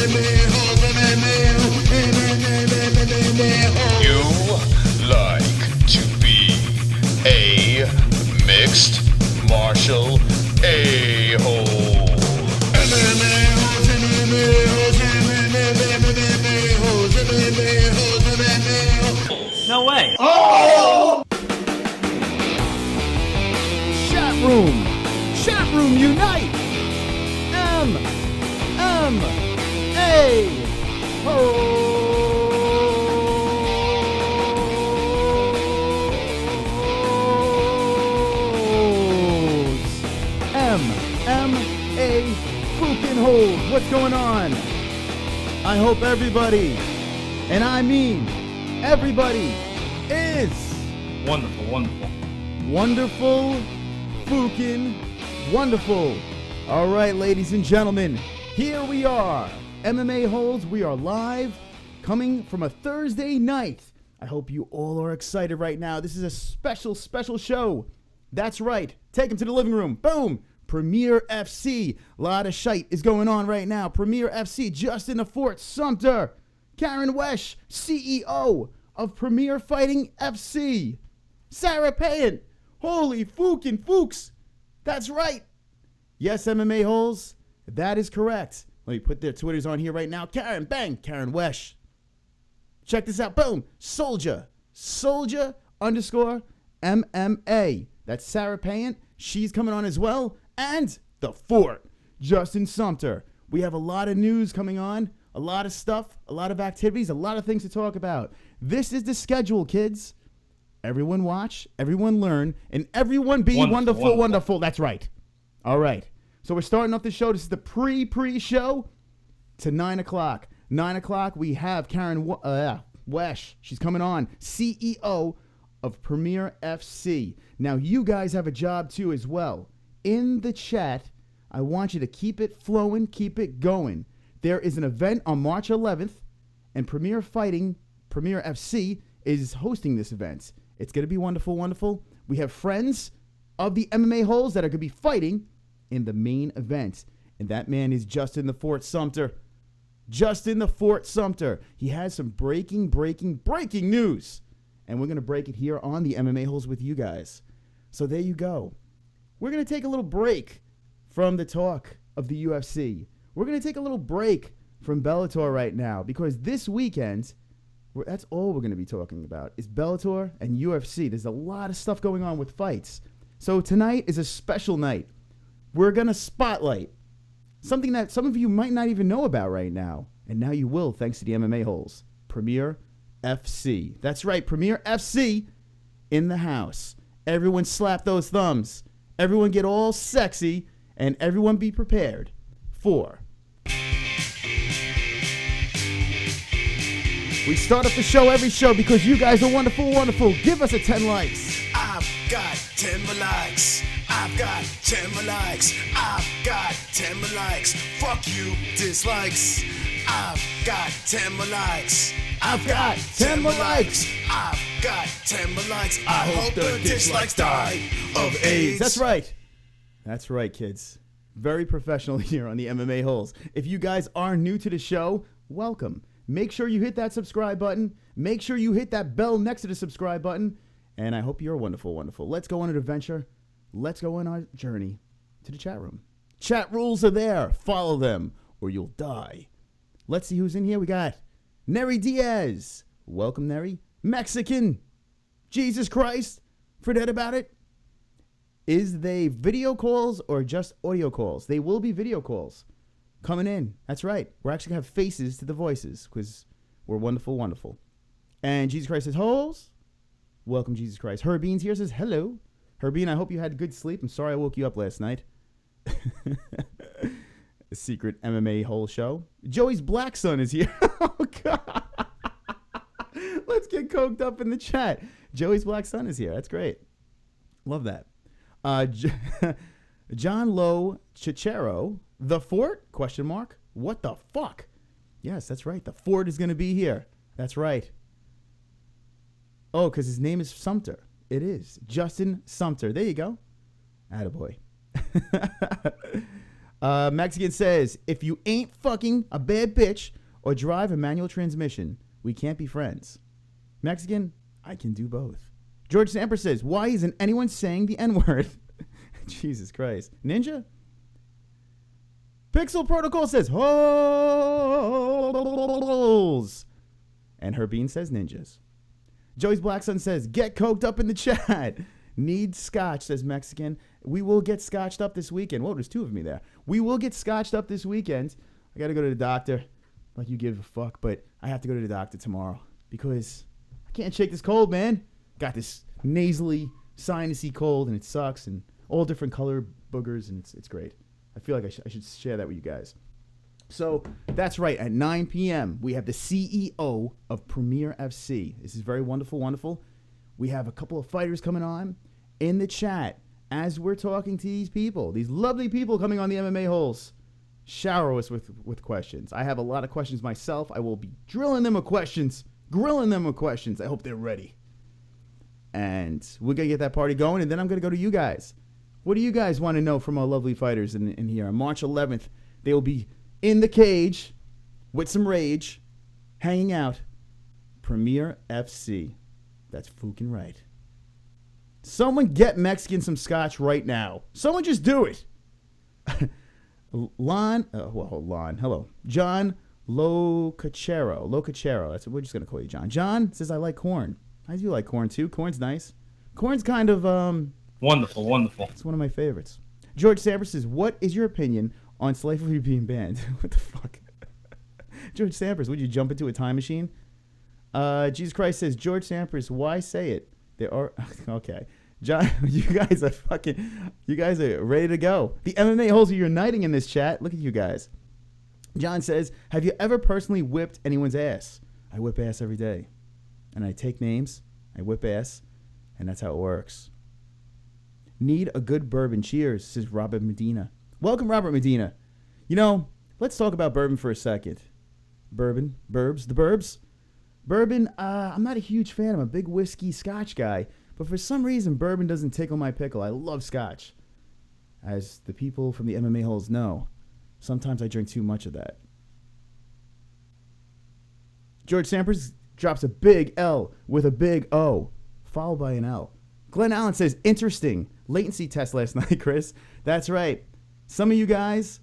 You like to be a mixed martial a-hole. No way. Oh! Chat room unite. MMA-holes. What's going on? I hope everybody, and I mean everybody, is Wonderful. wonderful, fucking wonderful. All right, ladies and gentlemen, here we are. MMA-holes, we are live, coming from a Thursday night. I hope you all are excited right now. This is a special show. That's right. Take them to the living room. Boom. Premier FC. A lot of shite is going on right now. Premier FC, just in the fort. Sumter. KARYN WESCH, CEO of Premier Fighting FC. Sarah PAYANT. Holy fucking fooks. That's right. Yes, MMA-holes. That is correct. Let me put their Twitters on here right now. KARYN, bang, KARYN WESCH. Check this out. Boom. Soldier _ MMA. That's Sarah PAYANT. She's coming on as well. And the fort, Justin Sumter. We have a lot of news coming on. A lot of stuff. A lot of activities. A lot of things to talk about. This is the schedule, kids. Everyone watch. Everyone learn. And everyone be wonderful. That's right. All right. So we're starting off the show. This is the pre-show to 9 o'clock. 9 o'clock, we have KARYN WESCH. She's coming on. CEO of Premier FC. Now, you guys have a job, too, as well. In the chat, I want you to keep it flowing, keep it going. There is an event on March 11th, and Premier FC, is hosting this event. It's going to be wonderful. We have friends of the MMA-holes that are going to be fighting in the main event. And that man is Justin the Fort Sumter. Justin the Fort Sumter. He has some breaking news. And we're going to break it here on the MMA-holes with you guys. So there you go. We're going to take a little break from the talk of the UFC. We're going to take a little break from Bellator right now because this weekend, that's all we're going to be talking about is Bellator and UFC. There's a lot of stuff going on with fights. So tonight is a special night. We're going to spotlight something that some of you might not even know about right now. And now you will, thanks to the MMA-holes. Premier FC. That's right, Premier FC in the house. Everyone slap those thumbs. Everyone get all sexy. And everyone be prepared for... We start off the show every show because you guys are wonderful. Give us a 10 likes. I've got 10 more likes. I've got 10 more likes. I've got 10 more likes. Fuck you, dislikes. I've got 10 more likes. I've got 10 more likes. I've got 10 more likes. I hope the dislikes die of AIDS. That's right. That's right, kids. Very professional here on the MMA-holes. If you guys are new to the show, welcome. Make sure you hit that subscribe button. Make sure you hit that bell next to the subscribe button. And I hope you're wonderful. Let's go on an adventure. Let's go on our journey to the chat room. Chat rules are there. Follow them or you'll die. Let's see who's in here. We got Neri Diaz. Welcome, Neri. Mexican. Jesus Christ. Forget about it. Is they video calls or just audio calls? They will be video calls coming in. That's right. We're actually going to have faces to the voices because we're wonderful. And Jesus Christ says, holes. Welcome, Jesus Christ. Herbean's here says, hello. Herbine, I hope you had good sleep. I'm sorry I woke you up last night. A secret MMA hole show. Joey's black son is here. Oh, God. Let's get coked up in the chat. Joey's black son is here. That's great. Love that. John Lowe Chichero. The Fort? ? What the fuck? Yes, that's right. The Fort is going to be here. That's right. Oh, because his name is Sumter. It is. Justin Sumter. There you go. Attaboy. Mexican says, if you ain't fucking a bad bitch or drive a manual transmission, we can't be friends. Mexican, I can do both. George Samper says, why isn't anyone saying the N-word? Jesus Christ. Ninja? Pixel Protocol says, holes. And Herbine says ninjas. Joey's Black Sun says, get coked up in the chat. Need scotch, says Mexican. We will get scotched up this weekend. Whoa, there's two of me there. We will get scotched up this weekend. I got to go to the doctor. Like you give a fuck, but I have to go to the doctor tomorrow because I can't shake this cold, man. Got this nasally, sinusy cold, and it sucks, and all different color boogers, and it's great. I feel like I should share that with you guys. So that's right. At 9 p.m., we have the CEO of Premier FC. This is very wonderful, wonderful. We have a couple of fighters coming on in the chat as we're talking to these people, these lovely people coming on the MMA-HOLES. Shower us with questions. I have a lot of questions myself. I will be drilling them with questions, grilling them with questions. I hope they're ready. And we're going to get that party going, and then I'm going to go to you guys. What do you guys want to know from our lovely fighters in here? On March 11th, they will be in the cage with some rage, hanging out. Premier FC. That's fucking right. Someone get Mexican some scotch right now. Someone just do it. Hello. John Locachero. That's what we're just going to call you, John. John says, I like corn. I do like corn, too. Corn's nice. Corn's kind of, Wonderful, wonderful. it's one of my favorites. George Sampras says, what is your opinion on slavery being banned? What the fuck? George Sampras, would you jump into a time machine? Jesus Christ says, George Sampras, why say it? There are, okay. John, you guys are ready to go. The MMA-HOLES are uniting in this chat. Look at you guys. John says, have you ever personally whipped anyone's ass? I whip ass every day. And I take names, I whip ass, and that's how it works. Need a good bourbon. Cheers, says Robert Medina. Welcome, Robert Medina. You know, let's talk about bourbon for a second. Bourbon, burbs, the burbs. Bourbon, I'm not a huge fan. I'm a big whiskey scotch guy. But for some reason, bourbon doesn't tickle my pickle. I love scotch. As the people from the MMA-HOLES know, sometimes I drink too much of that. George Sampras drops a big L with a big O, followed by an L. Glenn Allen says, interesting. Latency test last night, Chris. That's right. Some of you guys,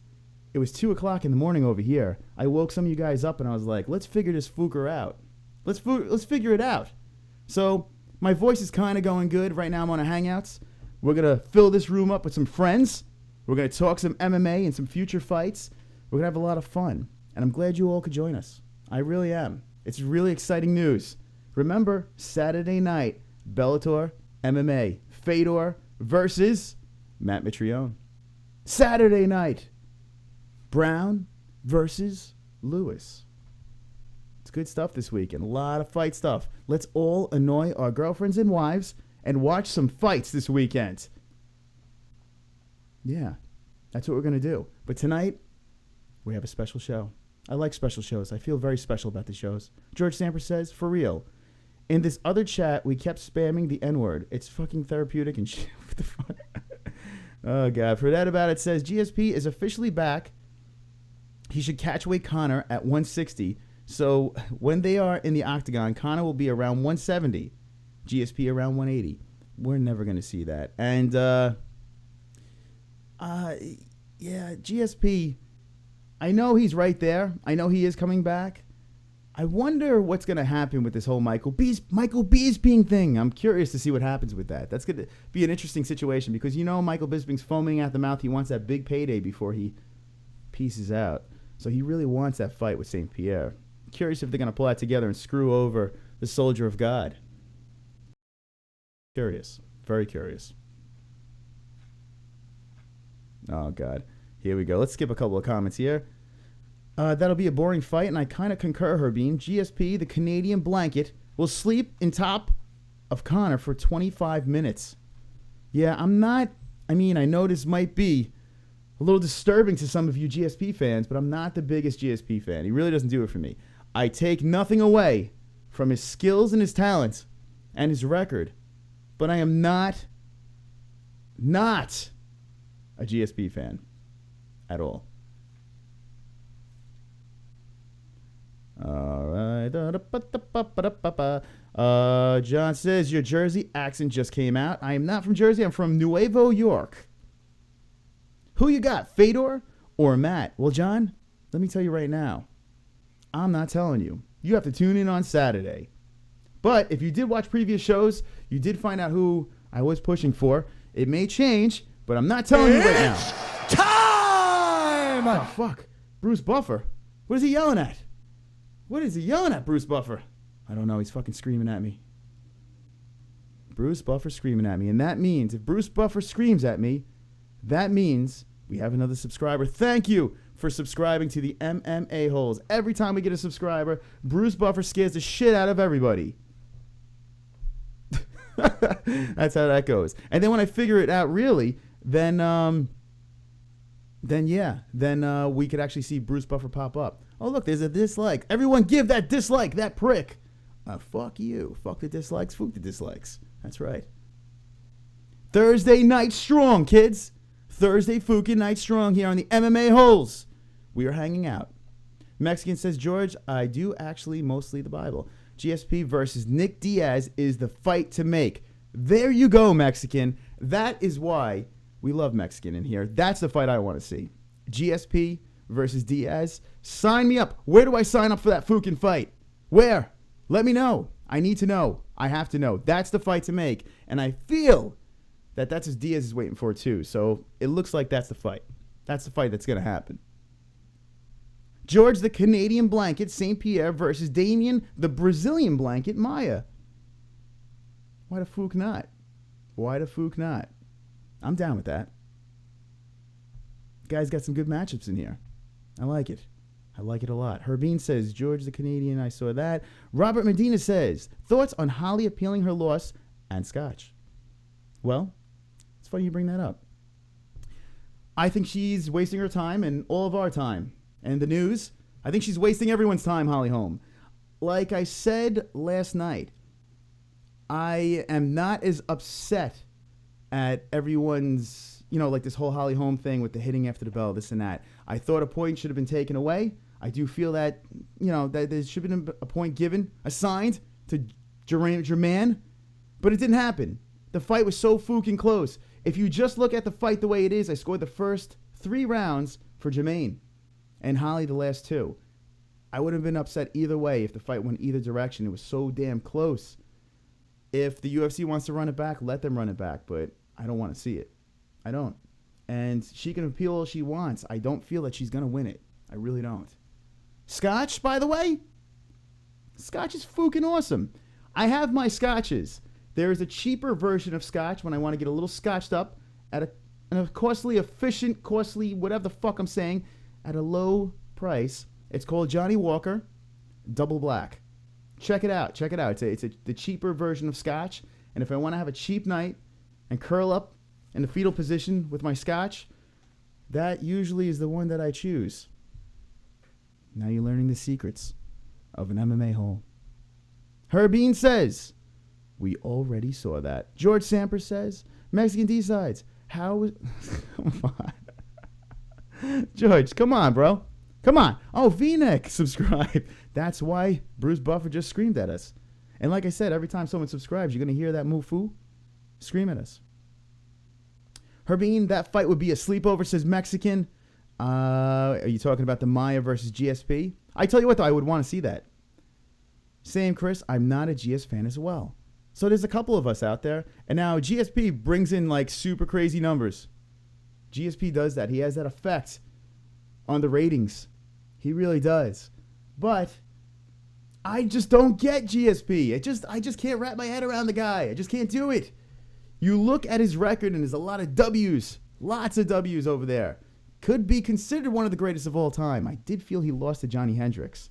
it was 2 o'clock in the morning over here. I woke some of you guys up and I was like, let's figure this fooker out. Let's figure it out. So my voice is kind of going good. Right now I'm on a Hangouts. We're going to fill this room up with some friends. We're going to talk some MMA and some future fights. We're going to have a lot of fun. And I'm glad you all could join us. I really am. It's really exciting news. Remember, Saturday night, Bellator, MMA, Fedor versus Matt Mitrione. Saturday night, Brown versus Lewis. It's good stuff this weekend. A lot of fight stuff. Let's all annoy our girlfriends and wives and watch some fights this weekend. Yeah, that's what we're going to do. But tonight, we have a special show. I like special shows. I feel very special about the shows. George Sampras says, for real. In this other chat, we kept spamming the N-word. It's fucking therapeutic and shit. What the fuck? Oh, God. For that about it says, GSP is officially back. He should catch weight Conor at 160. So when they are in the octagon, Conor will be around 170. GSP around 180. We're never going to see that. And, yeah, GSP, I know he's right there. I know he is coming back. I wonder what's going to happen with this whole Michael Bisping thing. I'm curious to see what happens with that. That's going to be an interesting situation because, you know, Michael Bisping's foaming at the mouth. He wants that big payday before he pieces out. So he really wants that fight with St. Pierre. I'm curious if they're going to pull that together and screw over the soldier of God. Curious. Very curious. Oh, God. Here we go. Let's skip a couple of comments here. That'll be a boring fight, and I kind of concur, Herbine. GSP, the Canadian blanket, will sleep in top of Conor for 25 minutes. Yeah, I know this might be a little disturbing to some of you GSP fans, but I'm not the biggest GSP fan. He really doesn't do it for me. I take nothing away from his skills and his talent and his record, but I am not a GSP fan. at all. All right. John says, your Jersey accent just came out. I am not from Jersey. I'm from Nuevo York. Who you got, Fedor or Matt? Well, John, let me tell you right now. I'm not telling you. You have to tune in on Saturday. But if you did watch previous shows, you did find out who I was pushing for. It may change, but I'm not telling you right now. Time! Oh, fuck. Bruce Buffer. What is he yelling at? What is he yelling at, Bruce Buffer? I don't know. He's fucking screaming at me. Bruce Buffer screaming at me. And that means, if Bruce Buffer screams at me, that means we have another subscriber. Thank you for subscribing to the MMA-Holes. Every time we get a subscriber, Bruce Buffer scares the shit out of everybody. That's how that goes. And then when I figure it out really, then we could actually see Bruce Buffer pop up. Oh, look, there's a dislike. Everyone give that dislike, that prick. Fuck you. Fuck the dislikes. Fuck the dislikes. That's right. Thursday night strong, kids. Thursday fucking night strong here on the MMA-Holes. We are hanging out. Mexican says, George, I do actually mostly the Bible. GSP versus Nick Diaz is the fight to make. There you go, Mexican. That is why we love Mexican in here. That's the fight I want to see. GSP versus Diaz. Sign me up. Where do I sign up for that fucking fight? Where? Let me know. I need to know. I have to know. That's the fight to make. And I feel that that's what Diaz is waiting for too. So it looks like that's the fight. That's the fight that's going to happen. George the Canadian Blanket, St. Pierre versus Damien the Brazilian Blanket, Maya. Why the fuck not? Why the fuck not? I'm down with that. Guys got some good matchups in here. I like it. I like it a lot. Herbine says, George the Canadian, I saw that. Robert Medina says, thoughts on Holly appealing her loss and Scotch? Well, it's funny you bring that up. I think she's wasting her time and all of our time. And the news, I think she's wasting everyone's time, Holly Holm. Like I said last night, I am not as upset at everyone's, like this whole Holly Holm thing with the hitting after the bell, this and that. I thought a point should have been taken away. I do feel that, that there should have been a point given, assigned to Jermaine, but it didn't happen. The fight was so fucking close. If you just look at the fight the way it is, I scored the first 3 rounds for Jermaine and Holly the last 2. I wouldn't have been upset either way if the fight went either direction. It was so damn close. If the UFC wants to run it back, let them run it back, but I don't want to see it. I don't. And she can appeal all she wants. I don't feel that she's going to win it. I really don't. Scotch, by the way, Scotch is fucking awesome. I have my Scotches. There is a cheaper version of Scotch when I want to get a little scotched up at a costly, efficient, costly, whatever the fuck I'm saying, at a low price. It's called Johnny Walker Double Black. Check it out. Check it out. It's the cheaper version of Scotch. And if I want to have a cheap night and curl up in the fetal position with my Scotch, that usually is the one that I choose. Now you're learning the secrets of an MMA hole. Herbine says, we already saw that. George Samper says, Mexican D-sides. How is... Come on. George, come on, bro. Come on. Oh, V-neck, subscribe. That's why Bruce Buffer just screamed at us. And like I said, every time someone subscribes, you're going to hear that Mufu scream at us. Herbine, that fight would be a sleepover, says Mexican. Are you talking about the Maya versus GSP? I tell you what, though, I would want to see that. Same, Chris. I'm not a GS fan as well. So there's a couple of us out there. And now GSP brings in like super crazy numbers. GSP does that. He has that effect on the ratings. He really does. But I just don't get GSP. I just can't wrap my head around the guy. I just can't do it. You look at his record and there's a lot of W's. Lots of W's over there. Could be considered one of the greatest of all time. I did feel he lost to Johnny Hendricks.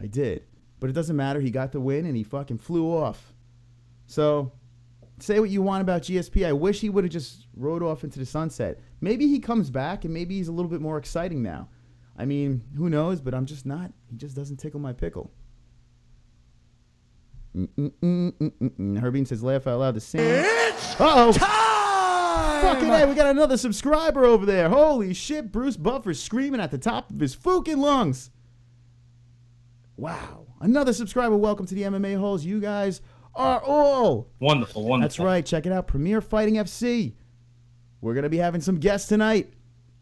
I did. But it doesn't matter. He got the win and he fucking flew off. So, say what you want about GSP. I wish he would have just rode off into the sunset. Maybe he comes back and maybe he's a little bit more exciting now. I mean, who knows? But I'm just not. He just doesn't tickle my pickle. Herbine says, laugh out loud. The same. It's time! Fucking hey, we got another subscriber over there. Holy shit, Bruce Buffer's screaming at the top of his fucking lungs. Wow. Another subscriber. Welcome to the MMA-Holes. You guys are all Wonderful, wonderful. That's right. Check it out. Premier Fighting FC. We're going to be having some guests tonight.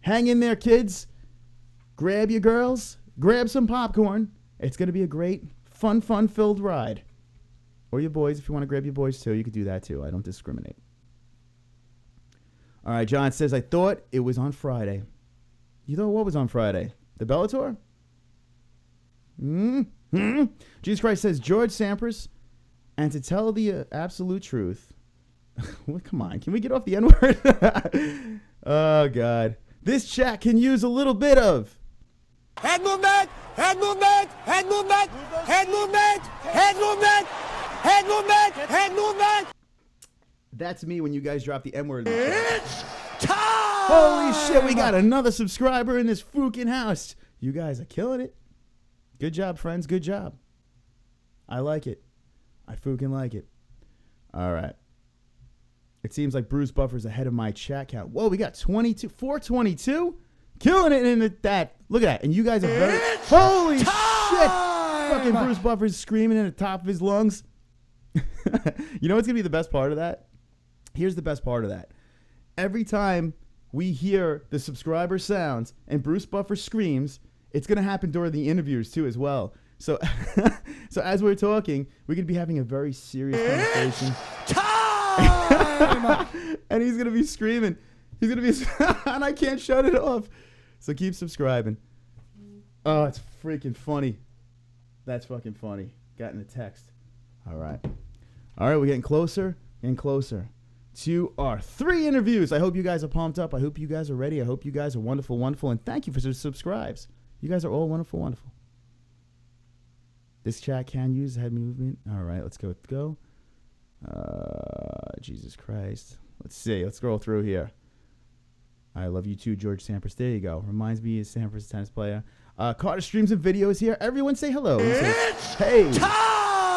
Hang in there, kids. Grab your girls. Grab some popcorn. It's going to be a great, fun-filled ride. Or your boys. If you want to grab your boys, too, you could do that, too. I don't discriminate. All right, John says, I thought it was on Friday. You thought what was on Friday? The Bellator? Jesus Christ says, George Sampras. And to tell the absolute truth, well, come on, can we get off the N-word? Oh, God. This chat can use a little bit of Head movement, head movement, head movement, head movement, head movement, head movement, head movement. That's me when you guys drop the N-word. It's time! Holy shit, we got another subscriber in this fucking house. You guys are killing it. Good job, friends. Good job. I like it. I fucking like it. All right. It seems like Bruce Buffer's ahead of my chat count. Whoa, we got 422? Killing it in that. Look at that. And you guys are very... Holy shit! Fucking Bruce Buffer's screaming in the top of his lungs. You know what's going to be the best part of that? Here's the best part of that. Every time we hear the subscriber sounds and Bruce Buffer screams, it's going to happen during the interviews too as well. So so as we're talking, we could be having a very serious conversation. And he's going to be screaming. He's going to be... and I can't shut it off. So keep subscribing. Oh, it's freaking funny. That's fucking funny. Got in the text. All right. All right, we're getting closer and closer to our 3 interviews. I hope you guys are pumped up. I hope you guys are ready. I hope you guys are wonderful, wonderful. And thank you for the subscribes. You guys are all wonderful, wonderful. This chat can use head movement. All right, let's go. Jesus Christ. Let's see. Let's scroll through here. I love you too, George Sampras. There you go. Reminds me of Sampras, tennis player. Carter streams and videos here. Everyone say hello. Hey.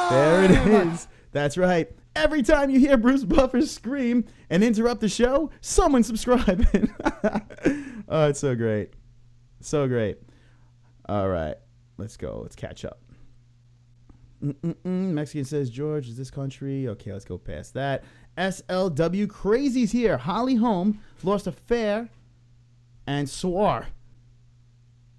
There it is. That's right. Every time you hear Bruce Buffer scream and interrupt the show, someone subscribing. Oh, it's so great. So great. All right. Let's go. Let's catch up. Mexican says, George, is this country? Okay, let's go past that. SLW Crazy's here. Holly Holm lost a fair and swore.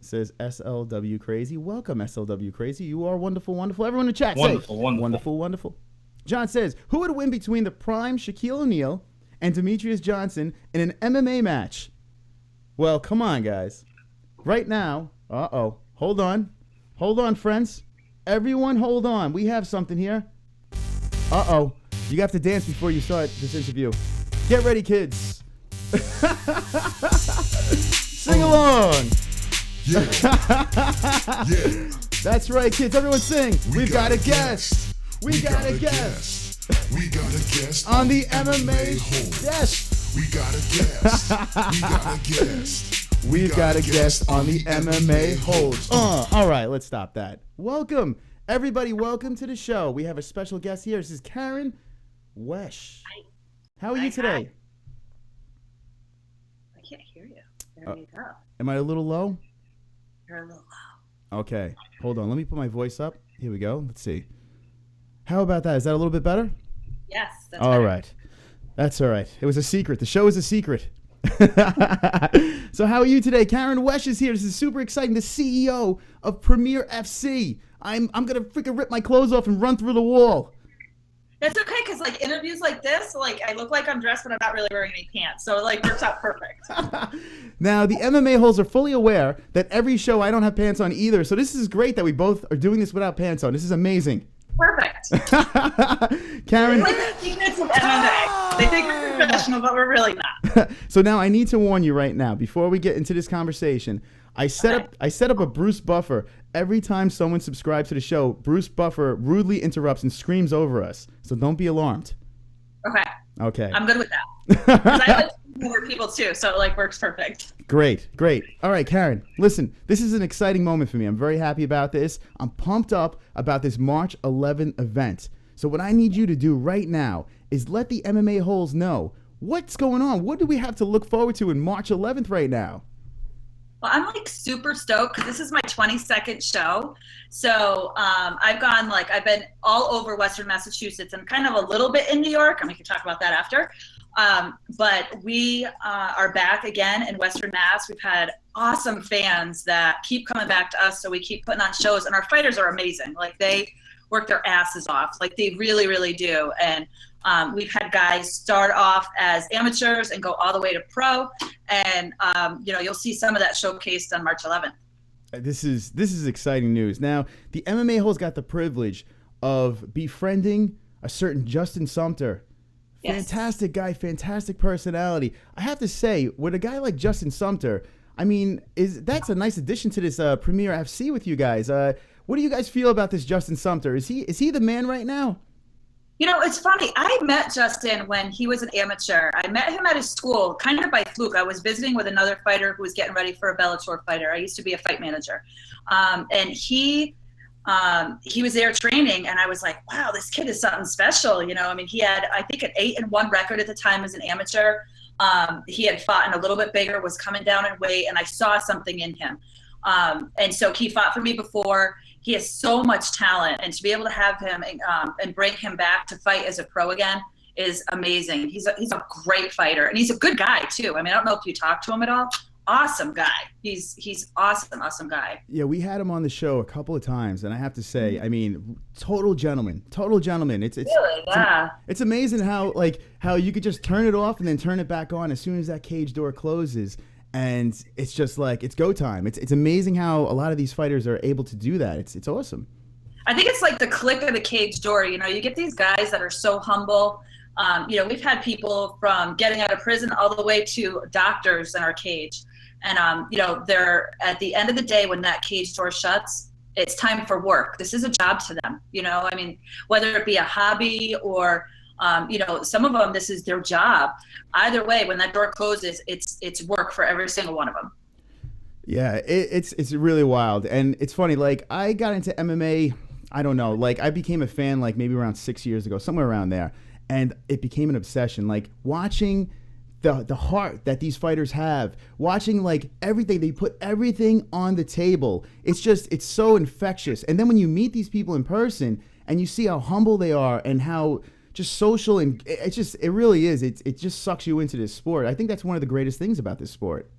Says SLW Crazy. Welcome, SLW Crazy. You are wonderful, wonderful. Everyone in the chat, wonderful, say, wonderful. Wonderful, wonderful. John says, who would win between the prime Shaquille O'Neal and Demetrius Johnson in an MMA match? Well, come on, guys. Right now, hold on, friends. Everyone, hold on. We have something here. You have to dance before you start this interview. Get ready, kids. Sing along. Yeah. That's right, kids. Everyone sing. We've got a guest. We got a guest. We got a guest on the MMA. Yes. We got a guest. We got a guest. We've got a guest on the MMA-HOLE. All right, let's stop that. Welcome, everybody. Welcome to the show. We have a special guest here. This is KARYN WESCH. Hi. How are you today? I can't hear you. There you go. Am I a little low? You're a little low. Okay, hold on. Let me put my voice up. Here we go. Let's see. How about that? Is that a little bit better? Yes. That's All better. right. That's all right. It was a secret. The show is a secret. So how are you today? KARYN WESCH is here. This is super exciting. The CEO of Premier FC. I'm gonna freaking rip my clothes off and run through the wall. That's okay, because like interviews like this, like I look like I'm dressed, but I'm not really wearing any pants, so it like works out perfect. Now the MMA-Holes are fully aware that every show I don't have pants on either. So this is great that we both are doing this without pants on. This is amazing. Perfect. KARYN. Like the secrets of MMA. They think we're professional, but we're really not. So now I need to warn you right now, before we get into this conversation, I set up a Bruce Buffer. Every time someone subscribes to the show, Bruce Buffer rudely interrupts and screams over us. So don't be alarmed. Okay. Okay. I'm good with that. 'Cause I like more people too, so it like works perfect. Great. All right, KARYN, listen, this is an exciting moment for me. I'm very happy about this. I'm pumped up about this March 11th event. So what I need you to do right now is let the MMA-Holes know What's going on? What do we have to look forward to in March 11th right now? Well, I'm like super stoked because this is my 22nd show. So I've been all over Western Massachusetts and kind of a little bit in New York, and we can talk about that after. But we are back again in Western Mass. We've had awesome fans that keep coming back to us, so we keep putting on shows, and our fighters are amazing. Like, they work their asses off. Like, they really, really do. And we've had guys start off as amateurs and go all the way to pro. And, you'll see some of that showcased on March 11th. This is exciting news. Now, the MMA-Holes got the privilege of befriending a certain Justin Sumter. Yes. Fantastic guy, fantastic personality. I have to say, with a guy like Justin Sumter, I mean, that's a nice addition to this Premier FC with you guys. What do you guys feel about this Justin Sumter? Is he the man right now? It's funny. I met Justin when he was an amateur. I met him at his school, kind of by fluke. I was visiting with another fighter who was getting ready for a Bellator fighter. I used to be a fight manager. And he was there training, and I was like, wow, this kid is something special. He had, I think, an 8-1 record at the time as an amateur. He had fought in a little bit bigger, was coming down in weight, and I saw something in him. And so he fought for me before. He has so much talent, and to be able to have him and bring him back to fight as a pro again is amazing. He's a great fighter, and he's a good guy too. I mean, I don't know if you talk to him at all. Awesome guy. He's awesome guy. Yeah, we had him on the show a couple of times, and I have to say, I mean, total gentleman. It's Really, yeah. It's amazing how you could just turn it off and then turn it back on as soon as that cage door closes. And it's just like, it's go time. It's amazing how a lot of these fighters are able to do that. It's awesome. I think it's like the click of the cage door. You get these guys that are so humble. We've had people from getting out of prison all the way to doctors in our cage. And, they're at the end of the day, when that cage door shuts, it's time for work. This is a job to them. Whether it be a hobby or, some of them, this is their job. Either way, when that door closes, it's work for every single one of them. Yeah, it's really wild. And it's funny, like, I got into MMA, I don't know, like, I became a fan like maybe around 6 years ago, somewhere around there. And it became an obsession, like watching the heart that these fighters have, watching like everything, they put everything on the table. It's so infectious. And then when you meet these people in person and you see how humble they are and how just social, and it really is. It just sucks you into this sport. I think that's one of the greatest things about this sport.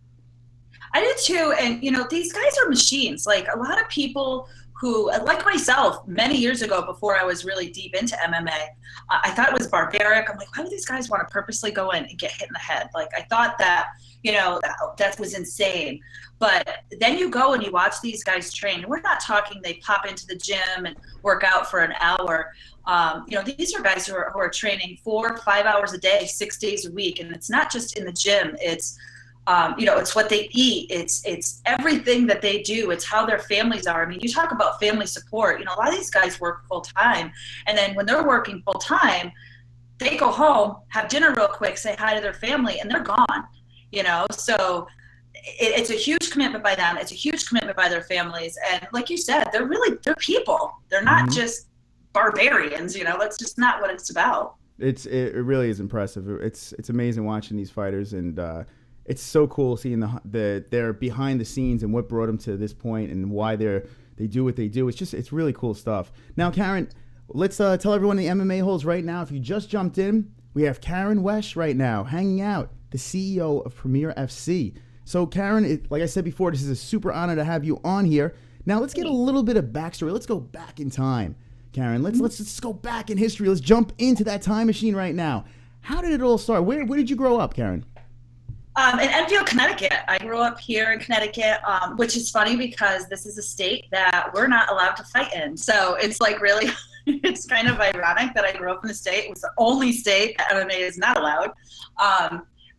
I do too. And, these guys are machines. Like, a lot of people who, like myself, many years ago, before I was really deep into MMA, I thought it was barbaric. I'm like, why would these guys want to purposely go in and get hit in the head? Like, I thought that, that was insane. But then you go and you watch these guys train. We're not talking they pop into the gym and work out for an hour. These are guys who are training 4 or 5 hours a day, 6 days a week. And it's not just in the gym. It's it's what they eat. It's everything that they do. It's how their families are. I mean, you talk about family support. A lot of these guys work full time, and then when they're working full time, they go home, have dinner real quick, say hi to their family, and they're gone. So it's a huge commitment by them. It's a huge commitment by their families, and like you said, they're people. They're not just barbarians. That's just not what it's about. It really is impressive. It's amazing watching these fighters, and it's so cool seeing their behind the scenes and what brought them to this point and why they do what they do. It's really cool stuff. Now, KARYN, let's tell everyone in the MMA-Holes right now, if you just jumped in, we have KARYN WESCH right now hanging out, the CEO of Premier FC. So, KARYN, like I said before, this is a super honor to have you on here. Now, let's get a little bit of backstory. Let's go back in time, KARYN. Let's just go back in history. Let's jump into that time machine right now. How did it all start? Where did you grow up, KARYN? In Enfield, Connecticut. I grew up here in Connecticut, which is funny because this is a state that we're not allowed to fight in. So it's like really, it's kind of ironic that I grew up in the state. It was the only state that MMA is not allowed.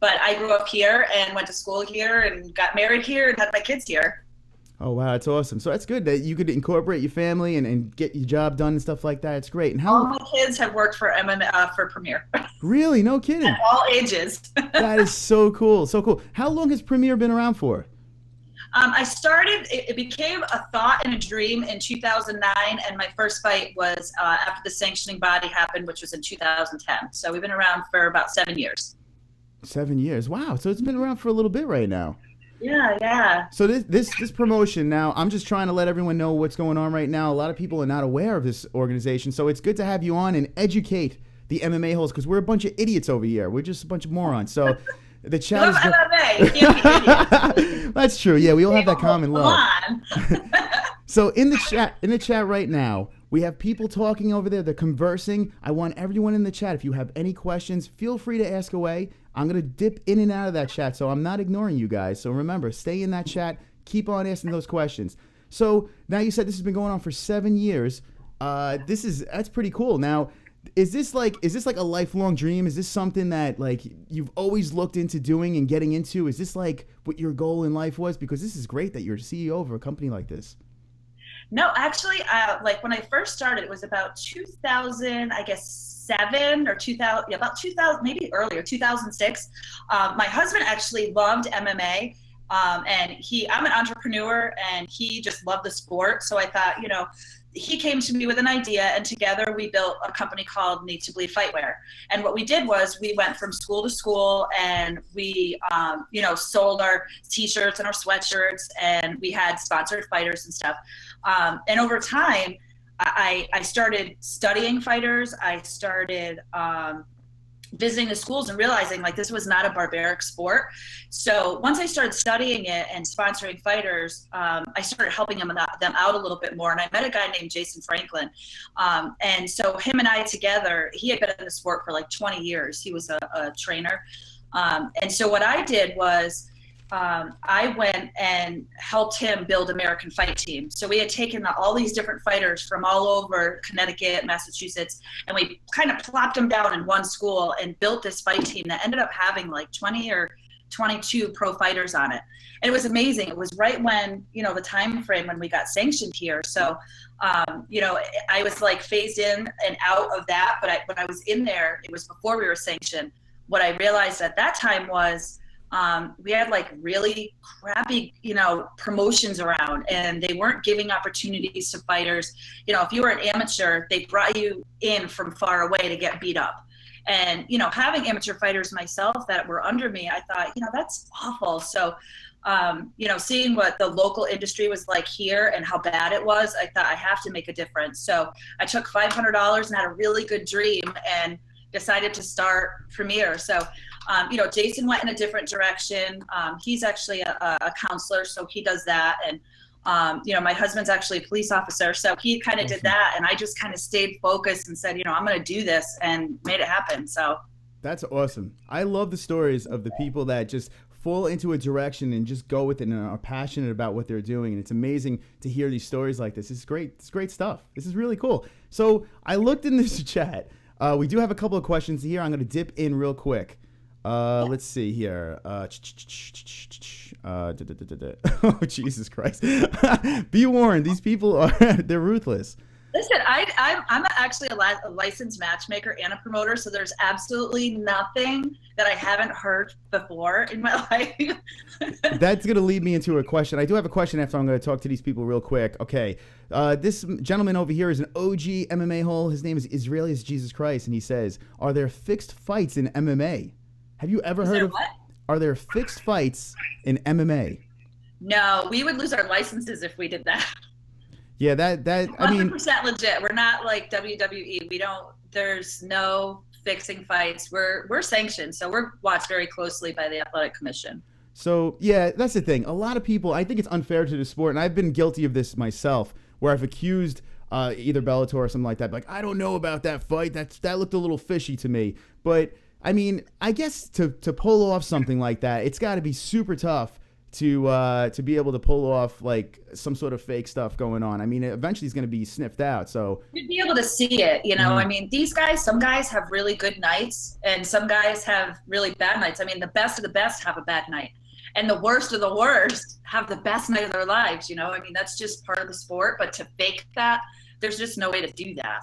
But I grew up here and went to school here and got married here and had my kids here. Oh, wow, that's awesome. So that's good that you could incorporate your family and get your job done and stuff like that. It's great. And all my kids have worked for MMA, for Premier. Really? No kidding. At all ages. That is so cool. So cool. How long has Premier been around for? I started, it became a thought and a dream in 2009, and my first fight was after the sanctioning body happened, which was in 2010. So we've been around for about 7 years. 7 years. Wow. So it's been around for a little bit right now. Yeah. So this promotion now, I'm just trying to let everyone know what's going on right now. A lot of people are not aware of this organization, so it's good to have you on and educate the MMA holes because we're a bunch of idiots over here. We're just a bunch of morons. So the chat is MMA. You can't be idiots. That's true. Yeah, we all have that common love. Come on. So in the chat right now, we have people talking over there. They're conversing. I want everyone in the chat. If you have any questions, feel free to ask away. I'm going to dip in and out of that chat, so I'm not ignoring you guys. So remember, stay in that chat. Keep on asking those questions. So now you said this has been going on for 7 years. That's pretty cool. Now, is this like a lifelong dream? Is this something that like you've always looked into doing and getting into? Is this like what your goal in life was? Because this is great that you're CEO of a company like this. No, actually, like when I first started, it was about 2000, I guess, 7 or 2000, yeah, about 2000, maybe earlier, 2006. My husband actually loved MMA, and I'm an entrepreneur, and he just loved the sport. So I thought, he came to me with an idea, and together we built a company called Need to Bleed Fightwear. And what we did was we went from school to school, and we, sold our T-shirts and our sweatshirts, and we had sponsored fighters and stuff. And over time, I started studying fighters. I started visiting the schools and realizing like this was not a barbaric sport. So once I started studying it and sponsoring fighters, I started helping them out a little bit more. And I met a guy named Jason Franklin. And so him and I together, he had been in the sport for like 20 years. He was a trainer. And so what I did was I went and helped him build American Fight Team. So we had taken all these different fighters from all over Connecticut, Massachusetts, and we kind of plopped them down in one school and built this fight team that ended up having like 20 or 22 pro fighters on it. And it was amazing. It was right when, the time frame when we got sanctioned here. So, I was like phased in and out of that. But when I was in there, it was before we were sanctioned. What I realized at that time was, we had like really crappy, promotions around, and they weren't giving opportunities to fighters. If you were an amateur, they brought you in from far away to get beat up. And, having amateur fighters myself that were under me, I thought, that's awful. So, seeing what the local industry was like here and how bad it was, I thought I have to make a difference. So I took $500 and had a really good dream and decided to start Premier. So, Jason went in a different direction. He's actually a counselor, so he does that. And, my husband's actually a police officer, so he kind of did that. And I just kind of stayed focused and said, I'm going to do this, and made it happen. So that's awesome. I love the stories of the people that just fall into a direction and just go with it and are passionate about what they're doing. And it's amazing to hear these stories like this. It's great. It's great stuff. This is really cool. So I looked in this chat. We do have a couple of questions here. I'm going to dip in real quick. Let's see here. Oh, Jesus Christ. Be warned, these people they're ruthless. Listen, I'm actually a licensed matchmaker and a promoter, so there's absolutely nothing that I haven't heard before in my life. That's going to lead me into a question. I do have a question after I'm going to talk to these people real quick. Okay. This gentleman over here is an OG MMA hole. His name is Israeli as Jesus Christ, and he says, are there fixed fights in MMA? Have you ever heard of what? Are there fixed fights in MMA? No, we would lose our licenses if we did that. Yeah, that 100% legit. We're not like WWE. There's no fixing fights. We're sanctioned, so we're watched very closely by the Athletic Commission. So yeah, that's the thing. A lot of people, I think it's unfair to the sport, and I've been guilty of this myself, where I've accused either Bellator or something like that. Like, I don't know about that fight. That looked a little fishy to me. But I mean, I guess to pull off something like that, it's got to be super tough to be able to pull off like some sort of fake stuff going on. I mean, eventually it's going to be sniffed out. So you'd be able to see it, I mean, some guys have really good nights, and some guys have really bad nights. I mean, the best of the best have a bad night, and the worst of the worst have the best night of their lives. I mean, that's just part of the sport. But to fake that, there's just no way to do that.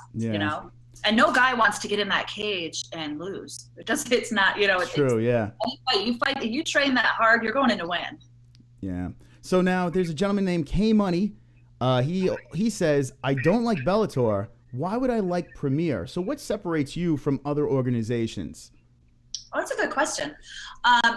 And no guy wants to get in that cage and lose. It's not, it's true. Yeah. You fight, you train that hard, you're going in to win. Yeah. So now there's a gentleman named K Money. He says, I don't like Bellator. Why would I like Premier? So what separates you from other organizations? Oh, that's a good question.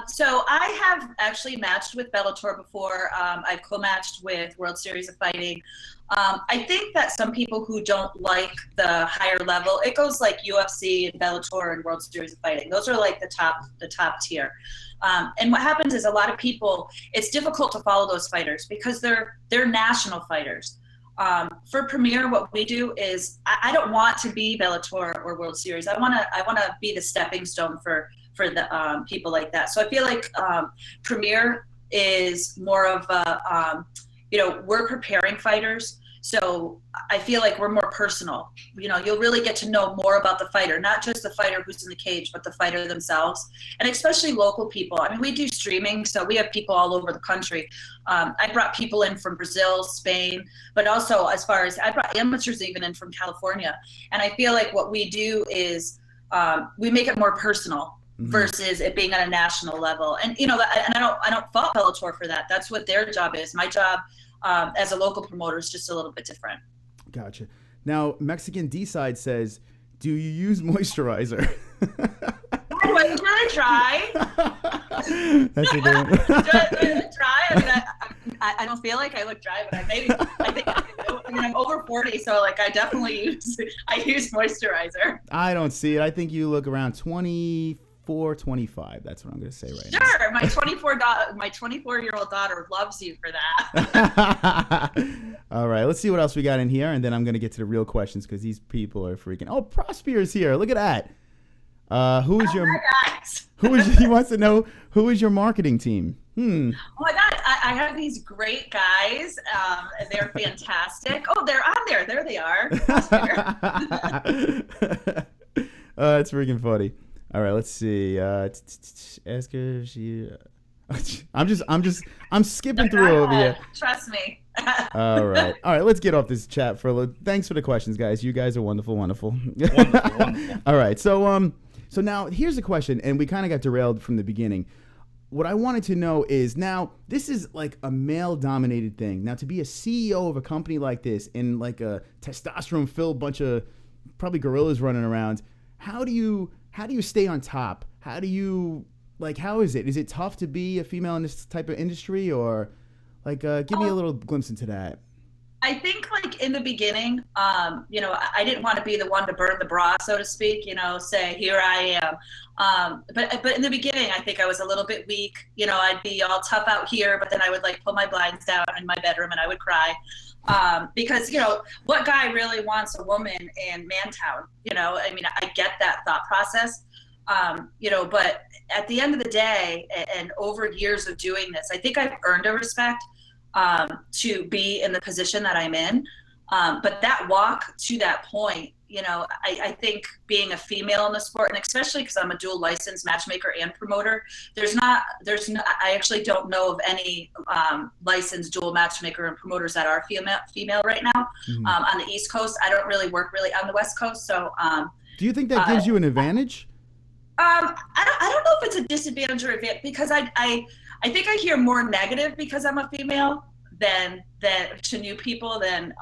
So I have actually matched with Bellator before. I've co-matched with World Series of Fighting. I think that some people who don't like the higher level, it goes like UFC and Bellator and World Series of Fighting. Those are like the top tier. And what happens is a lot of people, it's difficult to follow those fighters because they're national fighters. For Premier, what we do is I don't want to be Bellator or World Series. I want to be the stepping stone for the people like that. So I feel like Premier is more of a we're preparing fighters. So I feel like we're more personal. You'll really get to know more about the fighter, not just the fighter who's in the cage, but the fighter themselves, and especially local people. I mean, we do streaming, so we have people all over the country. I brought people in from Brazil, Spain, but also as far as I brought amateurs even in from California. And I feel like what we do is we make it more personal versus it being at a national level. And and I don't fault Bellator for that. That's what their job is. My job as a local promoter is just a little bit different. Gotcha. Now, Mexican D-Side says, do you use moisturizer? Anyway, should I try? That's a good one. Should I try? I mean, I don't feel like I look dry, but I think I can do it. I mean, I'm over 40, so like I definitely use moisturizer. I don't see it. I think you look around 24, 25. That's what I'm going to say right now. Sure, my 24-year-old daughter loves you for that. All right, let's see what else we got in here, and then I'm going to get to the real questions because these people are freaking. Oh, Prosper's here. Look at that. He wants to know who is your marketing team? Oh my God, I have these great guys. They're fantastic. Oh, they're on there. There they are. That's freaking funny. All right, let's see. Ask her if she. I'm skipping through over here. Trust me. All right. Let's get off this chat for a little. Thanks for the questions, guys. You guys are wonderful. Wonderful. All right. So now here's a question, and we kind of got derailed from the beginning. What I wanted to know is, now this is like a male-dominated thing. Now, to be a CEO of a company like this, in like a testosterone-filled bunch of probably gorillas running around, how do you stay on top? How is it? Is it tough to be a female in this type of industry, or like give me a little glimpse into that? I think like in the beginning, I didn't want to be the one to burn the bra, so to speak, say, here I am. But in the beginning, I think I was a little bit weak. I'd be all tough out here, but then I would like pull my blinds down in my bedroom and I would cry. Because, what guy really wants a woman in Mantown? I mean, I get that thought process. But at the end of the day, and over years of doing this, I think I've earned a respect to be in the position that I'm in. But that walk to that point, I think being a female in the sport, and especially because I'm a dual licensed matchmaker and promoter, I actually don't know of any licensed dual matchmaker and promoters that are female right now. On the East Coast. I don't really work on the West Coast. So do you think that gives you an advantage? I don't know if it's a disadvantage or advantage, because I think I hear more negative because I'm a female than to new people than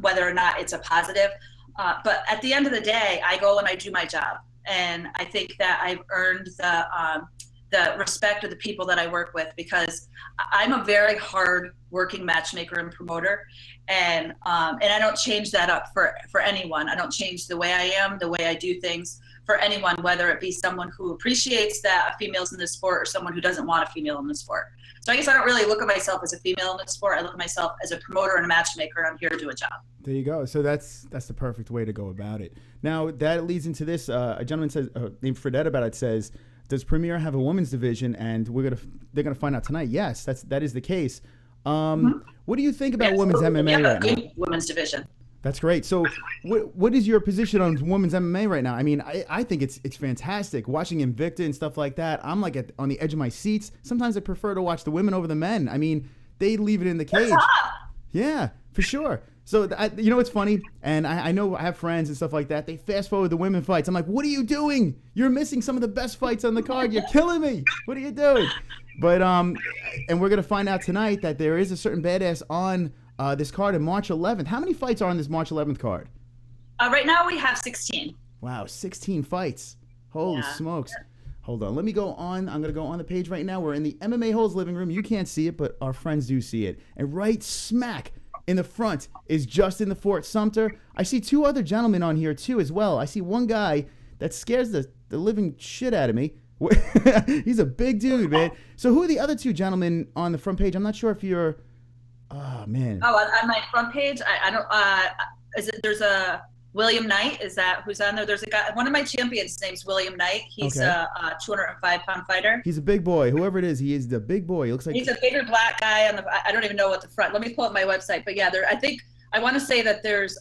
whether or not it's a positive. But at the end of the day, I go and I do my job, and I think that I've earned the respect of the people that I work with, because I'm a very hard working matchmaker and promoter, and I don't change that up for anyone. I don't change the way I am, the way I do things for anyone, whether it be someone who appreciates that a female's in the sport or someone who doesn't want a female in the sport. So I guess I don't really look at myself as a female in the sport. I look at myself as a promoter and a matchmaker, and I'm here to do a job. There you go. So that's the perfect way to go about it. Now that leads into this. A gentleman says, named Fredette about it, says, does Premier have a women's division? And they're gonna find out tonight. Yes, that is the case. What do you think about women's MMA right now? Women's division. That's great. So what is your position on women's MMA right now? I mean, I think it's fantastic. Watching Invicta and stuff like that, I'm like on the edge of my seats. Sometimes I prefer to watch the women over the men. I mean, they leave it in the cage. Yeah, for sure. So, it's funny, and I know I have friends and stuff like that. They fast forward the women fights. I'm like, what are you doing? You're missing some of the best fights on the card. You're killing me. What are you doing? But, and we're going to find out tonight that there is a certain badass on this card in March 11th. How many fights are on this March 11th card? Right now we have 16. Wow, 16 fights. Holy Yeah. smokes. Hold on. Let me go on. I'm going to go on the page right now. We're in the MMA-HOLES living room. You can't see it, but our friends do see it. And right smack in the front is Justin the Fort Sumter. I see two other gentlemen on here, too, as well. I see one guy that scares the living shit out of me. He's a big dude, man. So who are the other two gentlemen on the front page? I'm not sure if you're... Oh, man. Oh, on my front page, I don't. There's a William Knight. Is that who's on there? There's a guy. One of my champions. His name's William Knight. He's Okay. a 205-pound fighter. He's a big boy. Whoever it is, he is the big boy. He looks like... He's a bigger black guy on the. I don't even know what the front. Let me pull up my website. But yeah, I want to say that there's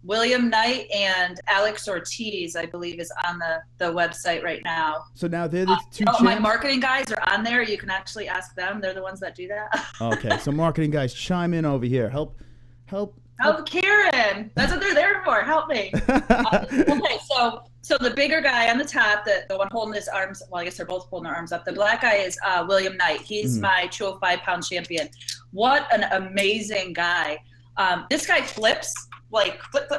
William Knight and Alex Ortiz, I believe, is on the website right now. So now they're the two My champs? marketing guys are on there. You can actually ask them. They're the ones that do that. Okay, so marketing guys, chime in over here. Help. Help KARYN. That's what they're there for. Help me. Okay, so the bigger guy on the top, the one holding his arms, well, I guess they're both holding their arms up. The black guy is William Knight. He's my 205-pound champion. What an amazing guy. This guy flips, like flip.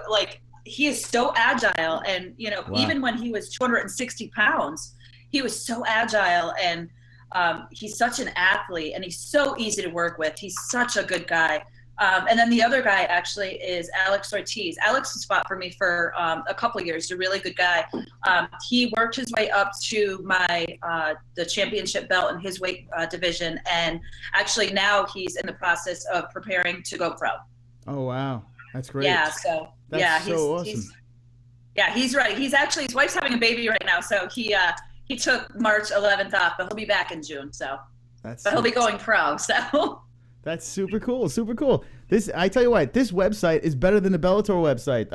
Like, he is so agile. And, Wow. even when he was 260 pounds, he was so agile. And he's such an athlete. And he's so easy to work with. He's such a good guy. And then the other guy actually is Alex Ortiz. Alex has fought for me for a couple years. He's a really good guy. He worked his way up to the championship belt in his weight division, and actually now he's in the process of preparing to go pro. Oh, wow. That's great. Yeah, so That's yeah, so awesome. He's right. He's actually, his wife's having a baby right now, so he took March 11th off, but he'll be back in June. So, but he'll be going pro. So. That's super cool. Super cool. I tell you what, this website is better than the Bellator website.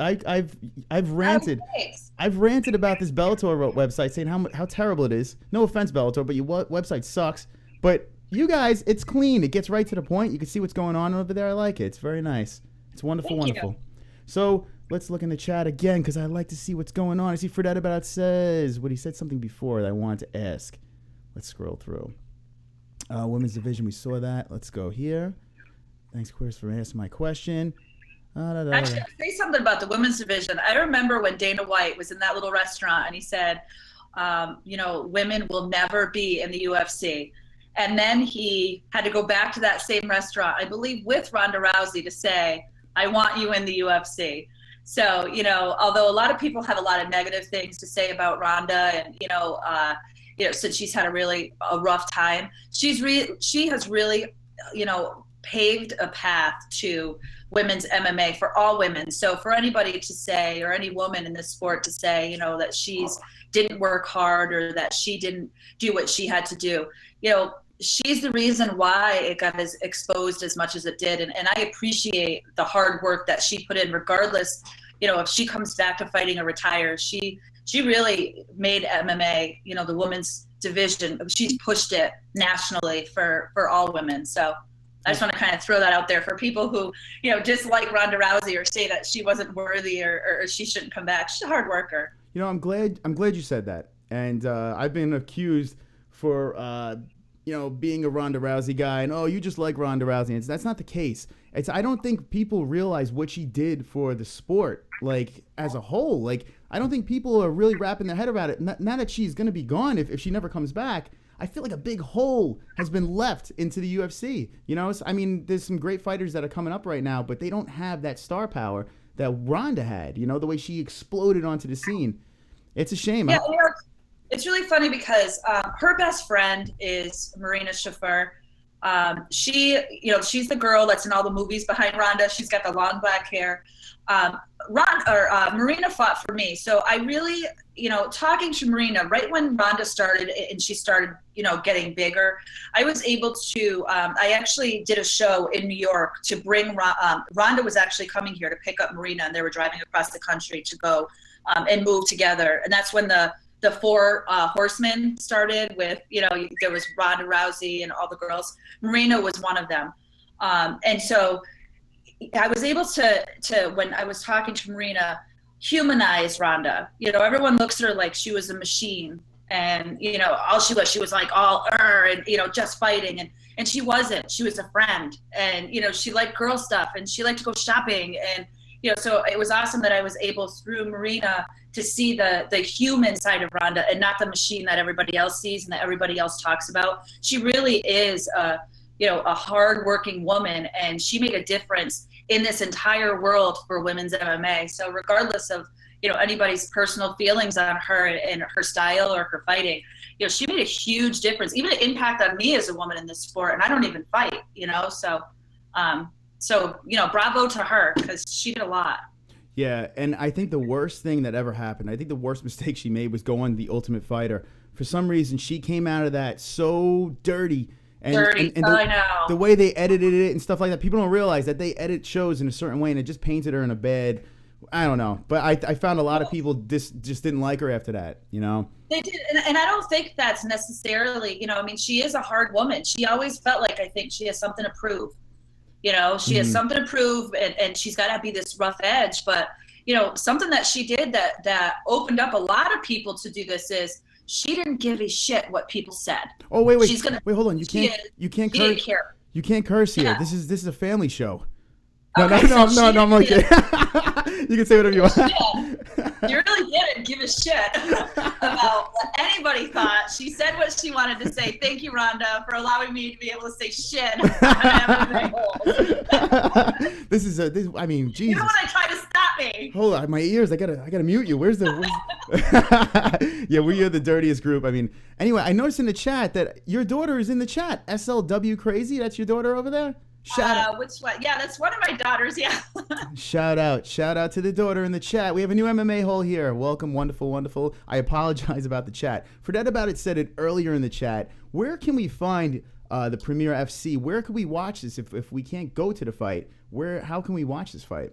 I've ranted. Oh, thanks. I've ranted about this Bellator website, saying how terrible it is. No offense, Bellator, but your website sucks. But you guys, it's clean. It gets right to the point. You can see what's going on over there. I like it. It's very nice. It's wonderful, Thank you. wonderful. So let's look in the chat again, because I like to see what's going on. I see Fredette about says, he said something before that I wanted to ask. Let's scroll through. Women's division, we saw that. Let's go here. Thanks, Chris, for asking my question. Actually, I'll say something about the women's division. I remember when Dana White was in that little restaurant and he said, women will never be in the UFC. And then he had to go back to that same restaurant, I believe, with Ronda Rousey to say, I want you in the UFC. So, although a lot of people have a lot of negative things to say about Ronda and, since she's had a rough time, she has really, paved a path to women's MMA for all women. So for anybody to say, or any woman in this sport to say, that she's didn't work hard or that she didn't do what she had to do, she's the reason why it got as exposed as much as it did. And I appreciate the hard work that she put in, regardless, if she comes back to fighting or retires. She really made MMA, the women's division, she's pushed it nationally for all women. So I just want to kind of throw that out there for people who, dislike Ronda Rousey or say that she wasn't worthy or she shouldn't come back. She's a hard worker. I'm glad you said that. And I've been accused for, being a Ronda Rousey guy and, you just like Ronda Rousey. And that's not the case. I don't think people realize what she did for the sport, like, as a whole. Like, I don't think people are really wrapping their head around it. Now that she's going to be gone, if she never comes back, I feel like a big hole has been left into the UFC. There's some great fighters that are coming up right now, but they don't have that star power that Ronda had, the way she exploded onto the scene. It's a shame. Yeah, it's really funny because her best friend is Marina Shafir. She's the girl that's in all the movies behind Ronda. She's got the long black hair. Marina fought for me. So I really, talking to Marina right when Ronda started and she started, getting bigger, I was able to, I actually did a show in New York to bring, Ronda was actually coming here to pick up Marina, and they were driving across the country to go and move together. And that's when the four horsemen started with, there was Ronda Rousey and all the girls. Marina was one of them. And so I was able to, when I was talking to Marina, humanize Ronda. Everyone looks at her like she was a machine. And, all she was like all, and, just fighting. And she wasn't. She was a friend. And, she liked girl stuff. And she liked to go shopping. And, so it was awesome that I was able through Marina to see the human side of Ronda and not the machine that everybody else sees and that everybody else talks about. She really is a hardworking woman, and she made a difference in this entire world for women's MMA. So regardless of, anybody's personal feelings on her and her style or her fighting, she made a huge difference, even an impact on me as a woman in this sport. And I don't even fight, so, bravo to her, because she did a lot. Yeah, and I think the worst thing that ever happened, I think the worst mistake she made was going The Ultimate Fighter. For some reason, she came out of that so dirty. And I know. The way they edited it and stuff like that, people don't realize that they edit shows in a certain way, and it just painted her in a bad, I don't know. But I found a lot of people just didn't like her after that, They did, and I don't think that's necessarily, she is a hard woman. She always felt like, I think she has something to prove. She has something to prove, and she's got to be this rough edge. But, something that she did that opened up a lot of people to do this is she didn't give a shit what people said. Oh, wait, hold on. You can't curse. Didn't care. You can't curse here. Yeah. This is a family show. Okay, No, I'm like, you can say whatever you want. You really didn't give a shit about what anybody thought. She said what she wanted to say. Thank you, Rhonda, for allowing me to be able to say shit on MMA-HOLE. I mean, Jesus. You don't want to try to stop me. Hold on, my ears. I gotta mute you. Where's yeah, we are the dirtiest group. I mean, anyway, I noticed in the chat that your daughter is in the chat. SLW Crazy. That's your daughter over there. Shout out. Which one? Yeah, that's one of my daughters. Yeah. Shout out to the daughter in the chat. We have a new MMA hole here. Welcome, wonderful. I apologize about the chat. Forget About It said it earlier in the chat. Where can we find the Premier FC? Where can we watch this if we can't go to the fight? How can we watch this fight?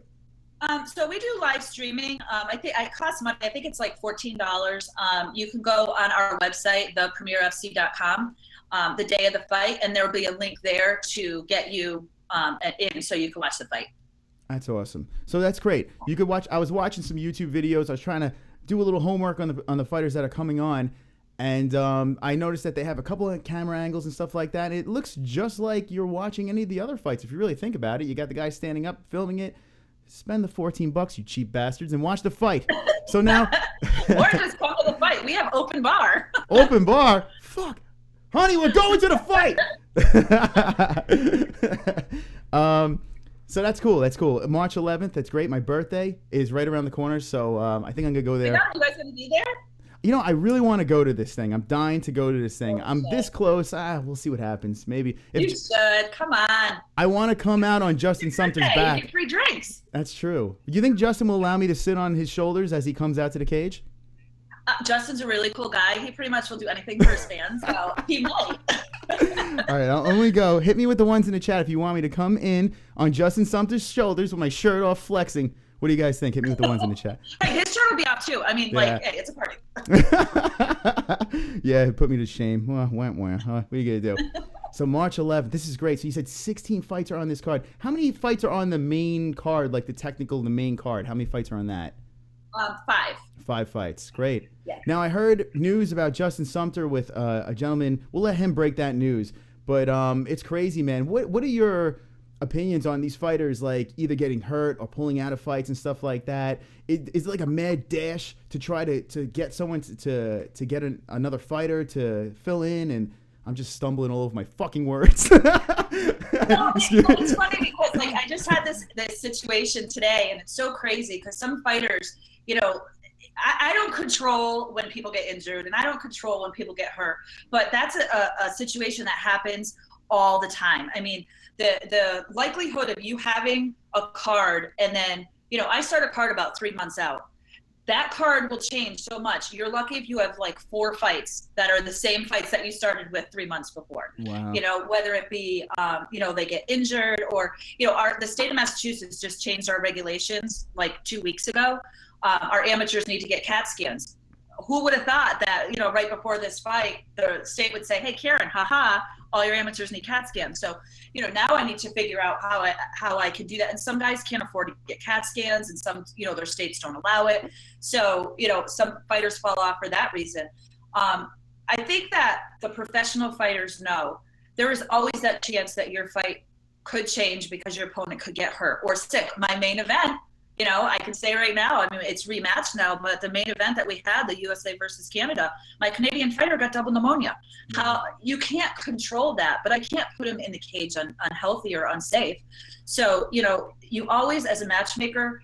So we do live streaming. I think it costs money. I think it's like $14. You can go on our website, thepremierfc.com. The day of the fight, and there will be a link there to get you in so you can watch the fight. That's awesome. So that's great. You could watch. I was watching some YouTube videos. I was trying to do a little homework on the fighters that are coming on, and I noticed that they have a couple of camera angles and stuff like that. It looks just like you're watching any of the other fights. If you really think about it, you got the guy standing up filming it. Spend the $14, you cheap bastards, and watch the fight. So now, or just come to the fight. We have open bar. Open bar. Fuck. Honey, we're going to the fight. So that's cool. March 11th. That's great. My birthday is right around the corner, so I think I'm gonna go there. You guys gonna be there? I really want to go to this thing. I'm dying to go to this thing. I'm this close. We'll see what happens. Maybe. You should. Come on. I want to come out on Justin Sumter's back. You get free drinks. That's true. Do you think Justin will allow me to sit on his shoulders as he comes out to the cage? Justin's a really cool guy. He pretty much will do anything for his fans, so he might. All right, I'll only go. Hit me with the ones in the chat if you want me to come in on Justin Sumter's shoulders with my shirt off flexing. What do you guys think? Hit me with the ones in the chat. Hey, his shirt will be off too. I mean, hey, it's a party. Yeah, it put me to shame. What are you going to do? So March 11th, this is great. So you said 16 fights are on this card. How many fights are on the main card, like the main card? How many fights are on that? 5. 5 fights. Great. Yeah. Now, I heard news about Justin Sumter with a gentleman. We'll let him break that news. But it's crazy, man. What are your opinions on these fighters, like either getting hurt or pulling out of fights and stuff like that? Is it like a mad dash to try to get someone to get another fighter to fill in? And I'm just stumbling all over my fucking words. Well, it's funny because I just had this situation today, and it's so crazy because some fighters, I don't control when people get injured, and I don't control when people get hurt. But that's a situation that happens all the time. I mean, the likelihood of you having a card, and then I start a card about 3 months out. That card will change so much. You're lucky if you have like 4 fights that are the same fights that you started with 3 months before. Wow. Whether it be, they get injured or, the state of Massachusetts just changed our regulations like 2 weeks ago. Our amateurs need to get CAT scans. Who would have thought that, right before this fight, the state would say, hey, KARYN, haha, all your amateurs need CAT scans. So, now I need to figure out how I can do that. And some guys can't afford to get CAT scans, and some, their states don't allow it. So, some fighters fall off for that reason. I think that the professional fighters know there is always that chance that your fight could change because your opponent could get hurt or sick. My main event, You know, I can say right now, I mean, it's rematched now, but the main event that we had, the USA versus Canada, my Canadian fighter got double pneumonia. How you can't control that, but I can't put him in the cage unhealthy or unsafe. So, you know, you always, as a matchmaker,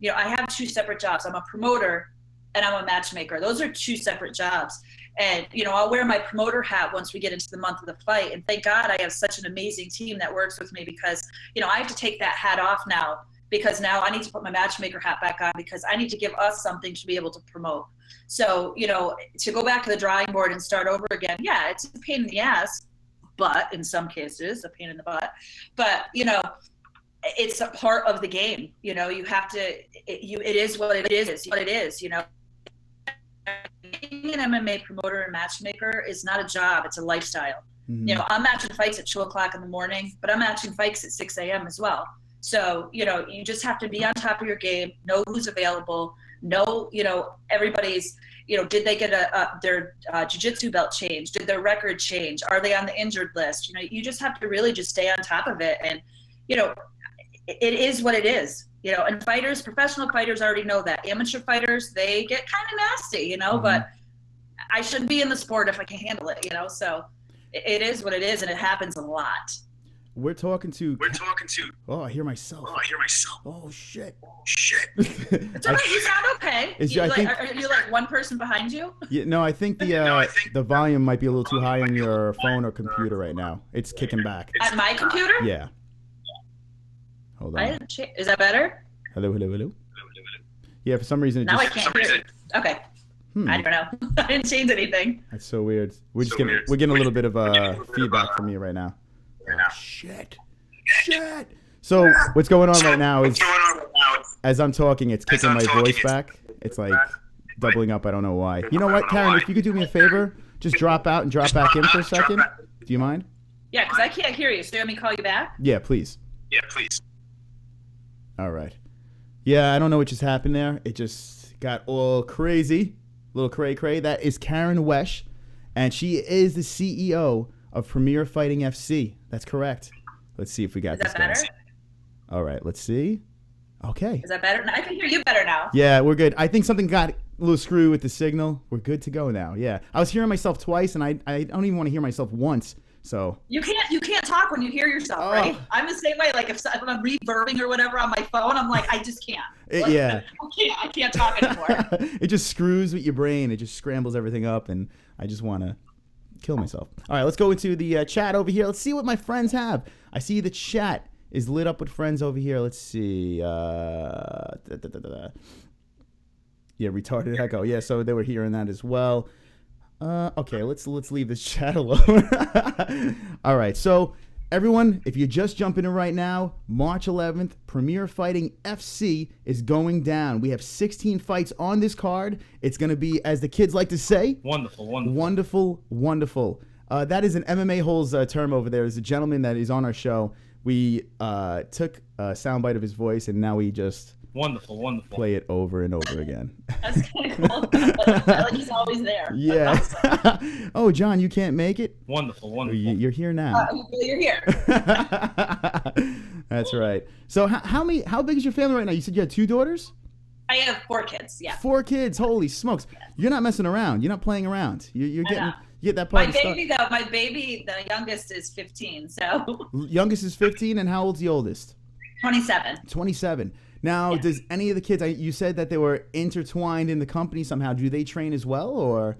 you know, I have two separate jobs. I'm a promoter and I'm a matchmaker. Those are two separate jobs. And, you know, I'll wear my promoter hat once we get into the month of the fight. And thank God I have such an amazing team that works with me, because, you know, I have to take that hat off now, because now I need to put my matchmaker hat back on, because I need to give us something to be able to promote. So, you know, to go back to the drawing board and start over again, yeah, it's a pain in the ass, but in some cases, a pain in the butt. But, you know, it's a part of the game. You know, you have to, it is what it is, you know. Being an MMA promoter and matchmaker is not a job, it's a lifestyle. Mm-hmm. You know, I'm matching fights at 2 o'clock in the morning, but I'm matching fights at 6 a.m. as well. So, you know, you just have to be on top of your game, know who's available, know, you know, everybody's, you know, did they get their jiu-jitsu belt changed? Did their record change? Are they on the injured list? You know, you just have to really just stay on top of it. And, you know, it is what it is, you know, and fighters, professional fighters already know that. Amateur fighters, they get kind of nasty, you know, but I shouldn't be in the sport if I can handle it, you know, so it is what it is, and it happens a lot. We're talking to. Oh, I hear myself. Oh, shit. It's all right. You sound okay. Are you like one person behind you? Yeah, no, I think the volume might be a little too high on your phone or computer right now. It's kicking back. At my computer? Yeah. Hold on. Is that better? Hello. Yeah, for some reason it now I can't hear it. Okay. I don't know. I didn't change anything. That's so weird. We're getting a little bit of feedback from you right now. Oh, shit. So what's going on right now is, as I'm talking, it's kicking my voice back. It's like doubling up. I don't know why. You know what, Karen? If you could do me a favor, just drop out and drop back in for a second. Do you mind? Yeah, because I can't hear you. So you want me to call you back? Yeah, please. All right. Yeah, I don't know what just happened there. It just got all crazy. A little cray-cray. That is KARYN WESCH, and she is the CEO of Premier Fighting FC. That's correct. Let's see if we got this. Is that better? All right, let's see. Okay. Is that better? I can hear you better now. Yeah, we're good. I think something got a little screwy with the signal. We're good to go now. Yeah. I was hearing myself twice, and I don't even want to hear myself once. So you can't talk when you hear yourself, right? I'm the same way. Like if I'm reverbing or whatever on my phone, I'm like, I just can't. Yeah. I can't talk anymore. It just screws with your brain. It just scrambles everything up, and I just want to kill myself. All right, let's go into the chat over here. Let's see what my friends have. I see the chat is lit up with friends over here. Let's see. Yeah, retarded echo. Yeah, so they were hearing that as well. Okay, let's leave this chat alone. All right, so everyone, if you're just jumping in right now, March 11th, Premier Fighting FC is going down. We have 16 fights on this card. It's going to be, as the kids like to say, wonderful. That is an MMA-holes term over there. There's a gentleman that is on our show. We took a soundbite of his voice, and now we just wonderful play it over and over again. That's kind of cool. I feel like he's always there. Yeah. Awesome. Oh, John, you can't make it? Wonderful. You're here now. You're here. That's right. So how big is your family right now? You said you had 2 daughters? I have 4 kids, yeah. 4 kids. Holy smokes. You're not messing around. You're not playing around. You're getting... You get that part my baby, the youngest is 15, so. Youngest is 15, and how old's the oldest? 27. Now, yeah. Does any of the kids, you said that they were intertwined in the company somehow. Do they train as well, or?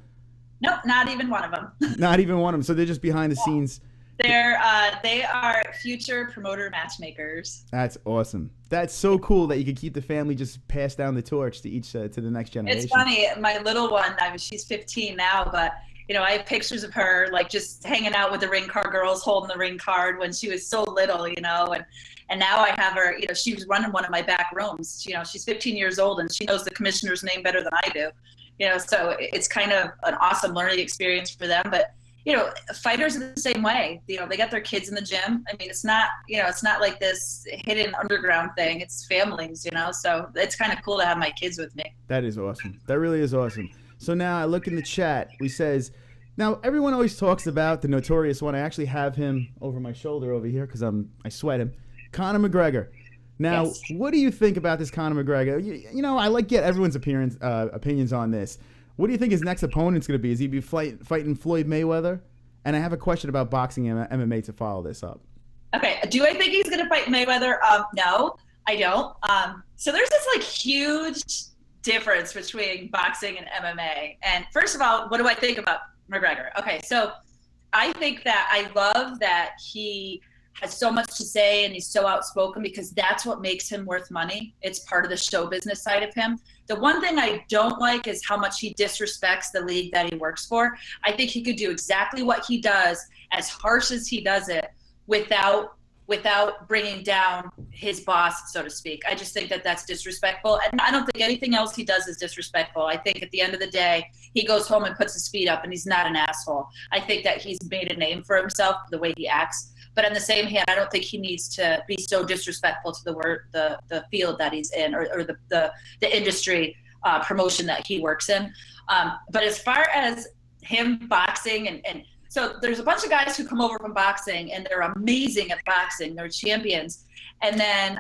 Nope, not even one of them. Not even one of them. So they're just behind the scenes. They are future promoter matchmakers. That's awesome. That's so cool that you could keep the family, just pass down the torch to the next generation. It's funny. My little one, she's 15 now, but you know, I have pictures of her like just hanging out with the ring card girls, holding the ring card when she was so little, you know, and now I have her, you know, she was running one of my back rooms. You know, she's 15 years old and she knows the commissioner's name better than I do. You know, so it's kind of an awesome learning experience for them. But, you know, fighters are the same way. You know, they got their kids in the gym. I mean, it's not like this hidden underground thing. It's families, you know, so it's kind of cool to have my kids with me. That is awesome. That really is awesome. So now I look in the chat. We says, now everyone always talks about the notorious one. I actually have him over my shoulder over here because I sweat him. Conor McGregor. Now, Yes. what do you think about this Conor McGregor? You know, I like get everyone's opinions on this. What do you think his next opponent's going to be? Is he be fighting Floyd Mayweather? And I have a question about boxing and MMA to follow this up. Okay, do I think he's going to fight Mayweather? No, I don't. So there's this like huge difference between boxing and MMA. And first of all, what do I think about McGregor? Okay, so I think that I love that he has so much to say and he's so outspoken because that's what makes him worth money. It's part of the show business side of him. The one thing I don't like is how much he disrespects the league that he works for. I think he could do exactly what he does, as harsh as he does it, without bringing down his boss, so to speak. I just think that that's disrespectful. And I don't think anything else he does is disrespectful. I think at the end of the day, he goes home and puts his feet up and he's not an asshole. I think that he's made a name for himself the way he acts. But on the same hand, I don't think he needs to be so disrespectful to the field that he's in or the industry promotion that he works in. But as far as him boxing and so there's a bunch of guys who come over from boxing and they're amazing at boxing. They're champions. And then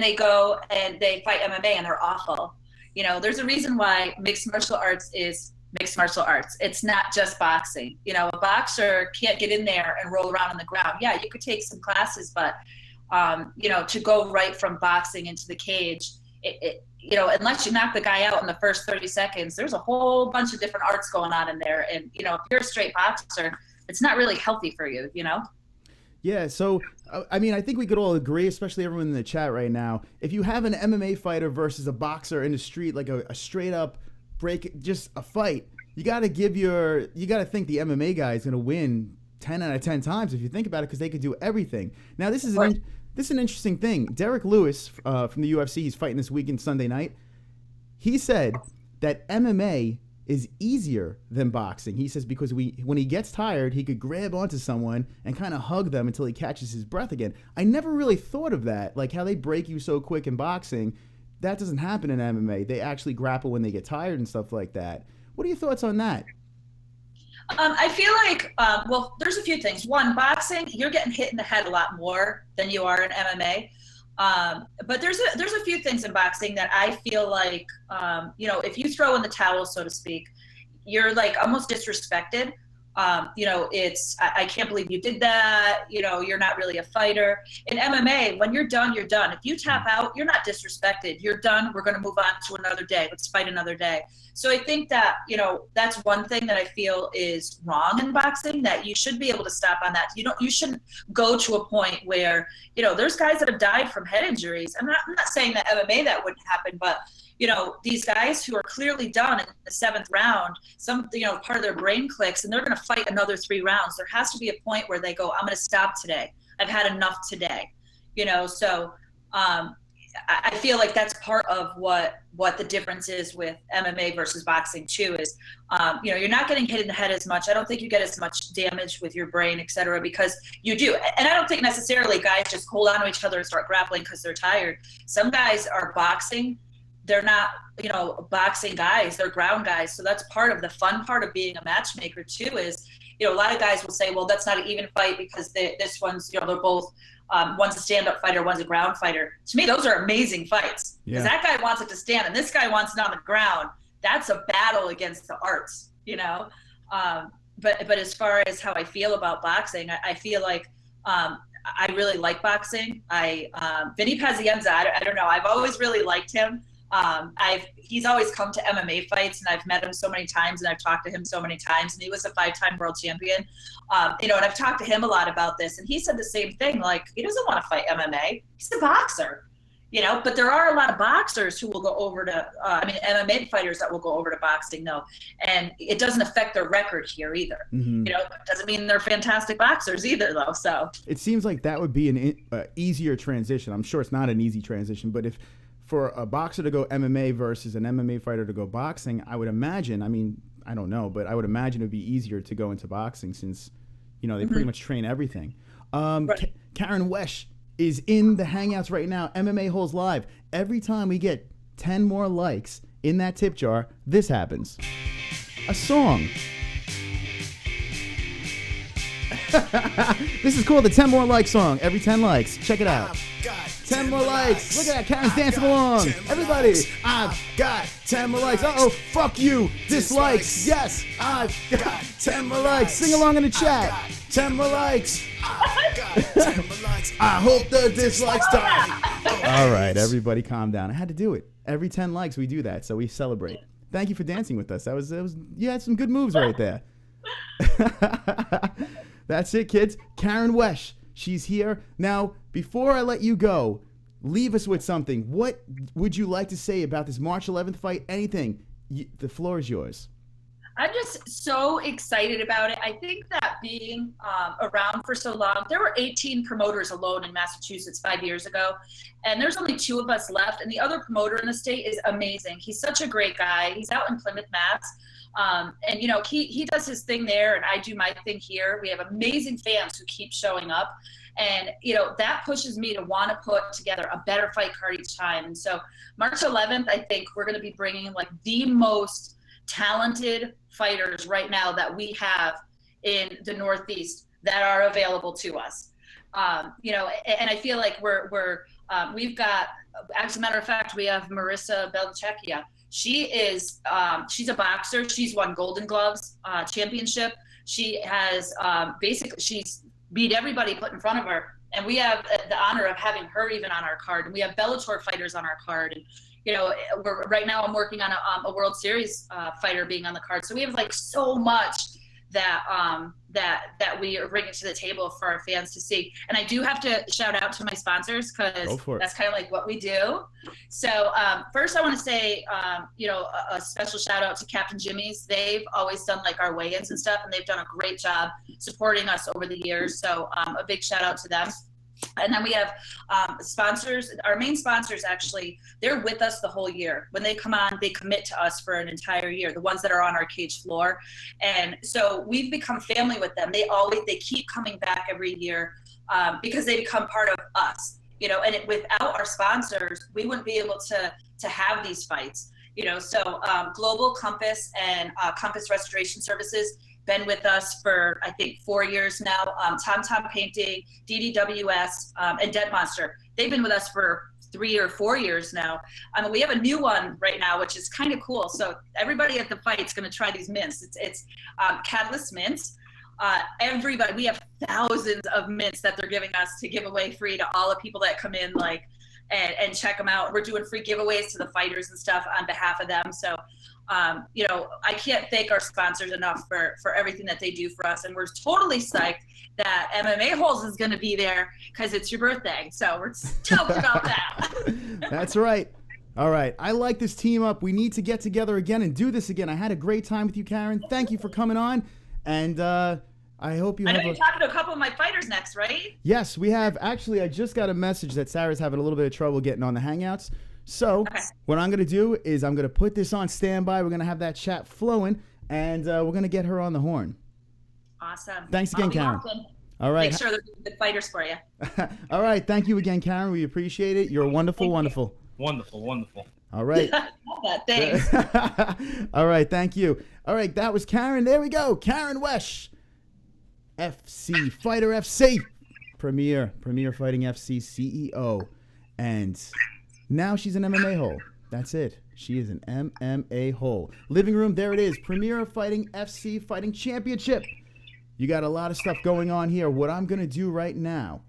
they go and they fight MMA and they're awful. You know, there's a reason why mixed martial arts is mixed martial arts. It's not just boxing. You know, a boxer can't get in there and roll around on the ground. Yeah, you could take some classes, but you know, to go right from boxing into the cage, you know, unless you knock the guy out in the first 30 seconds, there's a whole bunch of different arts going on in there. And, you know, if you're a straight boxer, it's not really healthy for you, you know? Yeah, so, I mean, I think we could all agree, especially everyone in the chat right now, if you have an MMA fighter versus a boxer in the street, like a straight up break, just a fight, you got to think the MMA guy is going to win 10 out of 10 times if you think about it, because they could do everything. Now, this is an interesting thing. Derek Lewis from the UFC, he's fighting this weekend Sunday night. He said that MMA is easier than boxing. He says because when he gets tired, he could grab onto someone and kind of hug them until he catches his breath again. I never really thought of that, like how they break you so quick in boxing. That doesn't happen in MMA. They actually grapple when they get tired and stuff like that. What are your thoughts on that? I feel like, well, there's a few things. One, boxing, you're getting hit in the head a lot more than you are in MMA. But there's a few things in boxing that I feel like, you know, if you throw in the towel, so to speak, you're like almost disrespected. You know, I can't believe you did that. You know, you're not really a fighter. In MMA, when you're done, you're done. If you tap out, you're not disrespected. You're done. We're going to move on to another day. Let's fight another day. So I think that, you know, that's one thing that I feel is wrong in boxing, that you should be able to stop on that. You shouldn't go to a point where, you know, there's guys that have died from head injuries. I'm not saying that MMA that wouldn't happen, but you know, these guys who are clearly done in the 7th round, you know, part of their brain clicks and they're going to fight another 3 rounds. There has to be a point where they go, I'm going to stop today. I've had enough today, you know? So I feel like that's part of what the difference is with MMA versus boxing too, is, you know, you're not getting hit in the head as much. I don't think you get as much damage with your brain, et cetera, because you do. And I don't think necessarily guys just hold on to each other and start grappling because they're tired. Some guys are boxing. They're not, you know, boxing guys, they're ground guys. So that's part of the fun part of being a matchmaker too, is, you know, a lot of guys will say, well, that's not an even fight because this one's, you know, they're both, one's a stand-up fighter, one's a ground fighter. To me, those are amazing fights. Because that guy wants it to stand and this guy wants it on the ground. That's a battle against the arts, you know? But as far as how I feel about boxing, I feel like, I really like boxing. Vinny Pazienza, I don't know, I've always really liked him. He's always come to MMA fights and I've met him so many times and I've talked to him so many times, and he was a 5-time world champion. You know, and I've talked to him a lot about this and he said the same thing, like he doesn't want to fight MMA. He's a boxer, you know, but there are a lot of boxers who will go over to, MMA fighters that will go over to boxing though. And it doesn't affect their record here either. Mm-hmm. You know, it doesn't mean they're fantastic boxers either though. So it seems like that would be an easier transition. I'm sure it's not an easy transition, but if for a boxer to go MMA versus an MMA fighter to go boxing, I would imagine, I mean, I don't know, but I would imagine it would be easier to go into boxing since, you know, they pretty much train everything. Right. KARYN WESCH is in the Hangouts right now, MMA-HOLES Live. Every time we get 10 more likes in that tip jar, this happens. A song. This is called the 10 More Like song. Every 10 likes. Check it out. got 10 more likes. Look at that, Karen's dancing along. Everybody, I've got 10 more likes. Uh-oh, fuck you, dislikes. Yes, I've got 10 more likes. Sing along in the chat. 10 more likes. I hope the dislikes die. All right, everybody calm down. I had to do it. Every 10 likes we do that, so we celebrate. Thank you for dancing with us. That was you had some good moves right there. That's it, kids. KARYN WESCH, she's here. Now, before I let you go, leave us with something. What would you like to say about this March 11th fight? Anything. The floor is yours. I'm just so excited about it. I think that being around for so long, there were 18 promoters alone in Massachusetts 5 years ago, and there's only 2 of us left, and the other promoter in the state is amazing. He's such a great guy. He's out in Plymouth, Mass. And, you know, he does his thing there, and I do my thing here. We have amazing fans who keep showing up. And, you know, that pushes me to want to put together a better fight card each time. And so March 11th, I think we're going to be bringing, like, the most talented fighters right now that we have in the Northeast that are available to us. You know, and I feel like we've got, as a matter of fact, we have Marissa Belchecchia. She's a boxer. She's won Golden Gloves championship. She has she's beat everybody put in front of her. And we have the honor of having her even on our card. And we have Bellator fighters on our card. And, you know, right now I'm working on a World Series fighter being on the card. So we have like so much that we are bringing to the table for our fans to see. And I do have to shout out to my sponsors, because that's kind of like what we do. So first I want to say, you know, a special shout out to Captain Jimmy's. They've always done like our weigh-ins and stuff, and they've done a great job supporting us over the years. So a big shout out to them. And then we have sponsors. Our main sponsors, actually, they're with us the whole year. When they come on, they commit to us for an entire year, the ones that are on our cage floor. And so we've become family with them. They keep coming back every year because they become part of us, you know, and without our sponsors, we wouldn't be able to have these fights, you know. So Global Compass and Compass Restoration Services, been with us for, I think, 4 years now. Tom Painting, DDWS, and Dead Monster. They've been with us for 3 or 4 years now. We have a new one right now, which is kind of cool. So everybody at the fight is going to try these mints. It's Catalyst mints. Everybody, we have thousands of mints that they're giving us to give away free to all the people that come in, like, and check them out. We're doing free giveaways to the fighters and stuff on behalf of them. So, you know, I can't thank our sponsors enough for everything that they do for us. And we're totally psyched that MMA-HOLES is going to be there because it's your birthday. So we're stoked about that. That's right. All right. I like this team up. We need to get together again and do this again. I had a great time with you, KARYN. Thank you for coming on. And I hope you I know you're talking to a couple of my fighters next, right? Yes, we have. Actually, I just got a message that Sarah's having a little bit of trouble getting on the Hangouts. So what I'm going to do is I'm going to put this on standby. We're going to have that chat flowing, and we're going to get her on the horn. Awesome. Thanks again, KARYN. All right. Make sure they're good fighters for you. All right. Thank you again, KARYN. We appreciate it. You're wonderful, wonderful. Wonderful, wonderful. All right. Love that. Thanks. All right. Thank you. All right. That was KARYN. There we go. KARYN WESCH, FC, Fighter FC, Premier Fighting FC CEO. And now she's an MMA-hole. That's it. She is an MMA-hole. Living room, there it is. Premier Fighting FC Fighting Championship. You got a lot of stuff going on here. What I'm going to do right now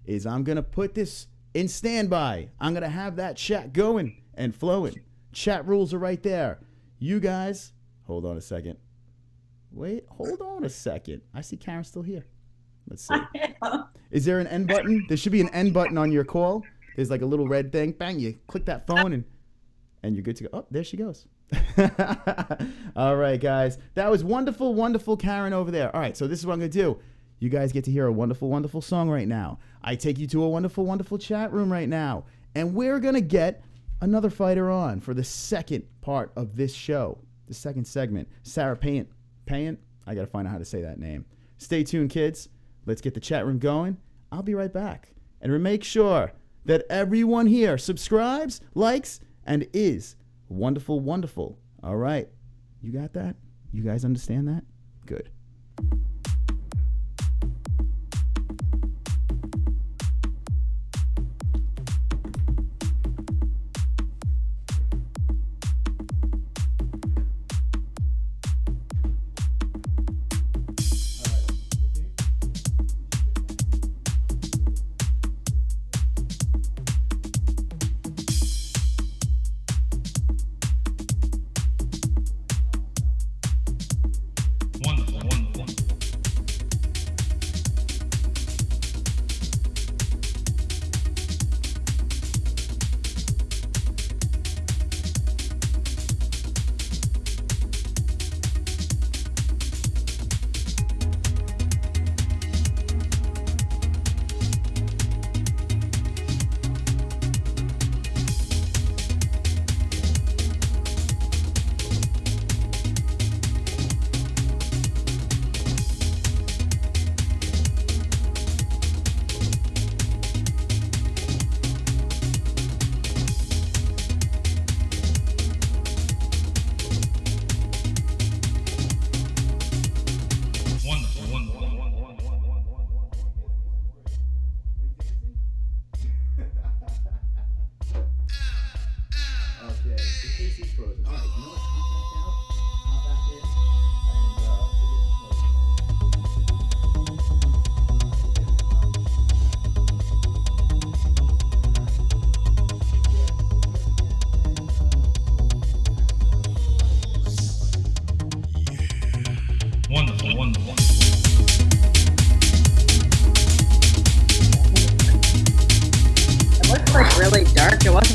is I'm going to put this in standby. I'm going to have that chat going and flowing. Chat rules are right there. You guys, hold on a second. Wait, hold on a second. I see KARYN still here. Let's see. Is there an end button? There should be an end button on your call. There's like a little red thing. Bang, you click that phone and you're good to go. Oh, there she goes. All right, guys. That was wonderful, wonderful KARYN over there. All right, so this is what I'm going to do. You guys get to hear a wonderful, wonderful song right now. I take you to a wonderful, wonderful chat room right now. And we're going to get another fighter on for the second part of this show, the second segment. Sarah Payant. Payant? I got to find out how to say that name. Stay tuned, kids. Let's get the chat room going. I'll be right back. And make sure that everyone here subscribes, likes, and is wonderful, wonderful. All right. You got that? You guys understand that? Good.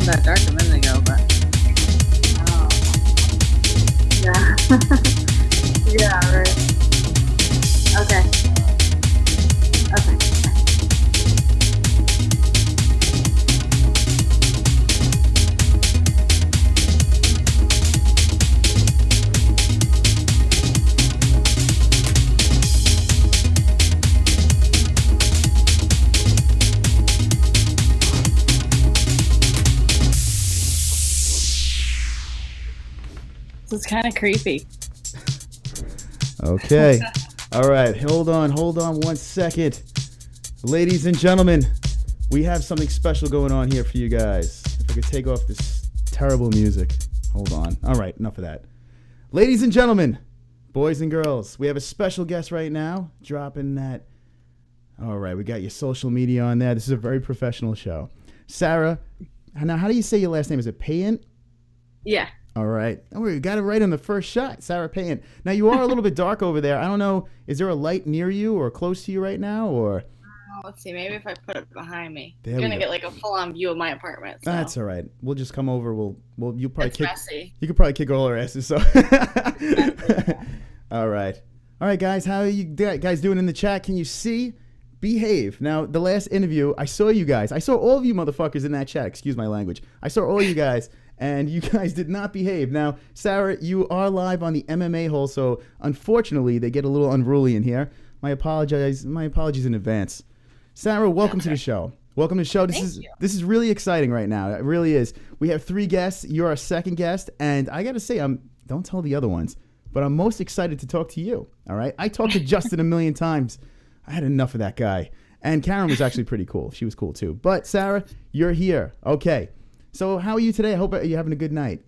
wasn't that dark a minute ago, but yeah. Yeah, right. Okay. This is kind of creepy. Okay. All right. Hold on 1 second. Ladies and gentlemen, we have something special going on here for you guys. If I could take off this terrible music. Hold on. All right. Enough of that. Ladies and gentlemen, boys and girls, we have a special guest right now dropping that. All right. We got your social media on there. This is a very professional show. Sarah, now how do you say your last name? Is it PAYANT? Yeah. All right. Oh, we got it right on the first shot. Sarah PAYANT. Now, you are a little bit dark over there. I don't know. Is there a light near you or close to you right now? Or Let's see. Maybe if I put it behind me. There I'm we going to go. get like a full-on view of my apartment. So. That's all right. We'll just come over. You'll probably It's kick. messy. You could probably kick all our asses. So. All right. All right, guys. How are you guys doing in the chat? Can you see? Behave. Now, the last interview, I saw you guys. I saw all of you motherfuckers in that chat. Excuse my language. I saw all you guys. And you guys did not behave. Now, Sarah, you are live on the MMA-HOLE, so unfortunately, they get a little unruly in here. My apologies in advance. Sarah, welcome to the show. Welcome to the show. This is really exciting right now. It really is. We have 3 guests. You're our second guest, and I got to say, don't tell the other ones, but I'm most excited to talk to you. All right? I talked to Justin a million times. I had enough of that guy. And KARYN was actually pretty cool. She was cool too. But Sarah, you're here. Okay. So how are you today? I hope you're having a good night.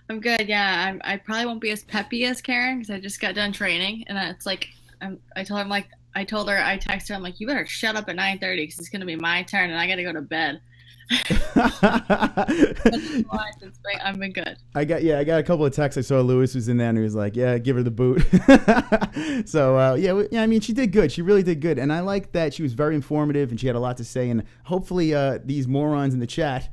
I'm good, yeah. I probably won't be as peppy as KARYN because I just got done training, and it's like I told her, I texted her, I'm like, you better shut up at 9:30 because it's gonna be my turn and I gotta go to bed. I've been good. I got a couple of texts. I saw Lewis was in there and he was like, yeah, give her the boot. So I mean, she did good. She really did good, and I like that she was very informative and she had a lot to say. And hopefully, these morons in the chat.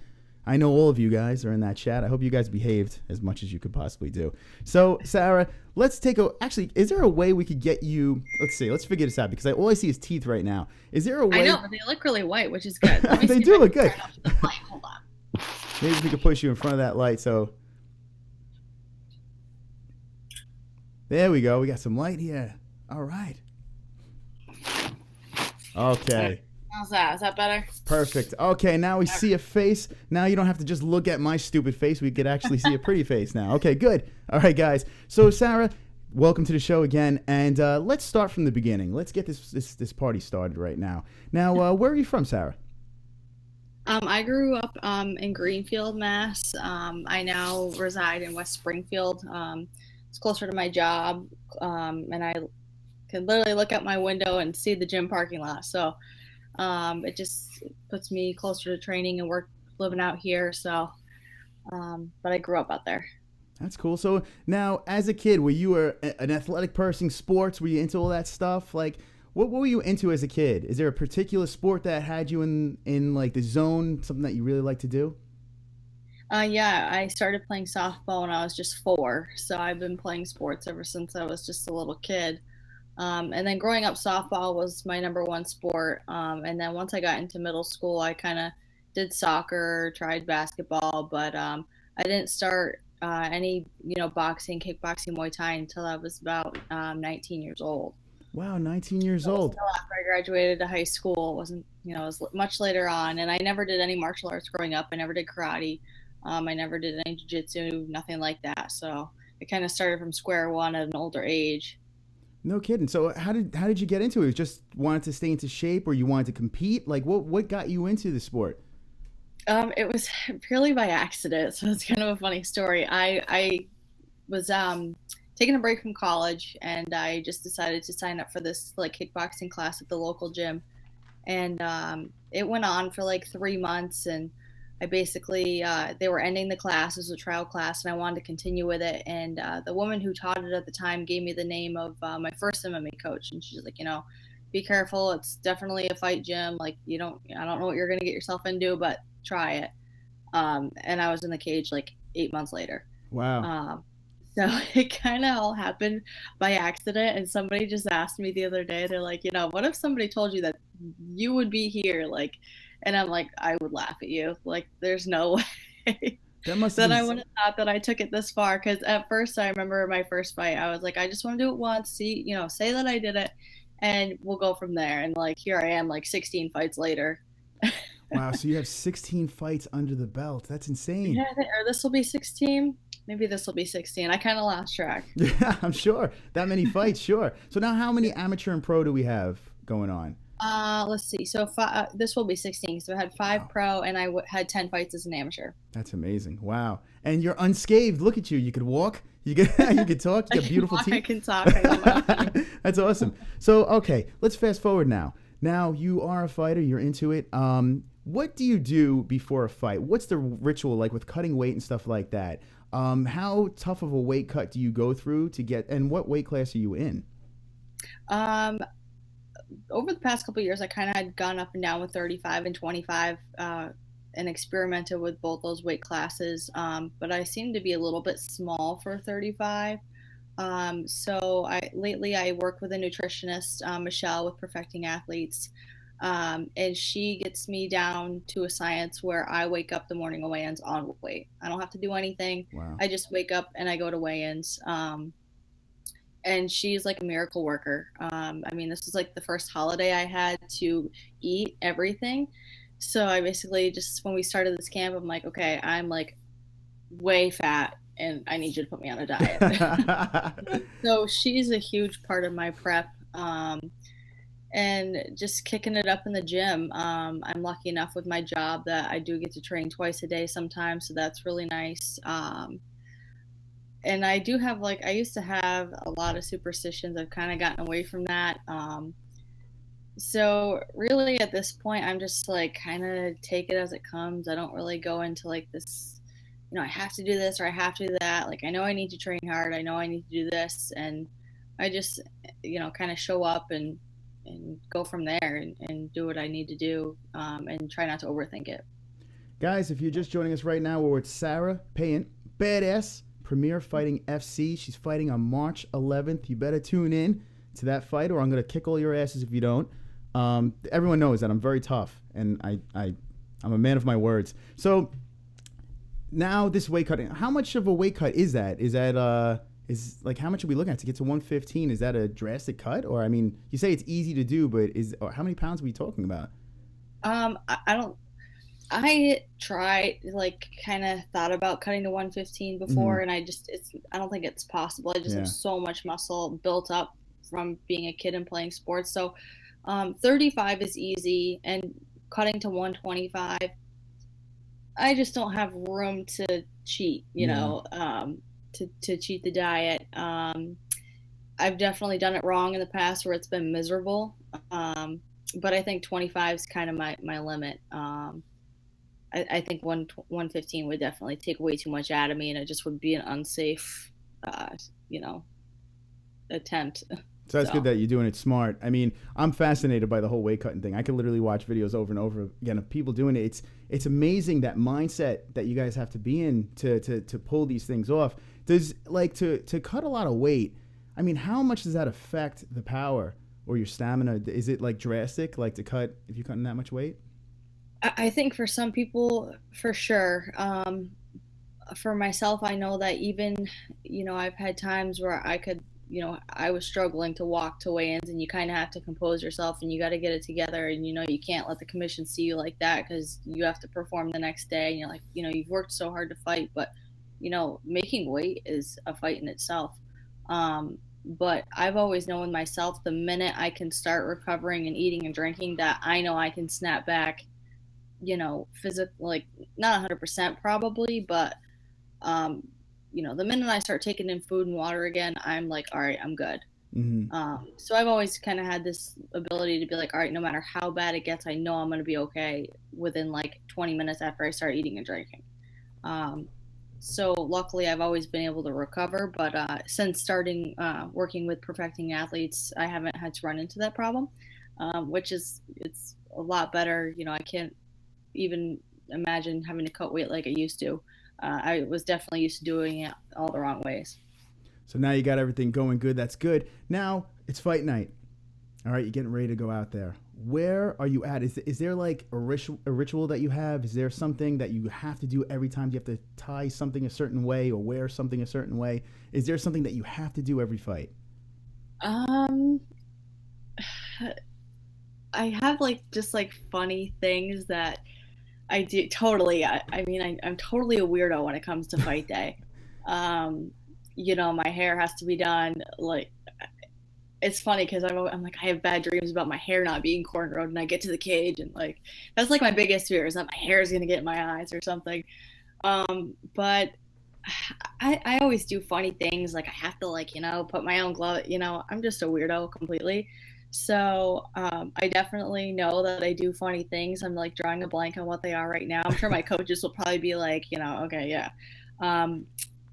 I know all of you guys are in that chat. I hope you guys behaved as much as you could possibly do. So, Sarah, let's take actually, is there a way we could get you, let's figure this out, because all I see is teeth right now. Is there a way? I know, but they look really white, which is good. They do look good. Hold on. Maybe we could push you in front of that light, so. There we go. We got some light here. All right. Okay. How's that? Is that better? Perfect. Okay, now we see a face. Now you don't have to just look at my stupid face. We could actually see a pretty face now. Okay, good. All right, guys. So, Sarah, welcome to the show again. And let's start from the beginning. Let's get this party started right now. Now, where are you from, Sarah? I grew up in Greenfield, Mass. I now reside in West Springfield. It's closer to my job, and I can literally look out my window and see the gym parking lot. So it just puts me closer to training and work living out here. So, but I grew up out there. That's cool. So now, as a kid, were you an athletic person, sports? Were you into all that stuff? Like, what were you into as a kid? Is there a particular sport that had you in like the zone, something that you really like to do? Yeah, I started playing softball when I was just 4. So I've been playing sports ever since I was just a little kid. And then growing up, softball was my number 1 sport. And then once I got into middle school, I kind of did soccer, tried basketball, but I didn't start any, boxing, kickboxing, Muay Thai until I was about 19 years old. Wow, 19 years old. Until after I graduated to high school, it wasn't, it was much later on. And I never did any martial arts growing up. I never did karate. I never did any jiu-jitsu, nothing like that. So it kind of started from square one at an older age. No kidding. So how did you get into it? You just wanted to stay into shape, or you wanted to compete? Like what got you into the sport? It was purely by accident. So it's kind of a funny story. I was taking a break from college, and I just decided to sign up for this kickboxing class at the local gym. And it went on for 3 months, and I basically, they were ending the class. It was a trial class, and I wanted to continue with it. And the woman who taught it at the time gave me the name of my first MMA coach. And she's like, be careful. It's definitely a fight gym. I don't know what you're going to get yourself into, but try it. And I was in the cage like 8 months later. Wow. So it kind of all happened by accident. And somebody just asked me the other day, they're like, what if somebody told you that you would be here? Like, and I'm like, I would laugh at you. Like, there's no way That must that have I been. would have thought that I took it this far. Because at first, I remember my first fight, I was like, I just want to do it once, see, say that I did it, and we'll go from there. And like, here I am, like 16 fights later. Wow. So you have 16 fights under the belt. That's insane. Yeah, or this will be 16. Maybe this will be 16. I kind of lost track. Yeah, I'm sure. That many fights, sure. So now how many amateur and pro do we have going on? Let's see. So this will be 16. So I had 5 pro, and I had 10 fights as an amateur. That's amazing. Wow. And you're unscathed. Look at you. You could walk. You could you could talk. You got beautiful teeth. I can talk. I know my That's awesome. So okay, let's fast forward now. Now you are a fighter. You're into it. What do you do before a fight? What's the ritual like with cutting weight and stuff like that? How tough of a weight cut do you go through to get? And what weight class are you in? Over the past couple of years, I kind of had gone up and down with 35 and 25, and experimented with both those weight classes. But I seem to be a little bit small for 35. So lately I work with a nutritionist, Michelle, with Perfecting Athletes. And she gets me down to a science where I wake up the morning of weigh-ins on weight. I don't have to do anything. Wow. I just wake up and I go to weigh-ins. And she's like a miracle worker. I mean, this was like the first holiday I had to eat everything. So I basically just, when we started this camp, I'm like, okay, I'm like way fat and I need you to put me on a diet. So she's a huge part of my prep. And just kicking it up in the gym. I'm lucky enough with my job that I do get to train twice a day sometimes, so that's really nice. And I do have, like, I used to have a lot of superstitions. I've kind of gotten away from that. So really at this point, I'm just like kind of take it as it comes. I don't really go into like this, I have to do this or I have to do that. Like, I know I need to train hard. I know I need to do this. And I just, kind of show up and go from there and do what I need to do, and try not to overthink it. Guys, if you're just joining us right now, we're with Sarah PAYANT, badass, Premier Fighting FC. She's fighting on March 11th. You better tune in to that fight or I'm going to kick all your asses if you don't. Everyone knows that I'm very tough and I'm a man of my words. So now this weight cutting, how much of a weight cut is that? Is like, how much are we looking at to get to 115? Is that a drastic cut? Or, I mean, you say it's easy to do, but how many pounds are we talking about? I tried, like, kind of thought about cutting to 115 before, and I don't think it's possible. I just have so much muscle built up from being a kid and playing sports. So 35 is easy, and cutting to 125, I just don't have room to cheat, to cheat the diet. I've definitely done it wrong in the past where it's been miserable. But I think 25 is kind of my limit. I think 115 would definitely take way too much out of me, and it just would be an unsafe, attempt. So that's good that you're doing it smart. I mean, I'm fascinated by the whole weight cutting thing. I could literally watch videos over and over again of people doing it. It's amazing that mindset that you guys have to be in to pull these things off. Does, like, to cut a lot of weight, I mean, how much does that affect the power or your stamina? Is it like drastic, like to cut if you're cutting that much weight? I think for some people, for sure. For myself, I know that even, I've had times where I was struggling to walk to weigh-ins, and you kind of have to compose yourself and you got to get it together. And, you can't let the commission see you like that because you have to perform the next day. And you're like, you've worked so hard to fight, but, making weight is a fight in itself. But I've always known myself, the minute I can start recovering and eating and drinking, that I know I can snap back, physically, like not 100% probably, but, the minute I start taking in food and water again, I'm like, all right, I'm good. Mm-hmm. So I've always kind of had this ability to be like, all right, no matter how bad it gets, I know I'm going to be okay within like 20 minutes after I start eating and drinking. So luckily I've always been able to recover, but since starting working with Perfecting Athletes, I haven't had to run into that problem, which is, it's a lot better. I can't even imagine having to cut weight like I used to. I was definitely used to doing it all the wrong ways. So now you got everything going good. That's good. Now it's fight night. All right, you're getting ready to go out there. Where are you at? Is there like a ritual that you have? Is there something that you have to do every time? Do you have to tie something a certain way or wear something a certain way? Is there something that you have to do every fight? I have like just like funny things that I do. Totally. I'm totally a weirdo when it comes to fight day. My hair has to be done. Like, it's funny because I'm like, I have bad dreams about my hair not being cornrowed, and I get to the cage and like, that's like my biggest fear is that my hair is going to get in my eyes or something. But I always do funny things. Like I have to like, put my own glove, I'm just a weirdo completely. So I definitely know that I do funny things. I'm like drawing a blank on what they are right now. I'm sure my coaches will probably be like, okay, yeah.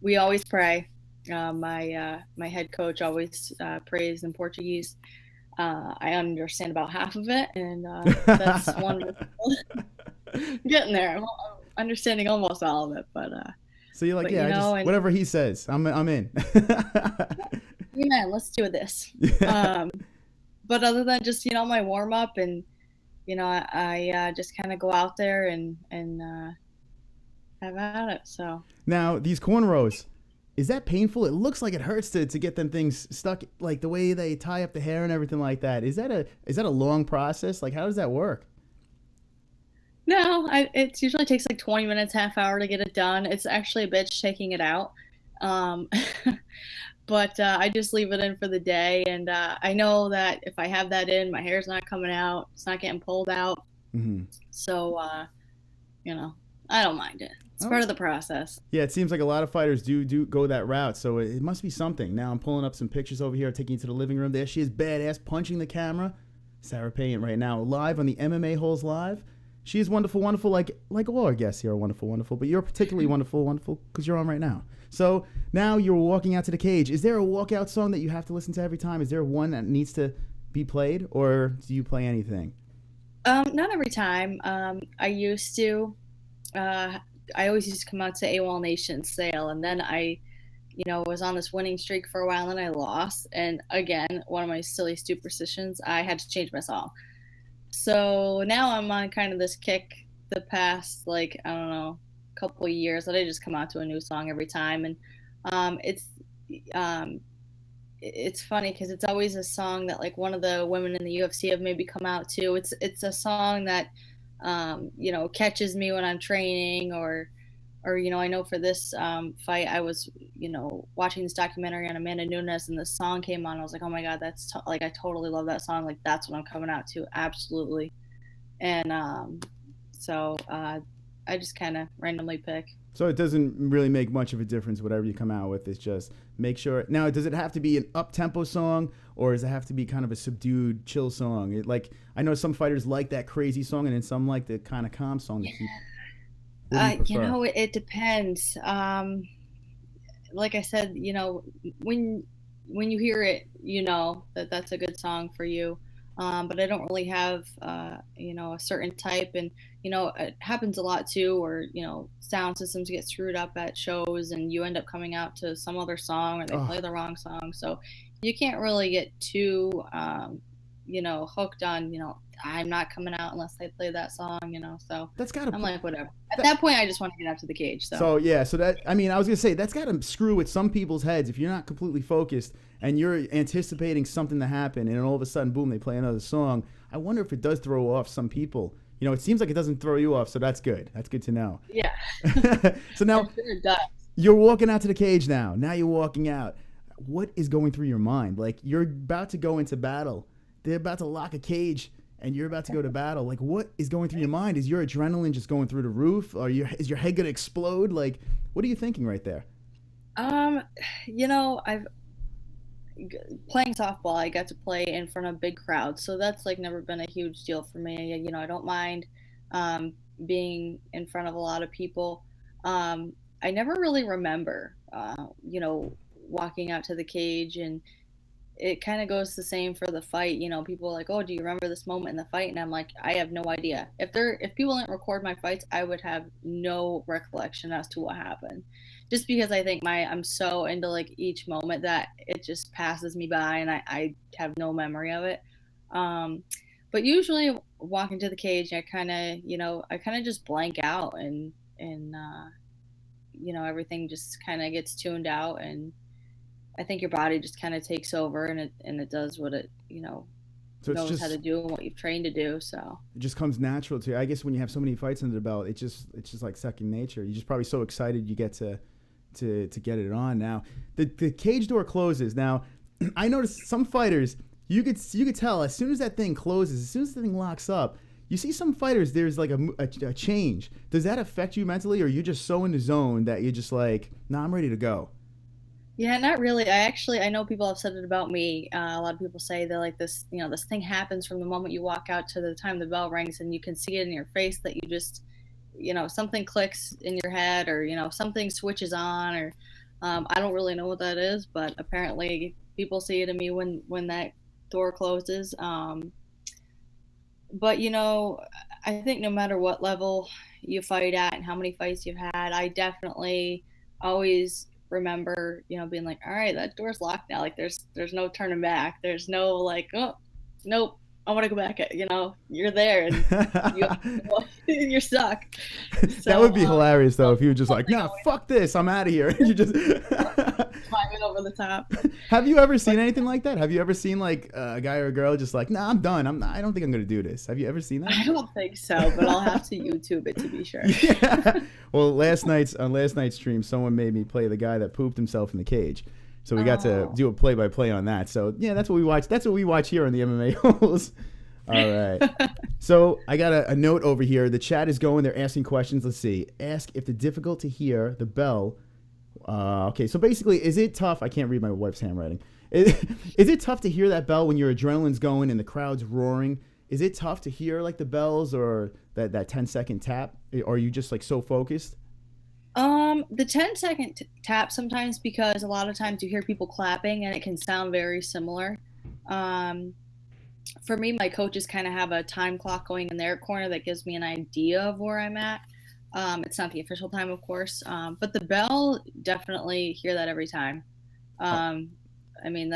We always pray. My head coach always prays in Portuguese. I understand about half of it, and that's wonderful. Getting there. I'm understanding almost all of it, but so you're like, whatever he says, I'm in. Amen. Let's do this. But other than just my warm up, and I just kind of go out there and have at it. So now these cornrows. Is that painful? It looks like it hurts to get them things stuck, like the way they tie up the hair and everything like that. Is that a long process? Like, how does that work? No, it usually takes like 20 minutes, half hour to get it done. It's actually a bitch taking it out. But I just leave it in for the day. And I know that if I have that in, my hair's not coming out. It's not getting pulled out. Mm-hmm. So, I don't mind it. It's part of the process. Yeah, it seems like a lot of fighters do go that route, so it must be something. Now I'm pulling up some pictures over here, taking you to the living room. There she is, badass, punching the camera. Sarah Payant right now, live on the MMA-HOLES Live. She is wonderful, wonderful, like all our guests here are wonderful, wonderful, but you're particularly wonderful, wonderful, because you're on right now. So now you're walking out to the cage. Is there a walkout song that you have to listen to every time? Is there one that needs to be played, or do you play anything? Not every time. I used to. I always used to come out to AWOL Nation sale, and then I, was on this winning streak for a while, and I lost. And again, one of my silly superstitions, I had to change my song. So now I'm on kind of this kick the past, like, I don't know, couple of years that I just come out to a new song every time. And it's funny because it's always a song that like one of the women in the UFC have maybe come out to. It's a song that catches me when I'm training, or I know for this fight I was watching this documentary on Amanda Nunes, and the song came on. I was like, oh my god, that's like I totally love that song. Like that's what I'm coming out to, absolutely. And so I just kind of randomly pick. So it doesn't really make much of a difference whatever you come out with. It's just make sure. Now, does it have to be an up-tempo song, or does it have to be kind of a subdued, chill song? I know some fighters like that crazy song, and then some like the kind of calm song. It depends. Like I said, when you hear it, that's a good song for you. But I don't really have, a certain type. And, it happens a lot too, where, sound systems get screwed up at shows and you end up coming out to some other song, or they play the wrong song. So you can't really get too, hooked on, I'm not coming out unless they play that song, so I'm like, whatever. At that point, I just want to get out to the cage. So that, I was going to say, that's got to screw with some people's heads if you're not completely focused and you're anticipating something to happen, and then all of a sudden, boom, they play another song. I wonder if it does throw off some people. It seems like it doesn't throw you off, so that's good. That's good to know. Yeah. So now, it does. You're walking out to the cage now. Now you're walking out. What is going through your mind? Like, you're about to go into battle. They're about to lock a cage, and you're about to go to battle. Like, what is going through your mind? Is your adrenaline just going through the roof? Or is your head going to explode? Like, what are you thinking right there? I've playing softball, I got to play in front of big crowds, so that's like never been a huge deal for me. I don't mind being in front of a lot of people. I never really remember walking out to the cage and it kind of goes the same for the fight. You know, people are like, "Oh, do you remember this moment in the fight?" And I'm like, I have no idea. If people didn't record my fights, I would have no recollection as to what happened. Just because I think I'm so into like each moment that it just passes me by and I have no memory of it. Um, but usually walking to the cage, I kind of just blank out and everything just kind of gets tuned out, and I think your body just kind of takes over and it does what it, So it's knows how to just do and what you've trained to do. So it just comes natural to you. I guess when you have so many fights under the belt, it's just like second nature. You're just probably so excited you get to get it on. Now the cage door closes. Now I noticed some fighters, you could tell as soon as that thing closes, as soon as the thing locks up, you see some fighters, there's like a change. Does that affect you mentally, or are you just so in the zone that you're just like, nah, I'm ready to go? yeah, not really. I know people have said it about me. A lot of people say they're like this, this thing happens from the moment you walk out to the time the bell rings, and you can see it in your face that you just, something clicks in your head, or something switches on, or I don't really know what that is, but apparently people see it in me when that door closes. But I think no matter what level you fight at and how many fights you've had, I definitely always remember, being like, all right, that door's locked now. Like there's no turning back. There's no like, oh, nope, I want to go back. You're there and you you're stuck. That So would be hilarious though if you were just like, nah, fuck this, I'm out of here. You just climbing over the top. Have you ever seen anything like that? Have you ever seen like a guy or a girl just like, nah, I'm done. I don't think I'm gonna do this. Have you ever seen that? I don't think so, but I'll have to YouTube it to be sure. Yeah. Well, last night's stream, someone made me play the guy that pooped himself in the cage. So we got to do a play-by-play on that. So yeah, that's what we watch. That's what we watch here on the MMA-HOLES. All right. So I got a note over here. The chat is going. They're asking questions. Let's see. Ask if the difficult to hear the bell. Okay. So basically, is it tough? I can't read my wife's handwriting. Is it tough to hear that bell when your adrenaline's going and the crowd's roaring? Is it tough to hear like the bells or that 10-second tap? Or are you just like so focused? The 10-second tap sometimes, because a lot of times you hear people clapping and it can sound very similar. For me, my coaches kind of have a time clock going in their corner that gives me an idea of where I'm at. It's not the official time, of course, but the bell, definitely hear that every time. I mean,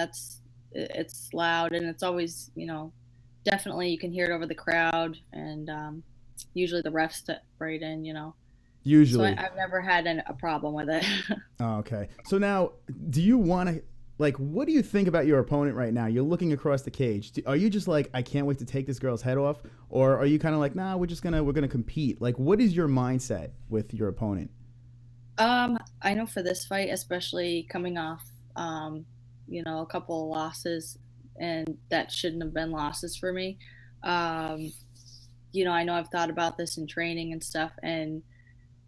it's loud, and it's always, definitely you can hear it over the crowd, and usually the refs step right in, Usually. So I've never had a problem with it. Oh, okay. So now, do you want to, like, what do you think about your opponent right now? You're looking across the cage. Are you just like, I can't wait to take this girl's head off? Or are you kind of like, nah, we're gonna compete? Like, what is your mindset with your opponent? I know for this fight, especially coming off, a couple of losses, and that shouldn't have been losses for me. I know I've thought about this in training and stuff, and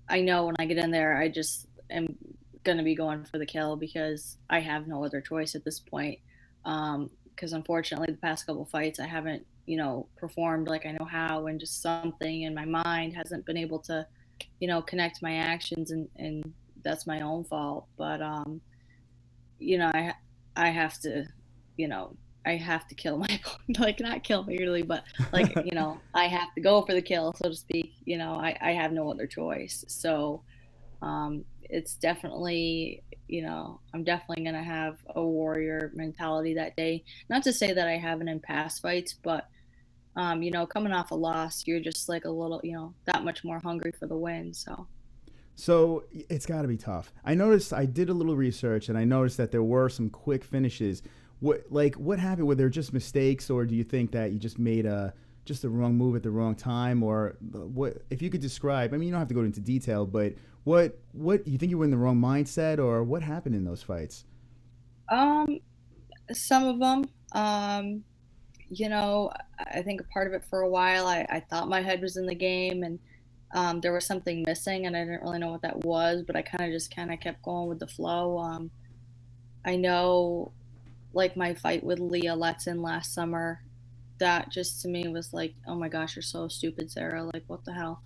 I know when I get in there, I just am going to be going for the kill because I have no other choice at this point. Because unfortunately, the past couple fights, I haven't, performed like I know how, and just something in my mind hasn't been able to, connect my actions, and that's my own fault. But, I have to, I have to kill my like not kill figuratively, but like I have to go for the kill, so to speak. I have no other choice. So it's definitely I'm definitely gonna have a warrior mentality that day. Not to say that I haven't in past fights, but coming off a loss, you're just like a little that much more hungry for the win. So it's got to be tough. I did a little research, and I noticed that there were some quick finishes. What happened? Were there just mistakes, or do you think that you just made the wrong move at the wrong time, or what? If you could describe, I mean, you don't have to go into detail, but what you think you were in the wrong mindset, or what happened in those fights? Some of them, I think a part of it for a while, I thought my head was in the game, and there was something missing, and I didn't really know what that was, but I kind of kept going with the flow. I know, like my fight with Leah Letson last summer, that just to me was like, oh my gosh, you're so stupid, Sarah. Like, what the hell?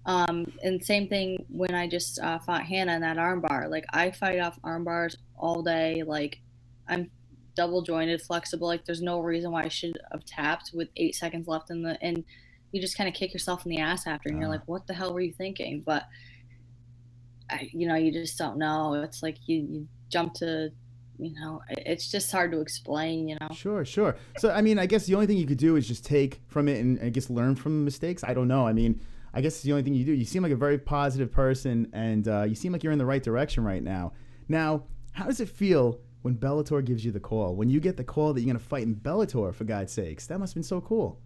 And same thing when I just fought Hannah in that armbar. Like, I fight off arm bars all day. Like, I'm double jointed, flexible. Like there's no reason why I should have tapped with 8 seconds left and you just kind of kick yourself in the ass after, and you're like, what the hell were you thinking? But you just don't know. It's like you jump to, it's just hard to explain. Sure. So, I mean, I guess the only thing you could do is just take from it and I guess learn from mistakes. I don't know. I mean, I guess it's the only thing you do. You seem like a very positive person, and you seem like you're in the right direction right now. Now, how does it feel when Bellator gives you the call? When you get the call that you're going to fight in Bellator, for God's sakes? That must have been so cool.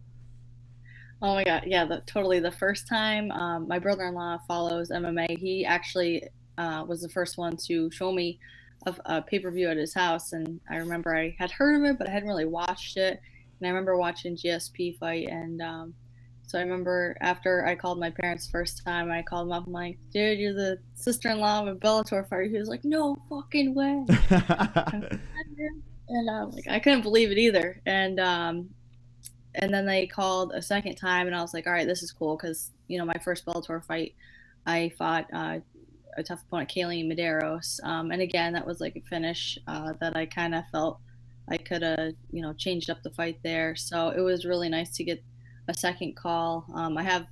Oh my God. Yeah, totally. The first time my brother-in-law follows MMA, he actually was the first one to show me a pay-per-view at his house. And I remember I had heard of it, but I hadn't really watched it. And I remember watching GSP fight. And so I remember after I called my parents first time, I called them up. I'm like, dude, you're the sister-in-law of a Bellator fighter. He was like, no fucking way. And like, I couldn't believe it either. And then they called a second time, and I was like, all right, this is cool, because, my first Bellator fight, I fought a tough opponent, KARYN Medeiros. And again, that was like a finish that I kind of felt I could have, changed up the fight there. So it was really nice to get a second call. I have,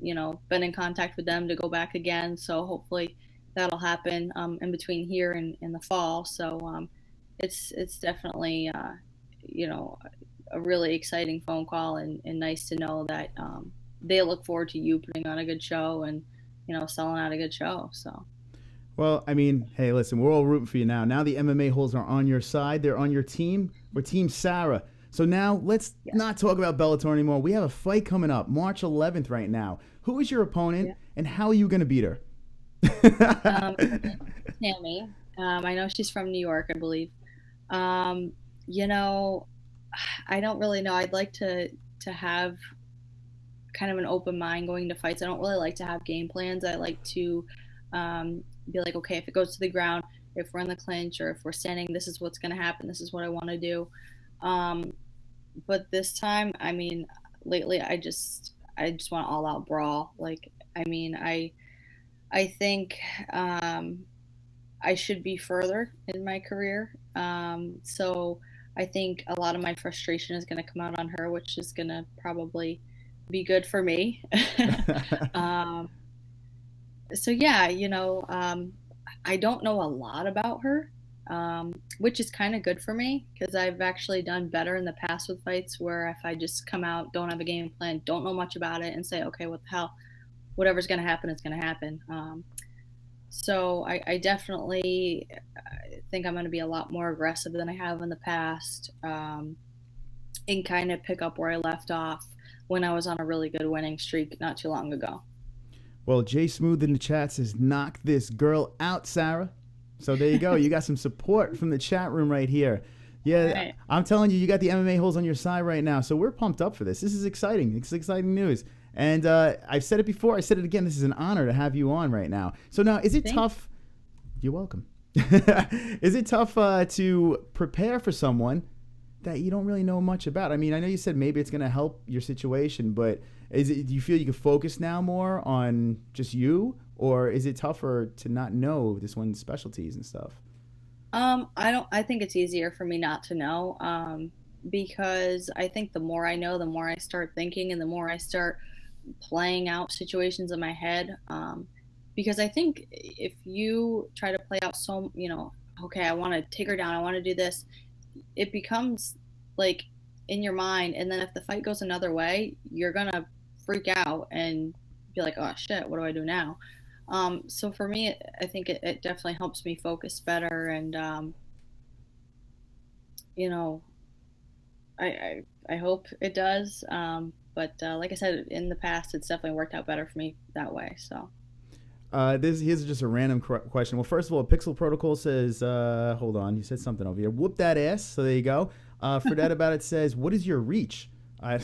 been in contact with them to go back again. So hopefully that'll happen in between here and in the fall. So it's definitely, a really exciting phone call, and nice to know that they look forward to you putting on a good show and selling out a good show. So well, I mean, hey, listen, we're all rooting for you now the MMA-holes are on your side, they're on your team. We're Team Sarah. So now let's not talk about Bellator anymore. We have a fight coming up March 11th right now. Who is your opponent and how are you going to beat her? Tammy. I know she's from New York, I believe. I don't really know. I'd like to have kind of an open mind going to fights. I don't really like to have game plans. I like to be like, okay, if it goes to the ground, if we're in the clinch, or if we're standing, this is what's going to happen. This is what I want to do. But this time, I mean, lately, I just want all out brawl. Like, I mean, I think I should be further in my career. So I think a lot of my frustration is going to come out on her, which is going to probably be good for me. So yeah, I don't know a lot about her, which is kind of good for me, because I've actually done better in the past with fights where if I just come out, don't have a game plan, don't know much about it, and say, okay, what the hell, whatever's going to happen is going to happen. So I definitely think I'm going to be a lot more aggressive than I have in the past, and kind of pick up where I left off when I was on a really good winning streak not too long ago. Well, Jay Smooth in the chat says, knock this girl out, Sarah. So there you go. You got some support from the chat room right here. Yeah, right. I'm telling you, you got the MMA-holes on your side right now. So we're pumped up for this. This is exciting. It's exciting news. And I've said it before. I said it again. This is an honor to have you on right now. So now, is it tough? You're welcome. Is it tough to prepare for someone that you don't really know much about? I mean, I know you said maybe it's going to help your situation, but do you feel you can focus now more on just you, or is it tougher to not know this one's specialties and stuff? I think it's easier for me not to know, because I think the more I know, the more I start thinking, and the more I start playing out situations in my head. Because I think if you try to play out okay, I want to take her down, I want to do this, it becomes like in your mind, and then if the fight goes another way, you're gonna freak out and be like, oh shit, what do I do now? So for me, I think it definitely helps me focus better, and I hope it does. But like I said, in the past, it's definitely worked out better for me that way. So. Here's just a random question. Well, first of all, Pixel Protocol says, hold on, you said something over here. Whoop that ass. So there you go. Fredette About It says, what is your reach? I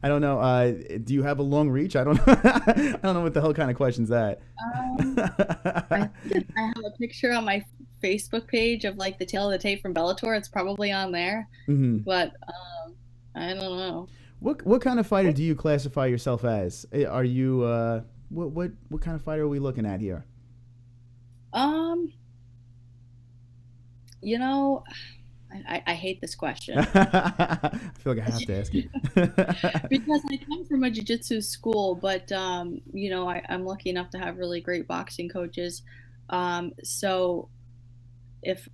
don't know. Do you have a long reach? I don't know. I don't know what the hell kind of question's that. I have a picture on my Facebook page of like the tail of the tape from Bellator. It's probably on there, but I don't know. What kind of fighter do you classify yourself as? Are you what kind of fighter are we looking at here? I hate this question. I feel like I have to ask it. Because I come from a jiu-jitsu school, but you know, I'm lucky enough to have really great boxing coaches. So if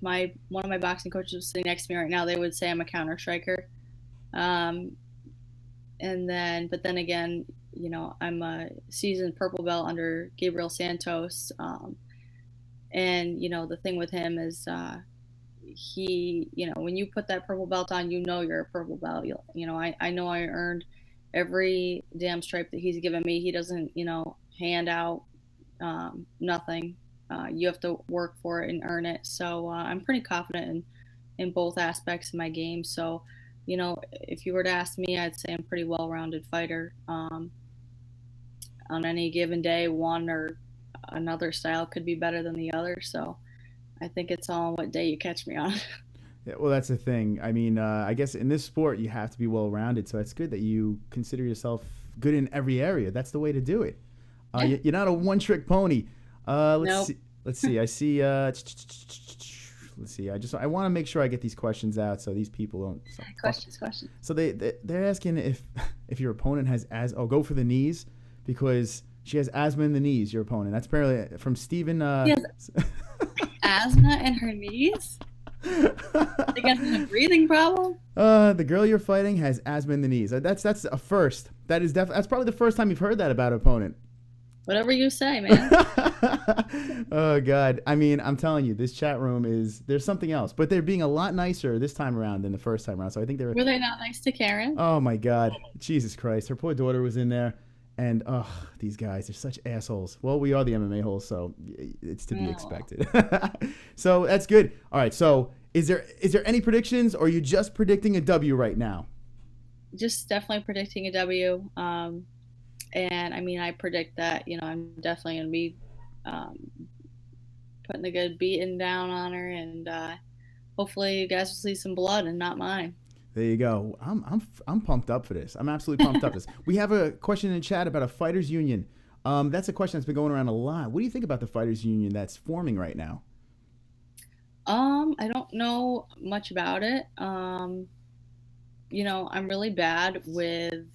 one of my boxing coaches was sitting next to me right now, they would say I'm a counter striker. But then again, you know, I'm a seasoned purple belt under Gabriel Santos. And you know, the thing with him is he, you know, when you put that purple belt on, you know you're a purple belt. You know, I know I earned every damn stripe that he's given me. He doesn't, you know, hand out nothing. You have to work for it and earn it. So I'm pretty confident in both aspects of my game. So, you know, if you were to ask me, I'd say I'm a pretty well-rounded fighter. On any given day, one or another style could be better than the other. So I think it's all on what day you catch me on. Yeah, well, that's the thing. I mean, I guess in this sport, you have to be well-rounded. So it's good that you consider yourself good in every area. That's the way to do it. Yeah. You're not a one-trick pony. Let's Nope. see. Let's see. I see. Let's see. I want to make sure I get these questions out so these people don't. Questions. So they're asking if your opponent has go for the knees because she has asthma in the knees. Your opponent. That's apparently from Steven. She has asthma in her knees. They got a breathing problem. The girl you're fighting has asthma in the knees. That's a first. That's probably the first time you've heard that about an opponent. Whatever you say, man. Oh God! I mean, I'm telling you, this chat room there's something else, but they're being a lot nicer this time around than the first time around. So I think Were they not nice to KARYN? Oh my God, Jesus Christ! Her poor daughter was in there, and these guys are such assholes. Well, we are the MMA-holes, so it's to be expected. So that's good. All right. So is there any predictions, or are you just predicting a W right now? Just definitely predicting a W. And I mean, I predict that, you know, I'm definitely going to be putting a good beating down on her, and hopefully you guys will see some blood and not mine. There you go. I'm pumped up for this. I'm absolutely pumped up for this. We have a question in the chat about a fighters union. That's a question that's been going around a lot. What do you think about the fighters union that's forming right now? I don't know much about it. You know, I'm really bad with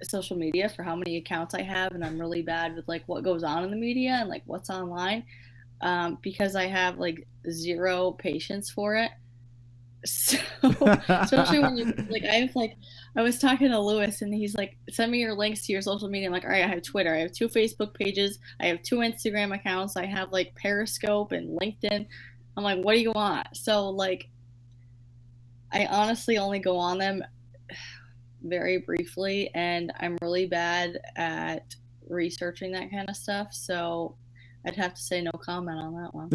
social media for how many accounts I have, and I'm really bad with like what goes on in the media and like what's online, because I have like zero patience for it. So especially when you like, I was talking to Lewis and he's like, send me your links to your social media. I'm like, all right, I have Twitter, I have 2 Facebook pages, I have 2 Instagram accounts, I have like Periscope and LinkedIn. I'm like, what do you want? So like, I honestly only go on them very briefly, and I'm really bad at researching that kind of stuff, so I'd have to say no comment on that one.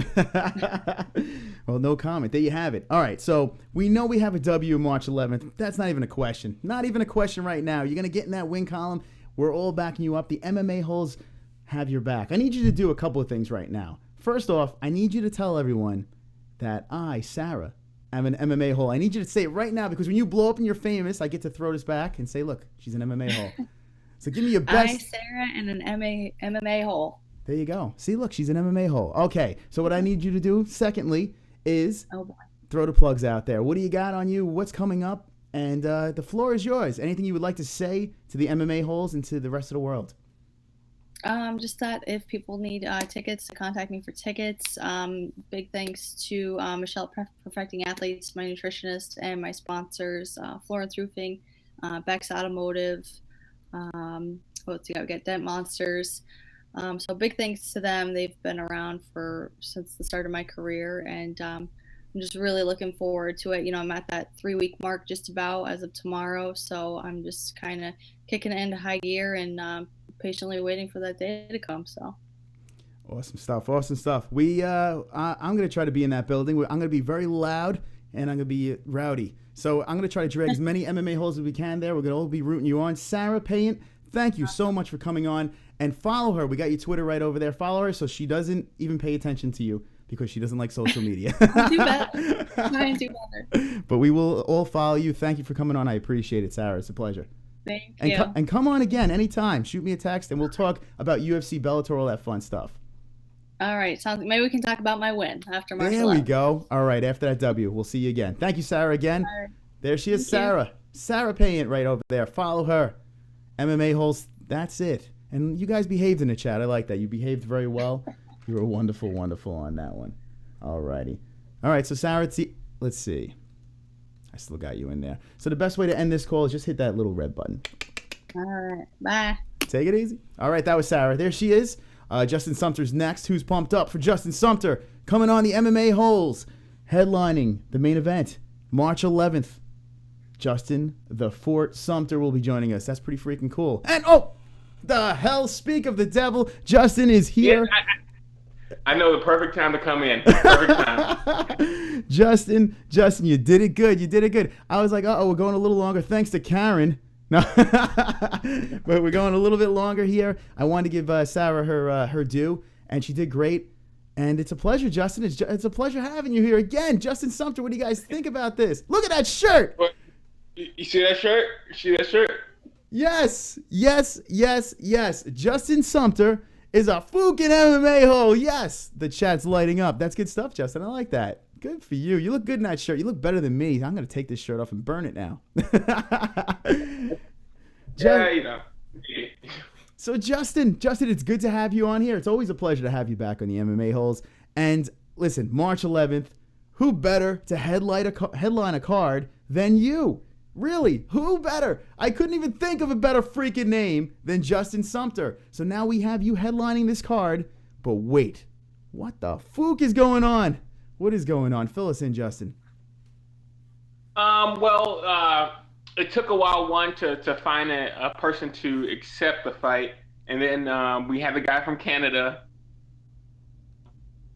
Well, no comment. There you have it. All right, so we know we have a W March 11th. That's not even a question. Not even a question right now. You're going to get in that win column. We're all backing you up. The MMA-holes have your back. I need you to do a couple of things right now. First off, I need you to tell everyone that I, Sarah, I'm an MMA-hole. I need you to say it right now, because when you blow up and you're famous, I get to throw this back and say, look, she's an MMA-hole. So give me your best. I, Sarah, and an MMA-hole. There you go. See, look, she's an MMA-hole. Okay, so what I need you to do, secondly, is throw the plugs out there. What do you got on you? What's coming up? And the floor is yours. Anything you would like to say to the MMA-holes and to the rest of the world? Just that if people need tickets, to contact me for tickets. Big thanks to Michelle Perfecting Athletes, my nutritionist, and my sponsors, Florence Roofing, Beck's Automotive, let's see, we got Dent Monsters. So big thanks to them. They've been around since the start of my career, and I'm just really looking forward to it. You know, I'm at that 3-week mark just about as of tomorrow, so I'm just kind of kicking it into high gear and patiently waiting for that day to come. So awesome stuff. I'm going to try to be in that building. I'm going to be very loud, and I'm going to be rowdy. So I'm going to try to drag as many MMA-holes as we can there. We're going to all be rooting you on. Sarah PAYANT, thank you so much for coming on, and follow her. We got your Twitter right over there. Follow her so she doesn't even pay attention to you, because she doesn't like social media. I'll do better. Try and do better. But we will all follow you. Thank you for coming on. I appreciate it, Sarah. It's a pleasure. Thank you. And come on again anytime. Shoot me a text, and we'll talk about UFC, Bellator, all that fun stuff. All right, sounds. Maybe we can talk about my win after March There 11th. we go. All right, after that W, we'll see you again. Thank you, Sarah, again. All right. There she is, Thank you. Sarah. Sarah Payant right over there. Follow her. MMA-holes, that's it. And you guys behaved in the chat. I like that. You behaved very well. You were wonderful, wonderful on that one. All righty. All right, so Sarah, let's see. I still got you in there. So the best way to end this call is just hit that little red button. All right, bye. Take it easy. All right, that was Sarah. There she is. Justin Sumter's next. Who's pumped up for Justin Sumter? Coming on the MMA-holes. Headlining the main event, March 11th. Justin the Fort Sumter will be joining us. That's pretty freaking cool. And, oh, the hell, speak of the devil, Justin is here. Yeah, I know the perfect time to come in. Perfect time. Justin, you did it good. You did it good. I was like, uh-oh, we're going a little longer. Thanks to KARYN. No, but we're going a little bit longer here. I wanted to give Sarah her due, and she did great. And it's a pleasure, Justin. It's a pleasure having you here again. Justin Sumter, what do you guys think about this? Look at that shirt. You see that shirt? You see that shirt? Yes. Justin Sumter is a fucking MMA hole. Yes. The chat's lighting up. That's good stuff, Justin. I like that. Good for you. You look good in that shirt. You look better than me. I'm going to take this shirt off and burn it now. Yeah, you know. So Justin, it's good to have you on here. It's always a pleasure to have you back on the MMA holes. And listen, March 11th, who better to headline a card than you? Really, who better? I couldn't even think of a better freaking name than Justin Sumter. So now we have you headlining this card. But wait, what the fook is going on? What is going on? Fill us in, Justin. It took a while, to find a person to accept the fight. And then we had a guy from Canada.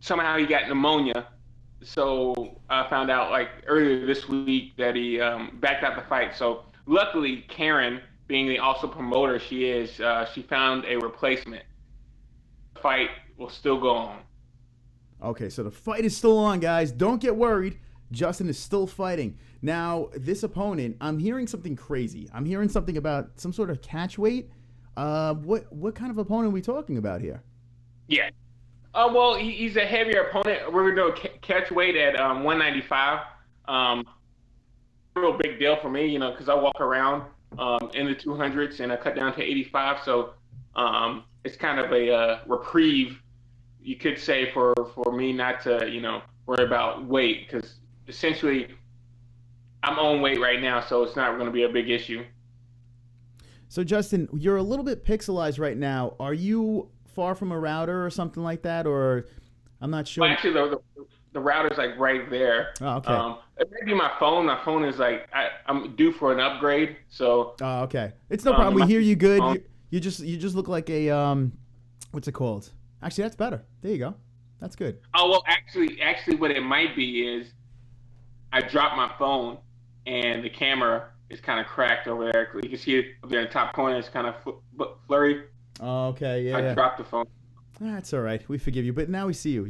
Somehow he got pneumonia. So I found out like earlier this week that he backed out the fight. So luckily, KARYN, being the also promoter she is, she found a replacement. The fight will still go on. Okay, so the fight is still on, guys. Don't get worried. Justin is still fighting. Now, this opponent, I'm hearing something crazy. I'm hearing something about some sort of catch weight. What kind of opponent are we talking about here? Yeah. He's a heavier opponent. We're going to do a catch weight at 195. Real big deal for me, you know, because I walk around in the 200s and I cut down to 85. So it's kind of a reprieve, you could say, for me not to, you know, worry about weight, because essentially I'm on weight right now, so it's not going to be a big issue. So, Justin, you're a little bit pixelized right now. Are you far from a router or something like that, or I'm not sure? Well, actually, the router's like right there. Oh, okay. It may be my phone. My phone is like I'm due for an upgrade, so. Oh, okay. It's no problem. We hear you good. You just look like a what's it called? Actually, that's better. There you go. That's good. Oh well, actually, what it might be is I dropped my phone and the camera is kind of cracked over there. You can see it up there in the top corner. It's kind of blurry. Oh, okay. Yeah. I dropped the phone. That's all right. We forgive you. But now we see you.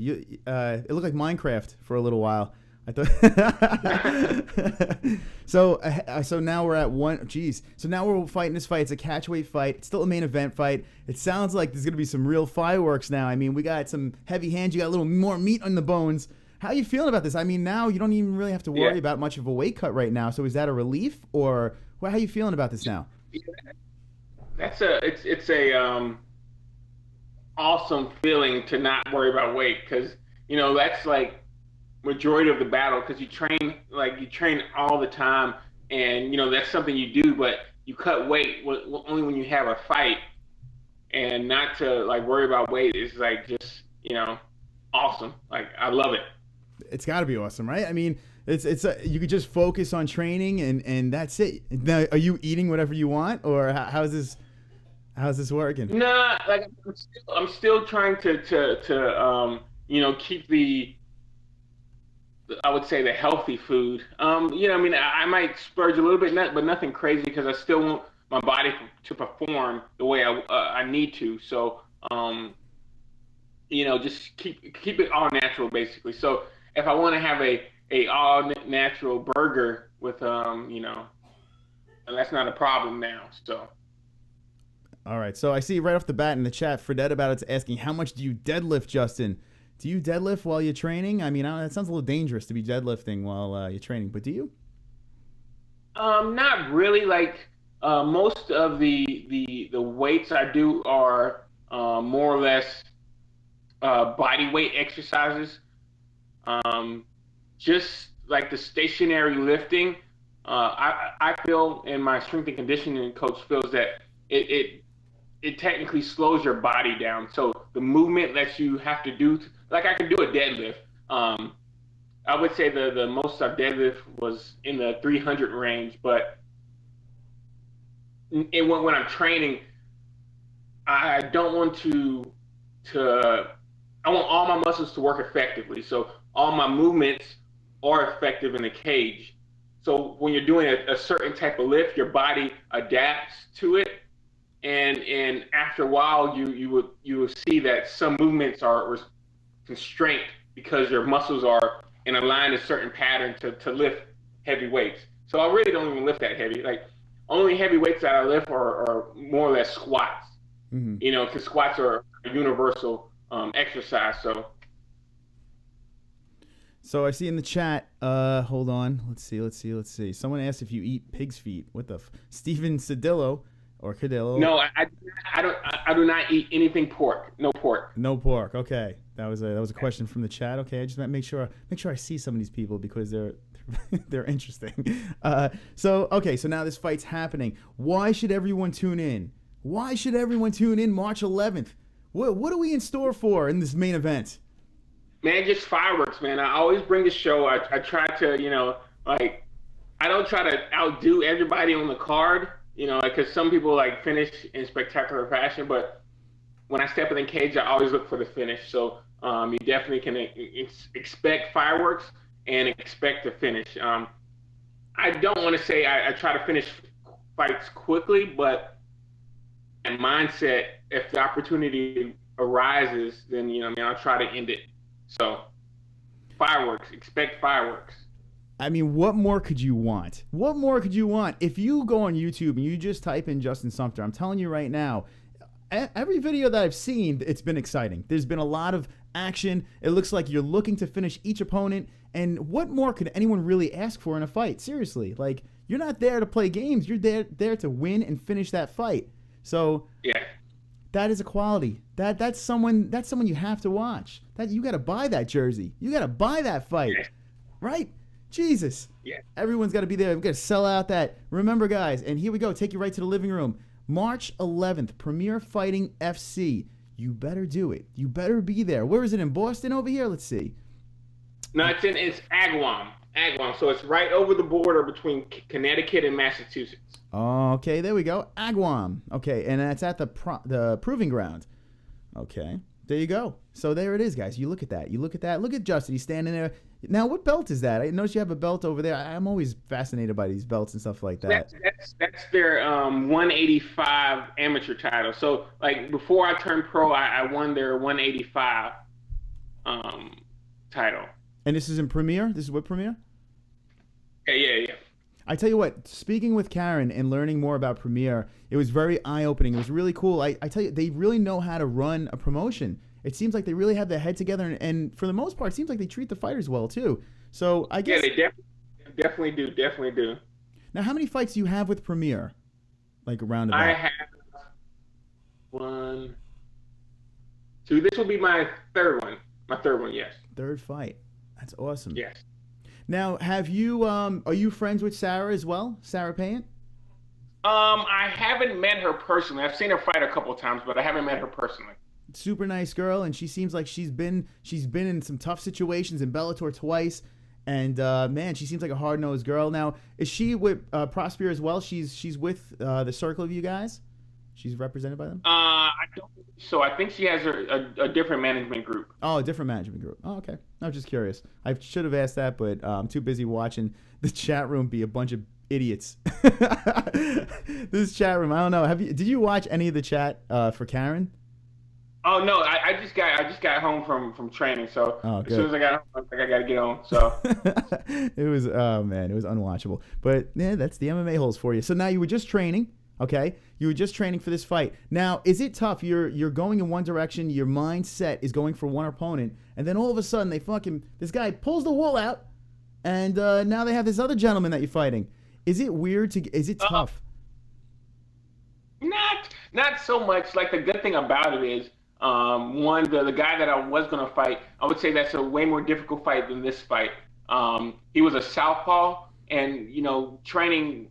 It looked like Minecraft for a little while. I thought. So now we're at one. Geez. So now we're fighting this fight. It's a catchweight fight. It's still a main event fight. It sounds like there's gonna be some real fireworks now. I mean, we got some heavy hands. You got a little more meat on the bones. How are you feeling about this? I mean, now you don't even really have to worry about much of a weight cut right now. So is that a relief, or how are you feeling about this now? It's a awesome feeling to not worry about weight, because you know that's like majority of the battle, because you train all the time, and you know that's something you do, but you cut weight only when you have a fight, and not to like worry about weight is like just, you know, awesome. Like I love it. It's got to be awesome, right? I mean, you could just focus on training and that's it. Now, are you eating whatever you want, or how's this working? Nah, like I'm still trying to you know, keep I would say the healthy food. You know, I mean, I might splurge a little bit, but nothing crazy, because I still want my body to perform the way I need to. So, you know, just keep it all natural, basically. So if I want to have a all natural burger with you know, that's not a problem now. So. All right. So I see right off the bat in the chat, Fredette about it's asking, how much do you deadlift, Justin? Do you deadlift while you're training? I mean, that sounds a little dangerous to be deadlifting while you're training, but do you? Not really. Like most of the weights I do are more or less body weight exercises. Just like the stationary lifting, I feel, and my strength and conditioning coach feels that it technically slows your body down. So the movement that you have to do, like I can do a deadlift. I would say the most I've deadlift was in the 300 range, but when I'm training, I don't want I want all my muscles to work effectively. So all my movements are effective in the cage. So when you're doing a certain type of lift, your body adapts to it. And after a while, you will see that some movements are constrained because your muscles are in a line, a certain pattern to lift heavy weights. So I really don't even lift that heavy. Like only heavy weights that I lift are more or less squats. Mm-hmm. You know, because squats are a universal exercise. So I see in the chat, hold on. Let's see. Someone asked if you eat pig's feet. What the Steven Cedillo or Cadillo? No, I do not eat anything pork. No pork. No pork. Okay. That was a question from the chat. Okay. I just make sure I see some of these people because they're interesting. So now this fight's happening. Why should everyone tune in? March 11th? What are we in store for in this main event? Man, just fireworks, man. I always bring the show. I try to, I don't try to outdo everybody on the card, because some people finish in spectacular fashion. But when I step in the cage, I always look for the finish. So you definitely can expect fireworks and expect the finish. I don't want to say I try to finish fights quickly, but my mindset, if the opportunity arises, then I'll try to end it. So, fireworks. Expect fireworks. I mean, what more could you want? What more could you want? If you go on YouTube and you just type in Justin Sumter, I'm telling you right now, every video that I've seen, it's been exciting. There's been a lot of action. It looks like you're looking to finish each opponent. And what more could anyone really ask for in a fight? Seriously, you're not there to play games. You're there to win and finish that fight. So, yeah. That is a quality. That's someone you have to watch. You got to buy that jersey. You got to buy that fight. Yeah. Right? Jesus. Yeah. Everyone's got to be there. We've got to sell out that. Remember, guys, and here we go. Take you right to the living room. March 11th, Premier Fighting FC. You better do it. You better be there. Where is it, in Boston over here? Let's see. No, it's Agawam. So it's right over the border between Connecticut and Massachusetts. Oh, okay, there we go. Agawam. Okay, and that's at the Proving Ground. Okay, there you go. So there it is, guys. You look at that. Look at Justin. He's standing there. Now, what belt is that? I noticed you have a belt over there. I'm always fascinated by these belts and stuff like that. That's their 185 amateur title. So, before I turned pro, I won their 185 title. And this is in Premier? This is what, Premier? Yeah. I tell you what, speaking with KARYN and learning more about Premier, it was very eye-opening. It was really cool. I tell you, they really know how to run a promotion. It seems like they really have their head together, and for the most part, it seems like they treat the fighters well, too. So I guess... Yeah, they definitely do. Now, how many fights do you have with Premier? Around about? I have 1, 2. This will be my third one. Yes. Third fight. That's awesome. Yes. Now, have you are you friends with Sarah as well? Sarah PAYANT? I haven't met her personally. I've seen her fight a couple of times, but I haven't met her personally. Super nice girl, and she seems like she's been in some tough situations in Bellator twice, and man, she seems like a hard-nosed girl. Now, is she with Prosper as well? She's with the circle of you guys? She's represented by them? I don't think so. I think she has a different management group. Oh, a different management group. Oh, okay. I was just curious. I should have asked that, but I'm too busy watching the chat room be a bunch of idiots. This chat room, I don't know. Did you watch any of the chat for KARYN? Oh no, I just got home from training, so as soon as I got home, I was like, I gotta get home. So it was unwatchable. But yeah, that's the MMA holes for you. So now you were just training. Okay, you were just training for this fight. Now, is it tough? You're going in one direction. Your mindset is going for one opponent, and then all of a sudden this guy pulls the wool out, and now they have this other gentleman that you're fighting. Is it weird is it tough? Not so much. Like, the good thing about it is, one, the guy that I was gonna fight, I would say that's a way more difficult fight than this fight. He was a southpaw, and training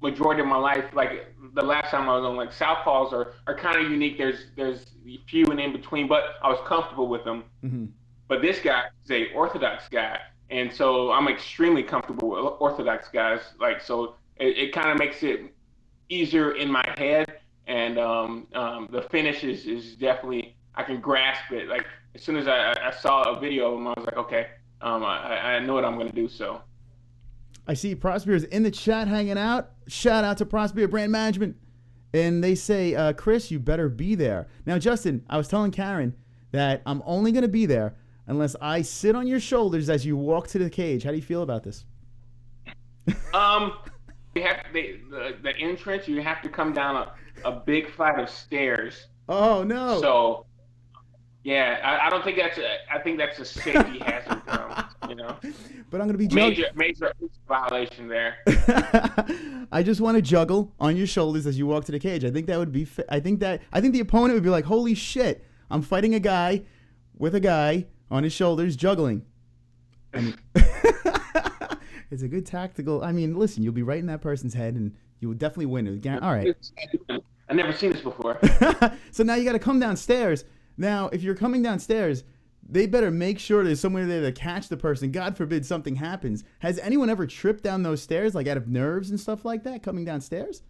majority of my life, like the last time I was on, like, southpaws are kind of unique. There's few and in between, but I was comfortable with them. Mm-hmm. But this guy is a orthodox guy, and so I'm extremely comfortable with orthodox guys. Like, so it kind of makes it easier in my head, and the finish is definitely, I can grasp it. Like, as soon as I saw a video of him, I was like, okay, I know what I'm gonna do. So I see Prosper is in the chat hanging out. Shout out to Prosper Brand Management, and they say, Chris, you better be there. Now, Justin, I was telling Karen that I'm only gonna be there unless I sit on your shoulders as you walk to the cage. How do you feel about this? You have the entrance. You have to come down a big flight of stairs. Oh no! So, yeah, I don't think I think that's a safety hazard, But I'm gonna be major violation there. I just want to juggle on your shoulders as you walk to the cage. I think that would be. I think the opponent would be like, "Holy shit! I'm fighting a guy with a guy on his shoulders juggling." It's a good tactical. I mean, listen, you'll be right in that person's head, and you will definitely win. All right. I've never seen this before. So now you got to come downstairs. Now, if you're coming downstairs, they better make sure there's somewhere there to catch the person. God forbid something happens. Has anyone ever tripped down those stairs, like out of nerves and stuff like that, coming downstairs?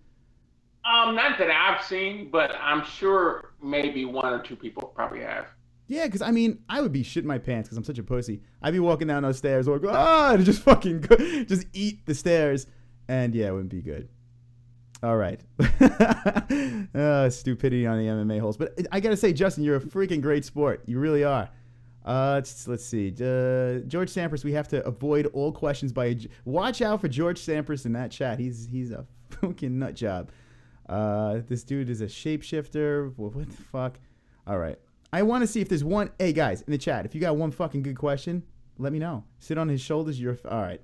Not that I've seen, but I'm sure maybe one or two people probably have. Yeah, because, I mean, I would be shitting my pants because I'm such a pussy. I'd be walking down those stairs or go, to just fucking just eat the stairs. And, yeah, it wouldn't be good. All right. Stupidity on the MMA-holes. But I got to say, Justin, you're a freaking great sport. You really are. Let's see. George Sampras, we have to avoid all questions by... Watch out for George Sampras in that chat. He's a fucking nut job. This dude is a shapeshifter. What the fuck? All right. I want to see if there's one. Hey, guys, in the chat, if you got one fucking good question, let me know. Sit on his shoulders. All right.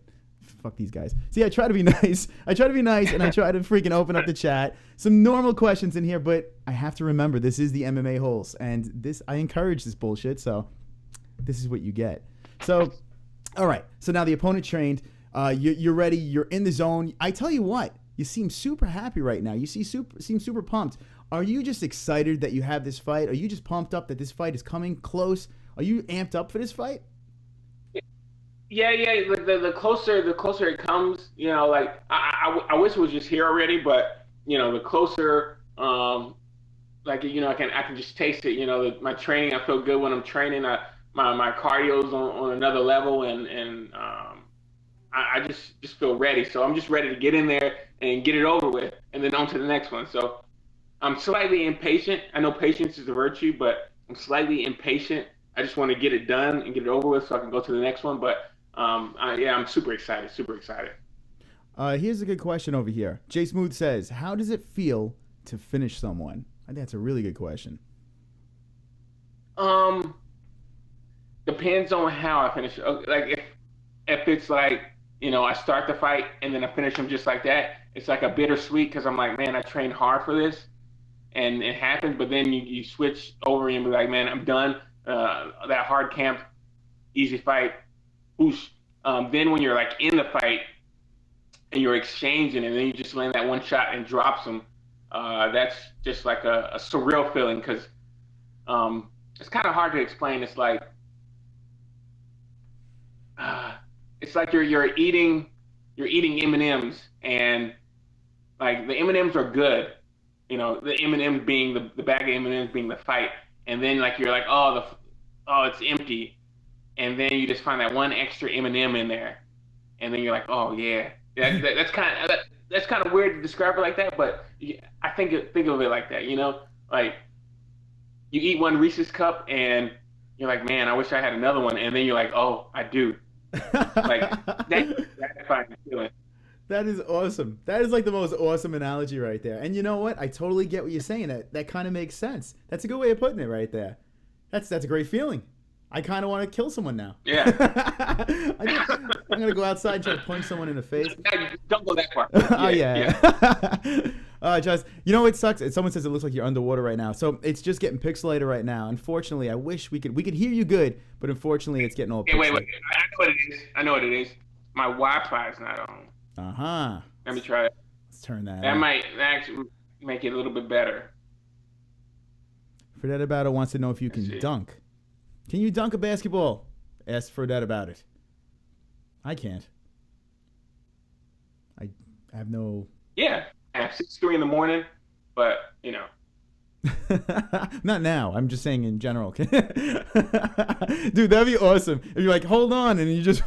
Fuck these guys. See, I try to be nice. And I try to freaking open up the chat. Some normal questions in here, but I have to remember this is the MMA-holes, and I encourage this bullshit, so this is what you get. So, all right. So now the opponent trained. You're ready. You're in the zone. I tell you what, you seem super happy right now. You seem super pumped. Are you just excited that you have this fight? Are you just pumped up that this fight is coming close? Are you amped up for this fight? Yeah. The closer it comes, like I wish it was just here already, but the closer, I can just taste it. My training, I feel good when I'm training. My cardio's on another level, and I just feel ready. So I'm just ready to get in there and get it over with, and then on to the next one. So I'm slightly impatient. I know patience is a virtue, but I'm slightly impatient. I just want to get it done and get it over with so I can go to the next one. But I'm super excited. Here's a good question over here. Jay Smooth says, how does it feel to finish someone? I think that's a really good question. Depends on how I finish. Like if it's like, I start the fight and then I finish them just like that, it's like a bittersweet because I'm like, man, I trained hard for this. And it happened, but then you switch over and be like, man, I'm done. That hard camp, easy fight, whoosh. Then when you're like in the fight and you're exchanging and then you just land that one shot and drops them, that's just like a surreal feeling because it's kind of hard to explain. It's like you're eating M&Ms and like the M&Ms are good. The M&M being the bag of M&Ms being the fight, and then like you're like, oh it's empty, and then you just find that one extra M&M in there, and then you're like, oh yeah, that's kind of weird to describe it like that, but I think of it like that, like you eat one Reese's cup and you're like, man, I wish I had another one, and then you're like, oh, I do, like that's fine feeling. That is awesome. That is like the most awesome analogy right there. And you know what? I totally get what you're saying. That kind of makes sense. That's a good way of putting it right there. That's a great feeling. I kind of want to kill someone now. Yeah. I'm going to go outside and try to punch someone in the face. Don't go that far. Oh, yeah. Just, you know what sucks? Someone says it looks like you're underwater right now. So it's just getting pixelated right now. Unfortunately, I wish we could hear you good, but unfortunately, it's getting all pixelated. Wait. I know what it is. My Wi-Fi is not on. Uh-huh. Let me try it. Let's turn that That on. might actually make it a little bit better. Fredette About It wants to know if you can dunk. Can you dunk a basketball? Ask Fredette about it. I can't. I have no... Yeah. At 6:03 in the morning, but, you know. Not now. I'm just saying in general. Dude, that'd be awesome. If you're like, hold on, and you just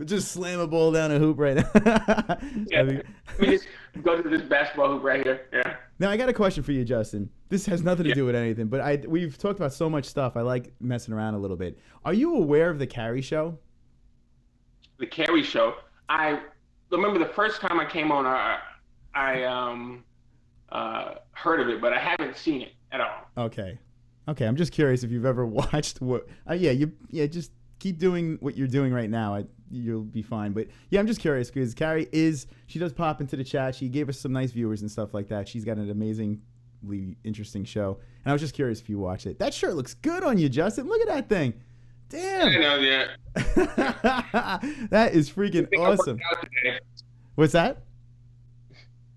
just slam a ball down a hoop right now. Yeah. Let me just go to this basketball hoop right here. Yeah. Now, I got a question for you, Justin. This has nothing to do with anything, but we've talked about so much stuff. I like messing around a little bit. Are you aware of the Carry Show? The Carry Show. I remember the first time I came on, I heard of it, but I haven't seen it at all. Okay. I'm just curious if you've ever watched what. Just keep doing what you're doing right now. You'll be fine. But yeah, I'm just curious because Carrie she does pop into the chat. She gave us some nice viewers and stuff like that. She's got an amazingly interesting show, and I was just curious if you watch it. That shirt looks good on you, Justin. Look at that thing. Damn. I know, yeah. That is freaking awesome. What's that?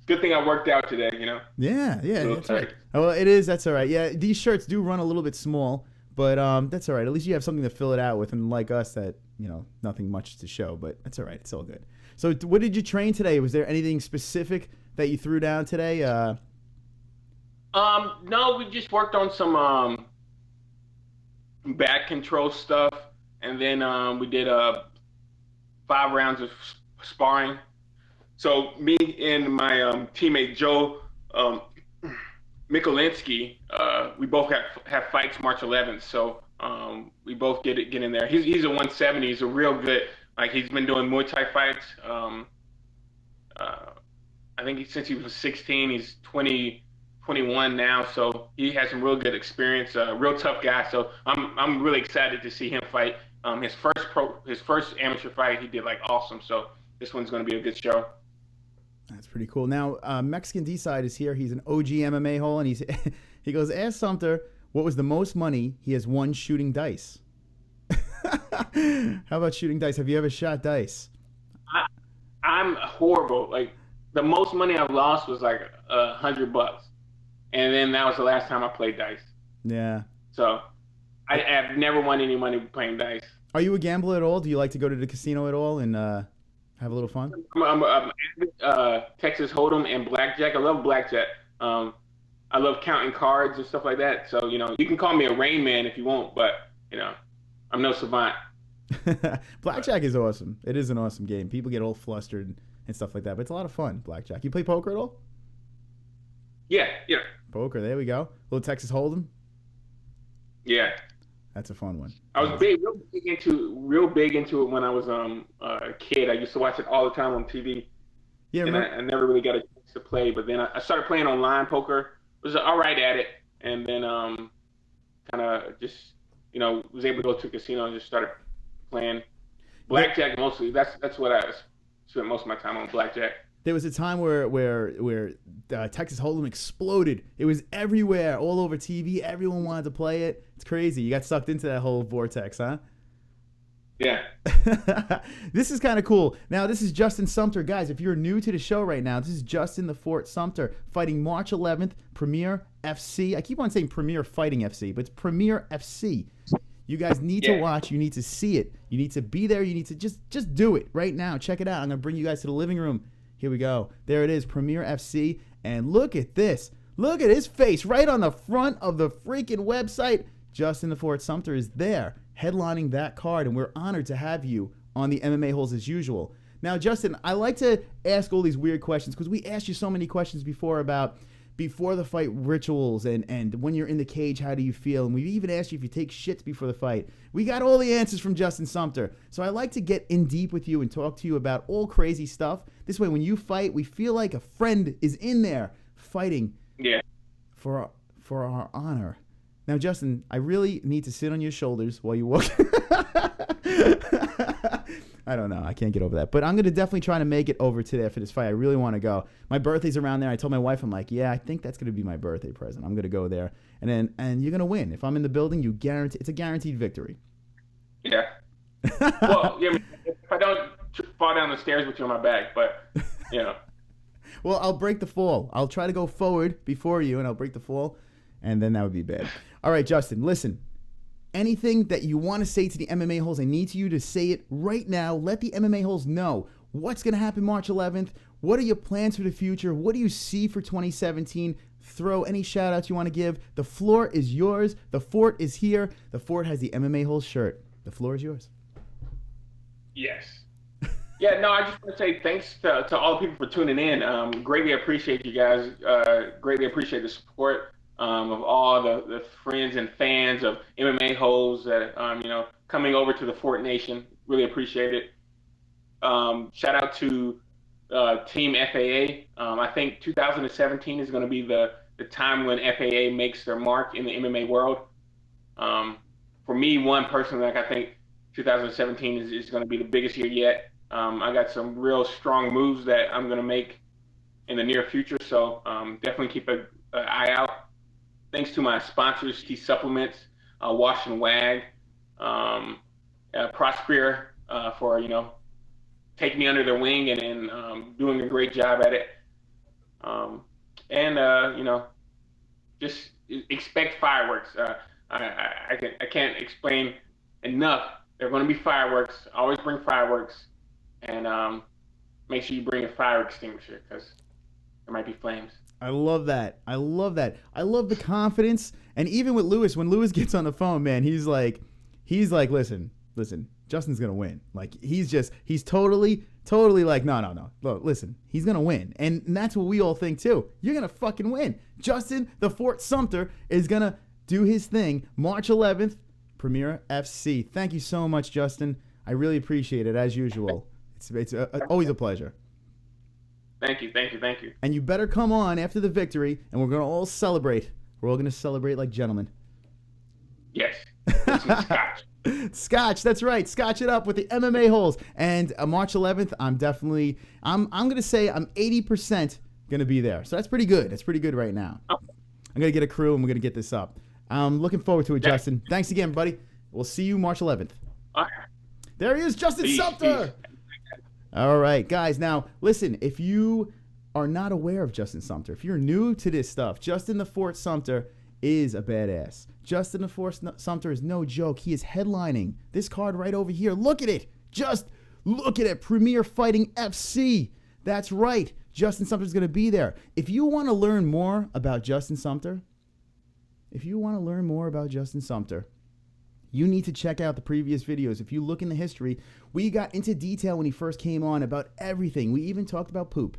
Good thing I worked out today, you know? Yeah. That's right. Well, it is. That's all right. Yeah, these shirts do run a little bit small, but that's all right. At least you have something to fill it out with, and like us, that, nothing much to show, but that's all right. It's all good. So what did you train today? Was there anything specific that you threw down today? No, we just worked on some back control stuff, and then we did 5 rounds of sparring. So me and my teammate Joe Mikulinski, we both have fights March 11th. So we both get in there. He's a 170. He's a real good. Like, he's been doing Muay Thai fights. I think since he was 16. He's 21 now. So he has some real good experience. Real tough guy. So I'm really excited to see him fight. His first amateur fight, he did like awesome. So this one's going to be a good show. That's pretty cool. Now, Mexican D-Side is here. He's an OG MMA-hole, and he goes, ask Sumter what was the most money he has won shooting dice. How about shooting dice? Have you ever shot dice? I'm horrible. Like, the most money I've lost was like $100, and then that was the last time I played dice. Yeah. So I've never won any money playing dice. Are you a gambler at all? Do you like to go to the casino at all and have a little fun? I'm Texas Hold'em and blackjack. I love blackjack. I love counting cards and stuff like that. So, you can call me a Rain Man if you want, but, I'm no savant. Blackjack is awesome. It is an awesome game. People get all flustered and stuff like that, but it's a lot of fun, blackjack. You play poker at all? Yeah. Poker, there we go. Little Texas Hold'em? Yeah. That's a fun one. I was real big into it when I was a kid. I used to watch it all the time on TV. Yeah, and I never really got a chance to play. But then I started playing online poker. Was all right at it, and then kind of just was able to go to a casino and just started playing blackjack mostly. That's what I spent most of my time on, blackjack. There was a time where Texas Hold'em exploded. It was everywhere, all over TV. Everyone wanted to play it. It's crazy. You got sucked into that whole vortex, huh? Yeah. This is kind of cool. Now, this is Justin Sumter. Guys, if you're new to the show right now, this is Justin the Fort Sumter fighting March 11th, Premier FC. I keep on saying Premier Fighting FC, but it's Premier FC. You guys need to watch. You need to see it. You need to be there. You need to just do it right now. Check it out. I'm going to bring you guys to the living room. Here we go. There it is, Premier FC. And look at this. Look at his face right on the front of the freaking website. Justin the Fort Sumter is there, headlining that card, and we're honored to have you on the MMA-Holes as usual. Now, Justin, I like to ask all these weird questions because we asked you so many questions before about before the fight rituals and when you're in the cage, how do you feel? And we even asked you if you take shits before the fight. We got all the answers from Justin Sumter. So I like to get in deep with you and talk to you about all crazy stuff. This way, when you fight, we feel like a friend is in there fighting for our honor. Now, Justin, I really need to sit on your shoulders while you walk. I don't know. I can't get over that. But I'm going to definitely try to make it over today for this fight. I really want to go. My birthday's around there. I told my wife, I'm like, yeah, I think that's going to be my birthday present. I'm going to go there. And you're going to win. If I'm in the building, it's a guaranteed victory. Yeah. Well, yeah, if I don't fall down the stairs with you on my back, but, you know. Well, I'll break the fall. I'll try to go forward before you, and I'll break the fall, and then that would be bad. All right, Justin, listen. Anything that you want to say to the MMA holes, I need you to say it right now. Let the MMA holes know what's going to happen March 11th. What are your plans for the future? What do you see for 2017? Throw any shout outs you want to give. The floor is yours. The fort is here. The fort has the MMA holes shirt. The floor is yours. Yes. Yeah, no, I just want to say thanks to all the people for tuning in. Greatly appreciate you guys. Greatly appreciate the support. Of all the friends and fans of MMA-HOLES that, coming over to the Fort Nation. Really appreciate it. Shout out to Team FAA. I think 2017 is going to be the time when FAA makes their mark in the MMA world. For me, one personally, I think 2017 is going to be the biggest year yet. I got some real strong moves that I'm going to make in the near future, so definitely keep an eye out. Thanks to my sponsors, Key Supplements, Wash and Wag, Prosper for, taking me under their wing and doing a great job at it. Just expect fireworks. I can't explain enough. There are going to be fireworks. Always bring fireworks. And make sure you bring a fire extinguisher because there might be flames. I love that. I love that. I love the confidence. And even with Lewis, when Lewis gets on the phone, man, he's like, listen, Justin's going to win. Like, he's totally like, no. Look, listen, he's going to win. And that's what we all think, too. You're going to fucking win. Justin, the Fort Sumter, is going to do his thing March 11th, Premier FC. Thank you so much, Justin. I really appreciate it, as usual. It's always a pleasure. Thank you. And you better come on after the victory, and we're going to all celebrate. We're all going to celebrate like gentlemen. Yes. Some scotch. Scotch, that's right. Scotch it up with the MMA holes. And March 11th, I'm going to say I'm 80% going to be there. So that's pretty good. That's pretty good right now. Oh. I'm going to get a crew, and we're going to get this up. I'm looking forward to it, Justin. Thanks again, buddy. We'll see you March 11th. All right. There he is, Justin Sumter. All right, guys. Now, listen, if you are not aware of Justin Sumter, if you're new to this stuff, Justin the Fort Sumter is a badass. Justin the Fort Sumter is no joke. He is headlining this card right over here. Look at it. Just look at it. Premier Fighting FC. That's right. Justin Sumter is going to be there. If you want to learn more about Justin Sumter, you need to check out the previous videos. If you look in the history, we got into detail when he first came on about everything. We even talked about poop.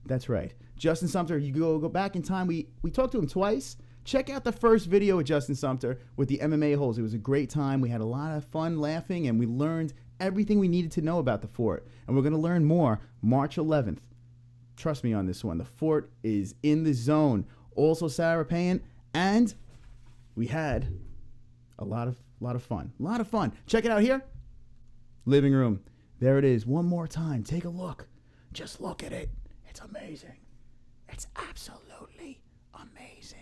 That's right. Justin Sumter, you go back in time. We talked to him twice. Check out the first video with Justin Sumter with the MMA holes. It was a great time. We had a lot of fun laughing, and we learned everything we needed to know about the fort. And we're going to learn more March 11th. Trust me on this one. The fort is in the zone. Also, Sarah Payant, and we had a lot of fun. A lot of fun. Check it out here. Living room. There it is. One more time. Take a look. Just look at it. It's amazing. It's absolutely amazing.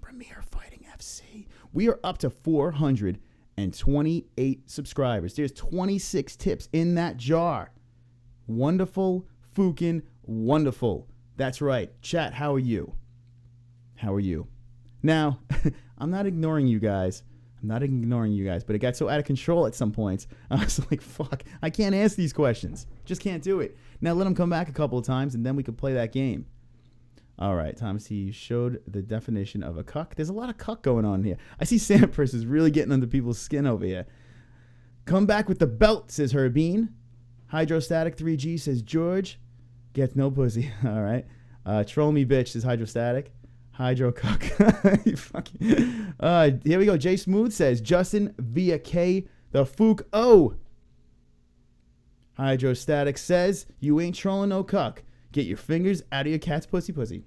Premier Fighting FC. We are up to 428 subscribers. There's 26 tips in that jar. Wonderful, fucking wonderful. That's right. Chat, how are you? How are you? Now, I'm not ignoring you guys. But it got so out of control at some points. I was like, fuck, I can't ask these questions. Just can't do it. Now let him come back a couple of times, and then we could play that game. All right, Thomas, he showed the definition of a cuck. There's a lot of cuck going on here. I see Sampras is really getting under people's skin over here. Come back with the belt, says Herbine. Hydrostatic 3G, says George. Gets no pussy. All right. Troll me, bitch, says Hydrostatic. Hydro Cook. Here we go. Jay Smooth says, Justin via K, the Fook O. Hydrostatic says, you ain't trolling no cuck. Get your fingers out of your cat's pussy.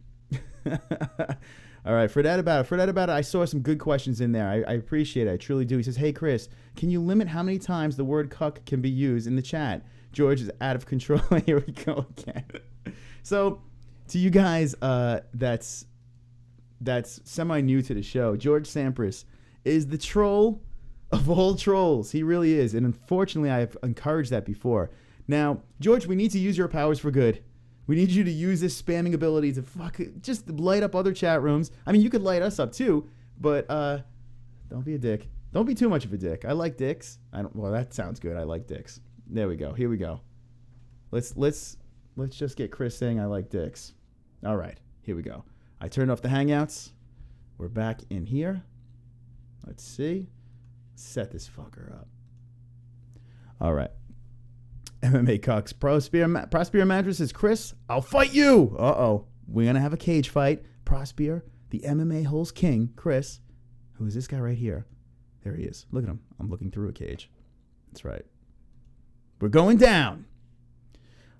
All right, for that about it, I saw some good questions in there. I appreciate it. I truly do. He says, hey, Chris, can you limit how many times the word cuck can be used in the chat? George is out of control. Here we go again. So, to you guys that's semi-new to the show, George Sampras is the troll of all trolls. He really is. And unfortunately, I've encouraged that before. Now, George, we need to use your powers for good. We need you to use this spamming ability to just light up other chat rooms. I mean, you could light us up too, but don't be a dick. Don't be too much of a dick. I like dicks. Well, that sounds good. I like dicks. There we go. Here we go. Let's just get Chris saying I like dicks. All right. Here we go. I turned off the Hangouts. We're back in here. Let's see. Set this fucker up. All right. MMA Cucks. Prospero Mattress says, Chris, I'll fight you. Uh-oh. We're going to have a cage fight. Prospero, the MMA-holes king, Chris. Who is this guy right here? There he is. Look at him. I'm looking through a cage. That's right. We're going down.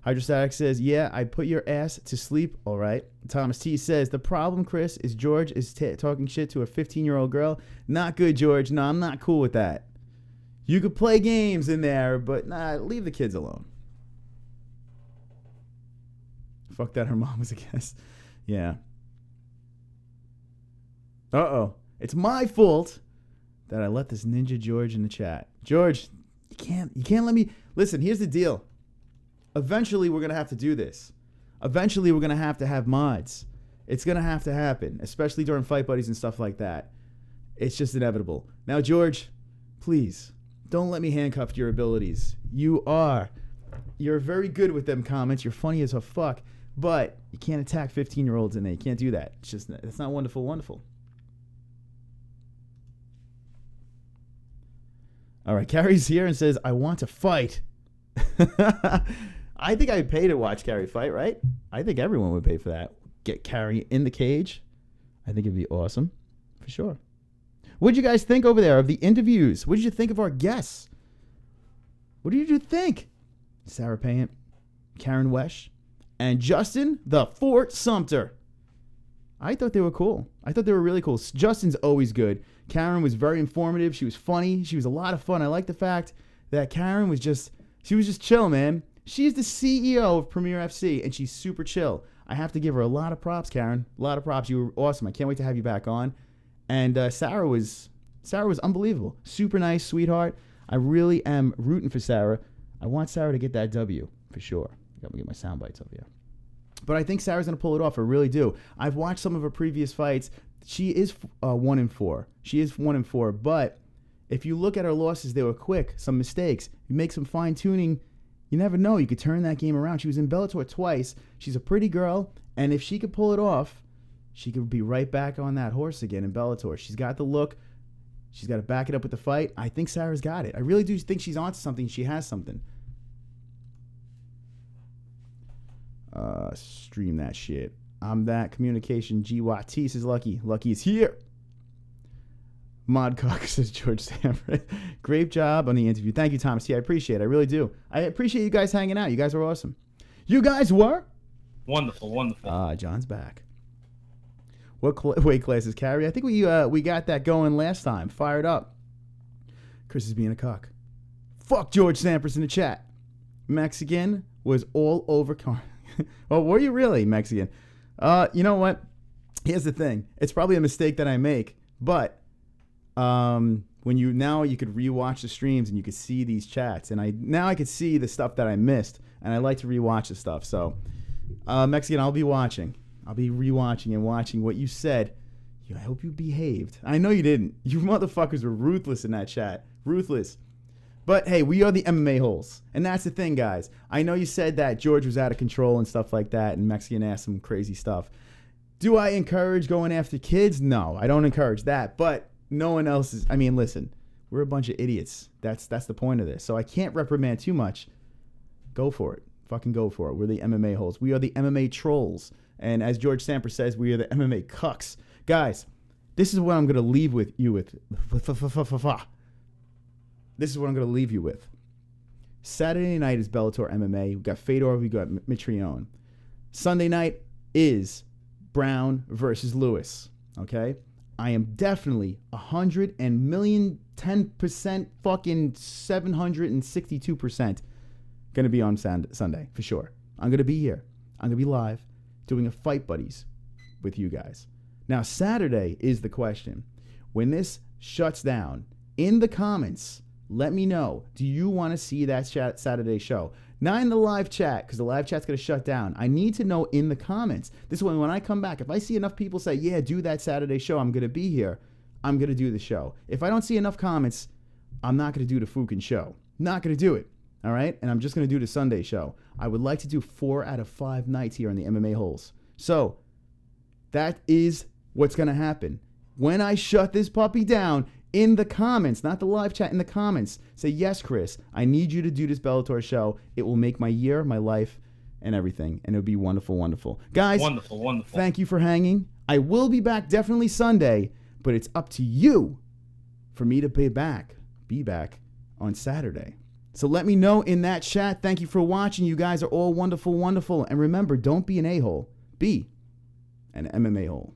Hydrostatic says, yeah, I put your ass to sleep. All right. Thomas T says, the problem, Chris, is George is talking shit to a 15-year-old girl. Not good, George. No, I'm not cool with that. You could play games in there, but nah, leave the kids alone. Fuck that, her mom was a guest. Yeah. Uh-oh. It's my fault that I let this ninja George in the chat. George, you can't let me... Listen, here's the deal. Eventually, we're going to have to do this. Eventually, we're going to have mods. It's going to have to happen, especially during fight buddies and stuff like that. It's just inevitable. Now, George, please... don't let me handcuff your abilities. You're very good with them comments. You're funny as a fuck. But you can't attack 15-year-olds in there. You can't do that. It's not wonderful. All right, Carrie's here and says, I want to fight. I think I'd pay to watch Carrie fight, right? I think everyone would pay for that. Get Carrie in the cage. I think it'd be awesome. For sure. What did you guys think over there of the interviews? What did you think of our guests? What did you think? Sarah Payant, KARYN WESCH, and Justin the Fort Sumter. I thought they were cool. I thought they were really cool. Justin's always good. KARYN was very informative. She was funny. She was a lot of fun. I like the fact that KARYN was just chill, man. She's the CEO of Premier FC, and she's super chill. I have to give her a lot of props, KARYN. A lot of props. You were awesome. I can't wait to have you back on. And Sarah was unbelievable. Super nice, sweetheart. I really am rooting for Sarah. I want Sarah to get that W for sure. Got to get my sound bites up here. But I think Sarah's going to pull it off. I really do. I've watched some of her previous fights. She is 1-4. She is 1-4. But if you look at her losses, they were quick. Some mistakes. You make some fine tuning. You never know. You could turn that game around. She was in Bellator twice. She's a pretty girl. And if she could pull it off, she could be right back on that horse again in Bellator. She's got the look. She's got to back it up with the fight. I think Sarah's got it. I really do think she's onto something. She has something. Stream that shit. I'm that communication. GYT says Lucky. Lucky is here. Modcock says George Sanford. Great job on the interview. Thank you, Thomas T. I appreciate it. I really do. I appreciate you guys hanging out. You guys were awesome. You guys were? Wonderful. John's back. What weight class is Carrie? I think we got that going last time. Fired up. Chris is being a cock. Fuck George Sampras in the chat. Mexican was all over. Oh, were you really, Mexican? You know what? Here's the thing. It's probably a mistake that I make, but when you could rewatch the streams and you could see these chats, and I could see the stuff that I missed, and I like to rewatch the stuff. So, Mexican, I'll be watching. I'll be rewatching and watching what you said. I hope you behaved. I know you didn't. You motherfuckers were ruthless in that chat. Ruthless. But hey, we are the MMA-holes. And that's the thing, guys. I know you said that George was out of control and stuff like that, and Mexican asked some crazy stuff. Do I encourage going after kids? No, I don't encourage that. But no one else is. I mean, listen, we're a bunch of idiots. That's the point of this. So I can't reprimand too much. Go for it. Fucking go for it. We're the MMA-holes. We are the MMA trolls. And as George Samper says, we are the MMA cucks. Guys, this is what I'm going to leave with you with. This is what I'm going to leave you with. Saturday night is Bellator MMA. We've got Fedor, we've got Mitrione. Sunday night is Brown versus Lewis. Okay? I am definitely 110% fucking 762% going to be on Sunday for sure. I'm going to be here. I'm going to be live doing a Fight Buddies with you guys. Now, Saturday is the question. When this shuts down, in the comments, let me know. Do you want to see that Saturday show? Not in the live chat, because the live chat's going to shut down. I need to know in the comments. This way, when I come back, if I see enough people say, yeah, do that Saturday show, I'm going to be here, I'm going to do the show. If I don't see enough comments, I'm not going to do the fucking show. Not going to do it. All right? And I'm just going to do the Sunday show. I would like to do 4 out of 5 nights here on the MMA-HOLES. So, that is what's going to happen. When I shut this puppy down, in the comments, not the live chat, in the comments, say, yes, Chris, I need you to do this Bellator show. It will make my year, my life, and everything. And it'll be wonderful, wonderful. Guys, Wonderful. Thank you for hanging. I will be back definitely Sunday, but it's up to you for me to be back on Saturday. So let me know in that chat. Thank you for watching. You guys are all wonderful, wonderful. And remember, don't be an a-hole. Be an MMA hole.